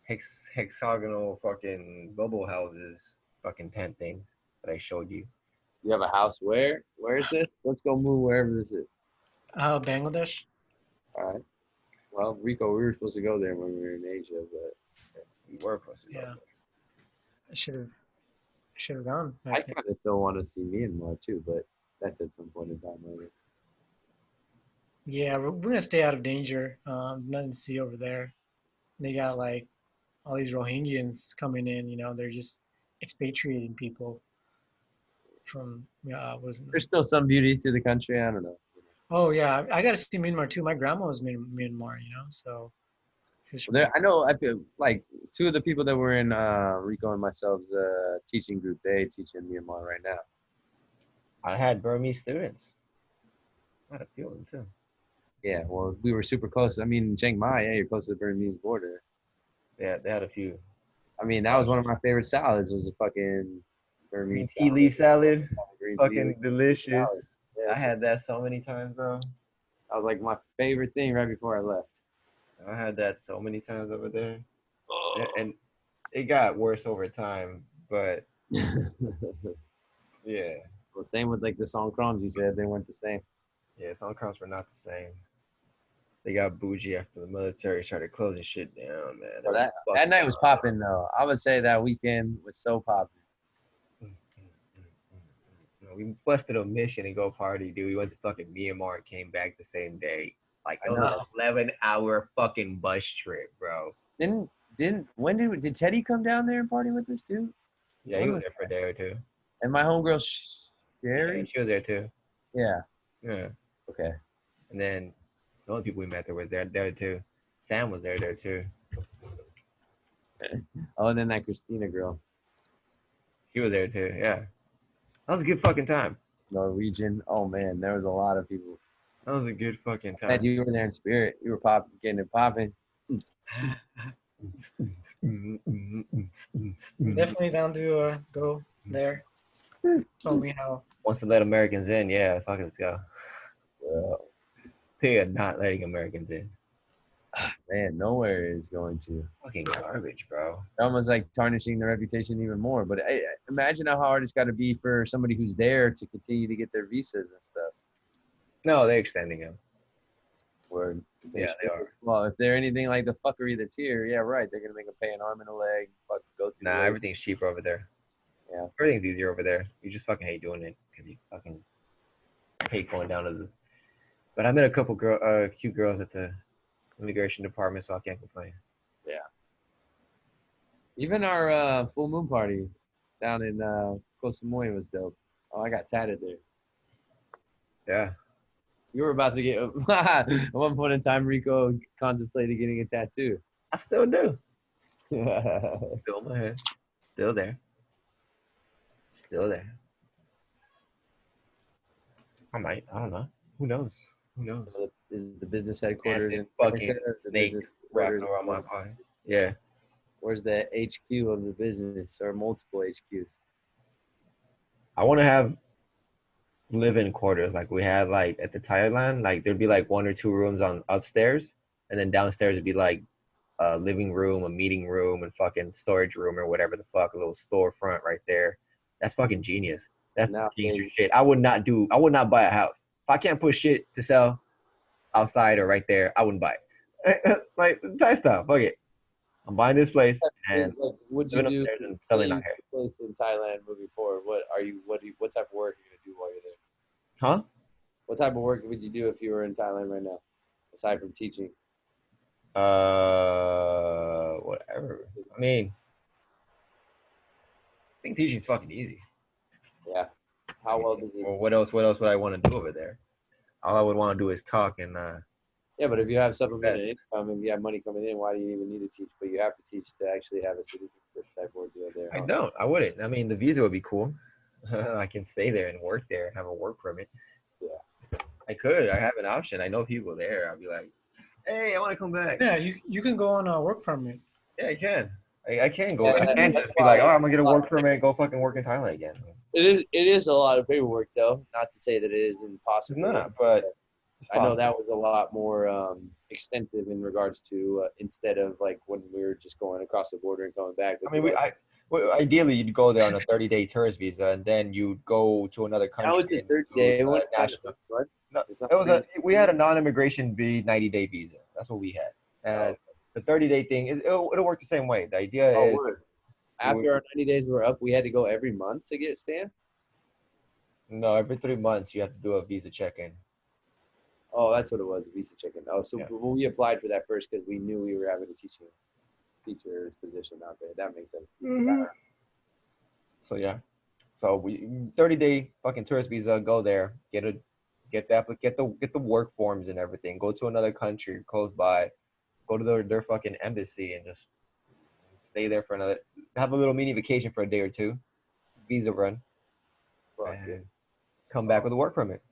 hexagonal fucking bubble houses, fucking tent things that I showed you. You have a house where? Where is this? Let's go move wherever this is. Bangladesh. All right. Well, Rico, we were supposed to go there when we were in Asia, but You were supposed to go. Yeah, I should have gone I back then. kind of still want to see Myanmar too, but that's at some point in time later. Yeah, we're gonna stay out of danger. Nothing to see over there. They got like all these Rohingyans coming in. They're just expatriating people from wasn't. There's still some beauty to the country. I don't know. Oh yeah, I got to see Myanmar too. My grandma was Myanmar, so she was- I know. I feel like two of the people that were in Rico and myself's teaching group, they teach in Myanmar right now. I had Burmese students. I had a few of them too. Yeah, well, we were super close. I mean, Chiang Mai, yeah, you're close to the Burmese border. Yeah, they had a few. I mean, that was one of my favorite salads. Was a fucking Green Burmese tea leaf salad, green tea fucking leaf delicious. salad. Yeah, I had that so many times, bro. that was like my favorite thing right before I left. I had that so many times over there, and it got worse over time. But yeah, Well, same with like the Songkrons you said, they weren't the same. yeah, some crowns were not the same. They got bougie after the military started closing shit down, man. So that night was popping though. I would say that weekend was so popping. We busted a mission and go party, dude. We went to fucking Myanmar and came back the same day. Like it was an 11-hour fucking bus trip, bro. Did Teddy come down there and party with us too? Yeah, he was there for a day or two. And my homegirl Yeah, Sherry? she was there too. Yeah. Yeah. Okay. And then some other people we met there was there too. Sam was there too. Oh, and then that Christina girl. She was there too. Yeah. That was a good fucking time. Norwegian. Oh man, there was a lot of people. That was a good fucking Glad time. you were there in spirit. You were popping, getting it popping. definitely down to go there. Told me how. Wants to let Americans in, yeah, fuck let's go. They are not letting Americans in. Man, nowhere is going to. Fucking garbage, bro. Almost like tarnishing their reputation even more. But imagine how hard it's got to be for somebody who's there to continue to get their visas and stuff. No, they're extending them. Or Yeah, they are. Well, if they're anything like the fuckery that's here, yeah, right. They're gonna make them pay an arm and a leg. Fuck, go through. Nah, everything's cheaper over there. Yeah. Everything's easier over there. You just fucking hate doing it because you fucking hate going down to this. But I met a couple cute girls at the immigration department, so I can't complain. Even our full moon party down in Koh Samui was dope. Oh, I got tatted there. Yeah. You were about to get at one point in time. Rico contemplated getting a tattoo. I still do. Yeah. Still in my head. Still there. Still there. I might. I don't know. Who knows? Who knows? So the business headquarters Massive in fucking Africa, the snake business wrapping headquarters. around my pie. Yeah. Where's the HQ of the business or multiple HQs? I want to have live-in quarters like we had like at the Thailand. Like there'd be like 1 or 2 rooms on upstairs, and then downstairs would be like a living room, a meeting room, and fucking storage room or whatever the fuck, a little storefront right there. That's fucking genius. That's Now, genius shit. I would not buy a house. If I can't put shit to sell outside or right there, I wouldn't buy it. Like Thai style, fuck it. I'm buying this place and what'd you living do? upstairs and selling Say out you here. took place in Thailand moving forward. What type of work are you gonna do while you're there? Huh? What type of work would you do if you were in Thailand right now, aside from teaching? Whatever. I mean, I think teaching's fucking easy. Yeah. How well did you? Well, what else would I want to do over there? All I would want to do is talk and Yeah, but if you have supplemented Best. income and you have money coming in, why do you even need to teach? But you have to teach to actually have a citizenship type ordeal there. I Huh? don't. I wouldn't. I mean, the visa would be cool. I can stay there and work there and have a work permit. Yeah. I could. I have an option. I know people there. I'd be like, hey, I want to come back. Yeah, you can go on a work permit. Yeah, I can. I can't go. Yeah, I can't that's just be like, oh, why I'm gonna get a work permit and go fucking work in Thailand again. it is a lot of paperwork though. Not to say that it is It's impossible. not, but it's I know possible. that was a lot more extensive in regards to instead of like when we were just going across the border and coming back. I mean, well, ideally you'd go there on a 30-day tourist visa, and then you'd go to another now country it's a and 30-day. It do went down to national. 30. No, It's not it was a 30. we had a non-immigration 90-day visa. That's what we had, and the 30-day thing it'll work the same way. The idea Oh, is word. After our 90 days were up, we had to go every month to get stamped. no, every 3 months you have to do a visa check-in. Oh, that's what it was, visa chicken. Oh, so Yeah. we applied for that first because we knew we were having a teacher's position out there. That makes sense. So yeah, so we 30-day fucking tourist visa. Go there, get the work forms and everything. Go to another country close by. Go to their fucking embassy and just stay there for another. Have a little mini vacation for a day or two. Visa run. Fuck And yeah. come back with a work permit.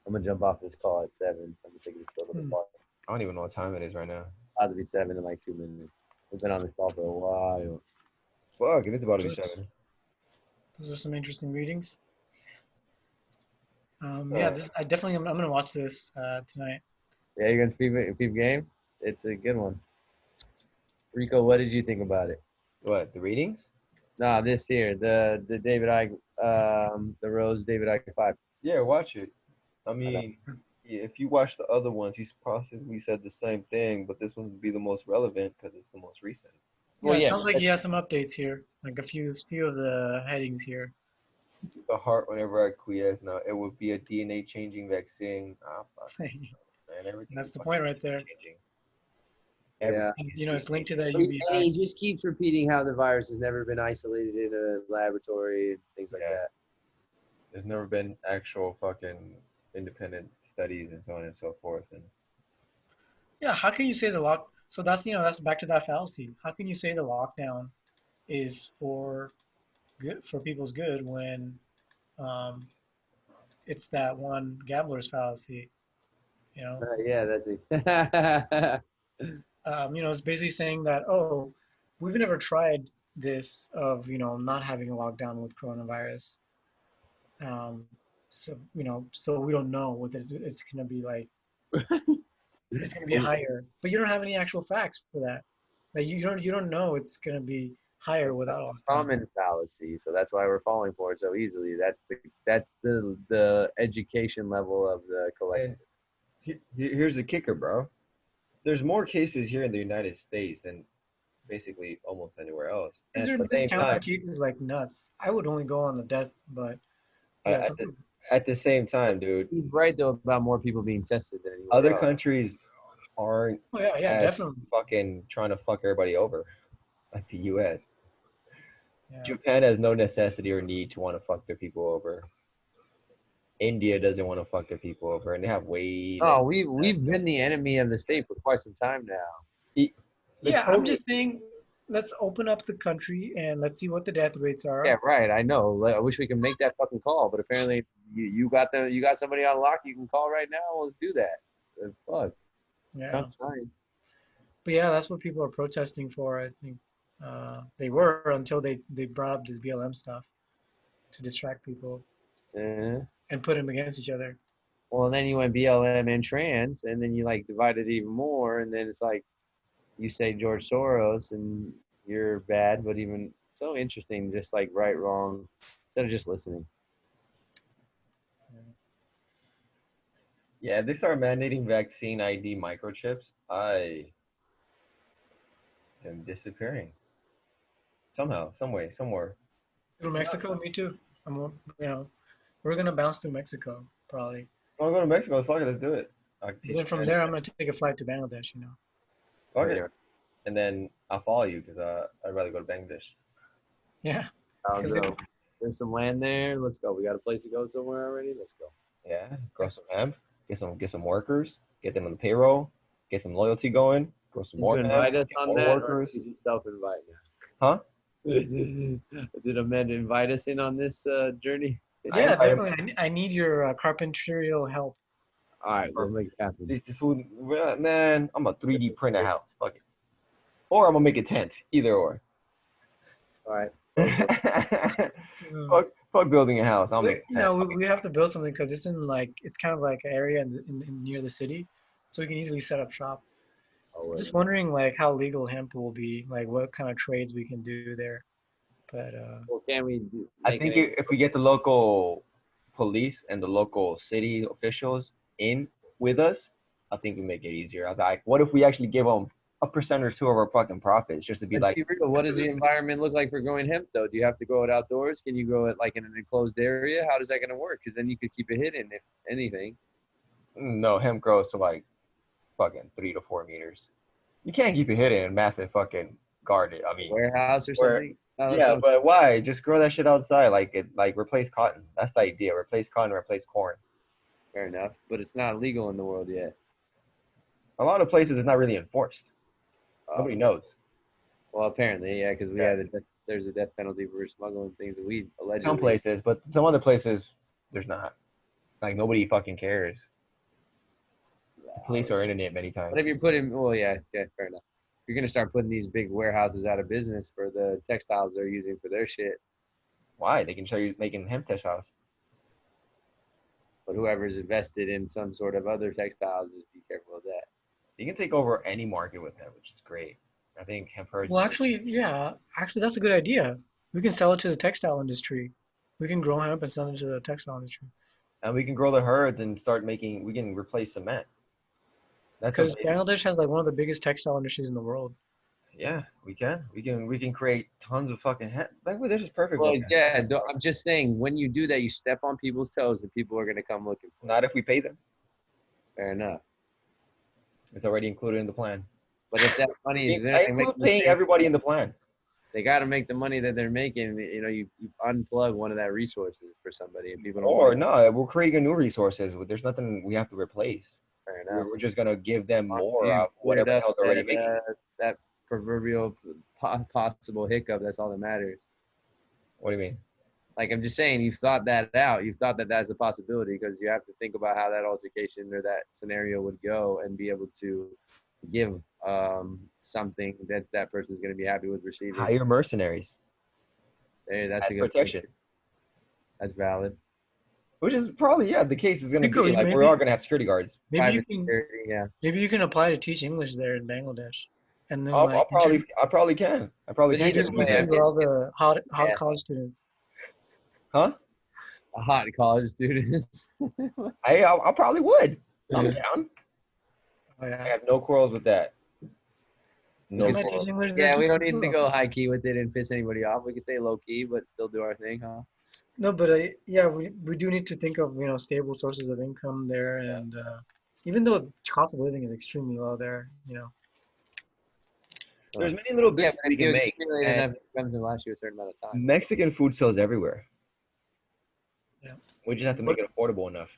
I'm gonna jump off this call at 7. I'm gonna take this call to the bar. I don't even know what time it is right now. About to be 7 in like 2 minutes. We've been on this call for a while. Fuck, it is about to be Good. 7. Those are some interesting readings. Yeah, I'm gonna watch this tonight. Yeah, you're gonna peep game? It's a good one. Rico, what did you think about it? What, the readings? Nah, this here, the David Icke, the Rose David Icke 5. Yeah, watch it. I mean, yeah, if you watch the other ones, he's possibly said the same thing, but this one would be the most relevant because it's the most recent. Well, It yeah, sounds like he has some updates here, like a few of the headings here. The heart, whenever I quiesce, now it would be a DNA changing vaccine. Ah, fuck, man, everything. That's is the fucking point right there. changing. yeah. And, it's linked to that And UBI. he just keeps repeating how the virus has never been isolated in a laboratory and things like Yeah. that. There's never been actual fucking independent studies and so on and so forth. And Yeah, how can you say the lock? So that's back to that fallacy. How can you say the lockdown is for good for people's good when um, it's that one gambler's fallacy? Yeah, that's it. It's basically saying that, oh, we've never tried this of not having a lockdown with coronavirus. So we don't know what it's gonna be like. It's gonna be higher, but you don't have any actual facts for that. Like you don't know it's gonna be higher without a lockdown. Common fallacy, so that's why we're falling for it so easily. That's the education level of the collective. and here's the kicker, bro. There's more cases here in the United States than basically almost anywhere else. And They're at the same discounting time, cases like nuts. I would only go on the death, but yeah. at the, at the same time, dude, He's right though about more people being tested than anywhere other else. countries aren't Oh yeah, as definitely. fucking trying to fuck everybody over like the U.S. Yeah. Japan has no necessity or need to want to fuck their people over. India doesn't want to fuck their people over, and they have way. Oh, we've been the enemy of the state for quite some time now. Yeah, I'm just saying, let's open up the country and let's see what the death rates are. Yeah, right. I know. I wish we could make that fucking call, but apparently you got somebody on lock. You can call right now. Let's do that. Fuck. Yeah. But yeah, that's what people are protesting for. I think they were until they brought up this BLM stuff to distract people and put them against each other. Well, then you went BLM and trans, and then you like divided even more, and then it's like you say George Soros and you're bad, but even so interesting, just like right, wrong, instead of just listening. Yeah, if they start mandating vaccine ID microchips, I am disappearing. Somehow, some way, somewhere. Through Mexico, me too. We're gonna bounce through Mexico probably. I want to go to Mexico. Fuck it, let's do it. Then from there, I'm gonna take a flight to Bangladesh. Fuck it. And then I'll follow you because I'd rather go to Bangladesh. Yeah. I'll go. There's some land there. Let's go. We got a place to go somewhere already. Let's go. Yeah, grow some hemp. Get some workers. Get them on the payroll. Get some loyalty going. Grow some more hemp. Invite us on that, workers. or did you self-invite now? Huh? Did Amanda invite us in on this journey? Yeah, definitely. I need your carpenturial help. All right, we'll make it happen. This food, man, I'm a 3D print a house. Fuck it. Or I'm gonna make a tent. Either or. All right. fuck building a house. I'll make a You tent. know, we have to build something because it's in like it's kind of like an area in near the city, so we can easily set up shop. Oh, I'm wait. just wondering like how legal hemp will be, like what kind of trades we can do there. But Well, can we I make think it? if we get the local police and the local city officials in with us, I think we make it easier. I was like, what if we actually give them a percent or two of our fucking profits just to be Let's like, be real. What does the environment look like for growing hemp, though? Do you have to grow it outdoors? Can you grow it like in an enclosed area? How does that going to work? Because then you could keep it hidden, if anything. no, hemp grows to like fucking 3 to 4 meters. You can't keep it hidden in a massive fucking garden. I mean, Warehouse or where something? Oh, yeah, but why? Just grow that shit outside. Like replace cotton. That's the idea. Replace cotton, replace corn. fair enough. But it's not legal in the world yet. A lot of places it's not really enforced. Nobody knows. Well, apparently, yeah, because Yeah. there's a death penalty for smuggling things of weed, allegedly. Some places, but some other places there's not. Like nobody fucking cares. The police are in it many times. But if you're putting, well, yeah, fair enough. You're gonna start putting these big warehouses out of business for the textiles they're using for their shit. Why? They can show you making hemp textiles. But whoever's invested in some sort of other textiles, just be careful of that. You can take over any market with hemp, which is great. I think hemp hurts. well, actually, yeah, actually that's a good idea. We can sell it to the textile industry. We can grow hemp and sell it to the textile industry. And we can grow the herds and start making. We can replace cement. That's Because amazing. Bangladesh has like one of the biggest textile industries in the world. Yeah, we can. We can create tons of fucking hemp. Bangladesh is perfect. Well, for yeah, hemp. I'm just saying, when you do that, you step on people's toes, and people are gonna come looking for it. Not if we pay them. Fair enough. It's already included in the plan. But if that money is there, I include paying everybody in the plan. they got to make the money that they're making. You know, you unplug one of that resources for somebody, and people don't. Or want it. no, we're creating a new resources. There's nothing we have to replace. Fair enough. We're just gonna give them more You of cleared whatever the up hell they're already making. that proverbial possible hiccup. That's all that matters. What do you mean? Like, I'm just saying, you've thought that out. You've thought that that's a possibility, because you have to think about how that altercation or that scenario would go and be able to give something that that person's going to be happy with receiving. Hire mercenaries Hey, that's as a good protection. point. That's valid. Which is probably the case is gonna Nico, be like we maybe- are gonna have security guards. Maybe you Private can security, yeah. maybe you can apply to teach English there in Bangladesh, and then I like probably can. I probably But can. either introduce way, me I to mean, all the hot yeah. college students. Huh? A hot college students. I probably would. I'm down. Oh, I yeah. have no quarrels with that. No I might teach quarrels. English there Yeah, we too, don't need to so. go high key with it and piss anybody off. We can stay low key, but still do our thing, huh? No, but yeah, we do need to think of stable sources of income there, and even though the cost of living is extremely low there, There's many little Yeah, bits but we if you can make. accumulate And enough incomes and last you a certain amount of time. Mexican food sells everywhere. Yeah. We just have to make it affordable enough.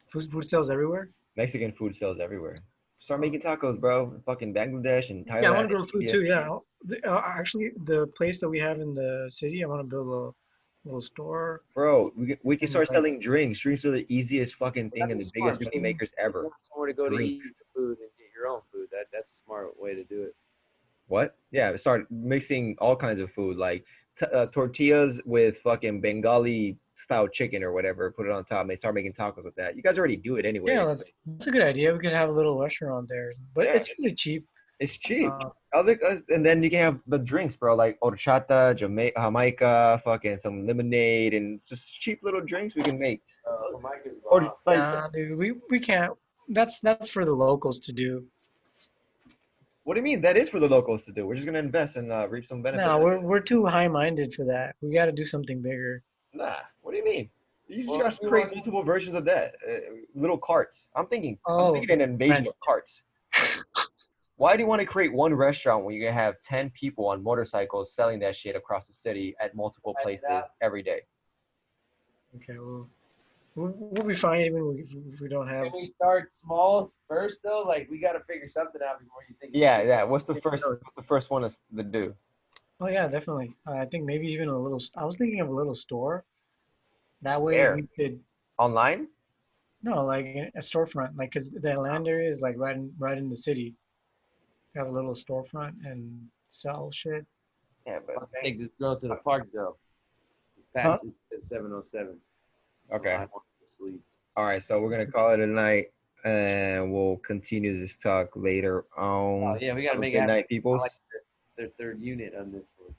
food sells everywhere. Mexican food sells everywhere. Start making tacos, bro. Fucking Bangladesh and Thailand. Yeah, I want to grow food India. too. Yeah, actually, the place that we have in the city, I want to build a little store. Bro, we can start Like- selling drinks. Drinks are the easiest fucking thing and the That's biggest smart, money because makers you ever. want somewhere to go to eat Drinks. food and get your own food. That's a smart way to do it. What? Yeah, start mixing all kinds of food, like tortillas with fucking Bengali style chicken or whatever. Put it on top. And they start making tacos with that. You guys already do it anyway. Yeah, that's a good idea. We could have a little restaurant there, but Yeah. it's really cheap. It's cheap. Uh, And then you can have the drinks, bro, like horchata, Jamaica, fucking some lemonade, and just cheap little drinks we can make. Or like, Nah, dude, we can't. That's for the locals to do. what do you mean? That is for the locals to do. We're just gonna invest and reap some benefits. No, we're too high-minded for that. We got to do something bigger. Nah. What do you mean? You just Well, gotta if you create want- multiple versions of that. Little carts. I'm thinking Oh, an invasion right. of carts. Why do you want to create one restaurant when you can have 10 people on motorcycles selling that shit across the city at multiple places every day? Okay, well, we'll be fine even if we don't have. Can we start small first, though? Like, we got to figure something out before you think. Yeah. What's the first one to do? Oh yeah, definitely. I think maybe even a little. I was thinking of a little store. That way Where? we could Online? no like a storefront, like because the land area is like right in the city. Have a little storefront and sell shit. Yeah, but Let's take this girl to the park though. Huh? Pass it at 7:07. Okay. I want to sleep. All right, so we're gonna call it a night, and we'll continue this talk later Oh on. yeah, we gotta Have a make it good happen. night, I peoples. like their third unit on this one.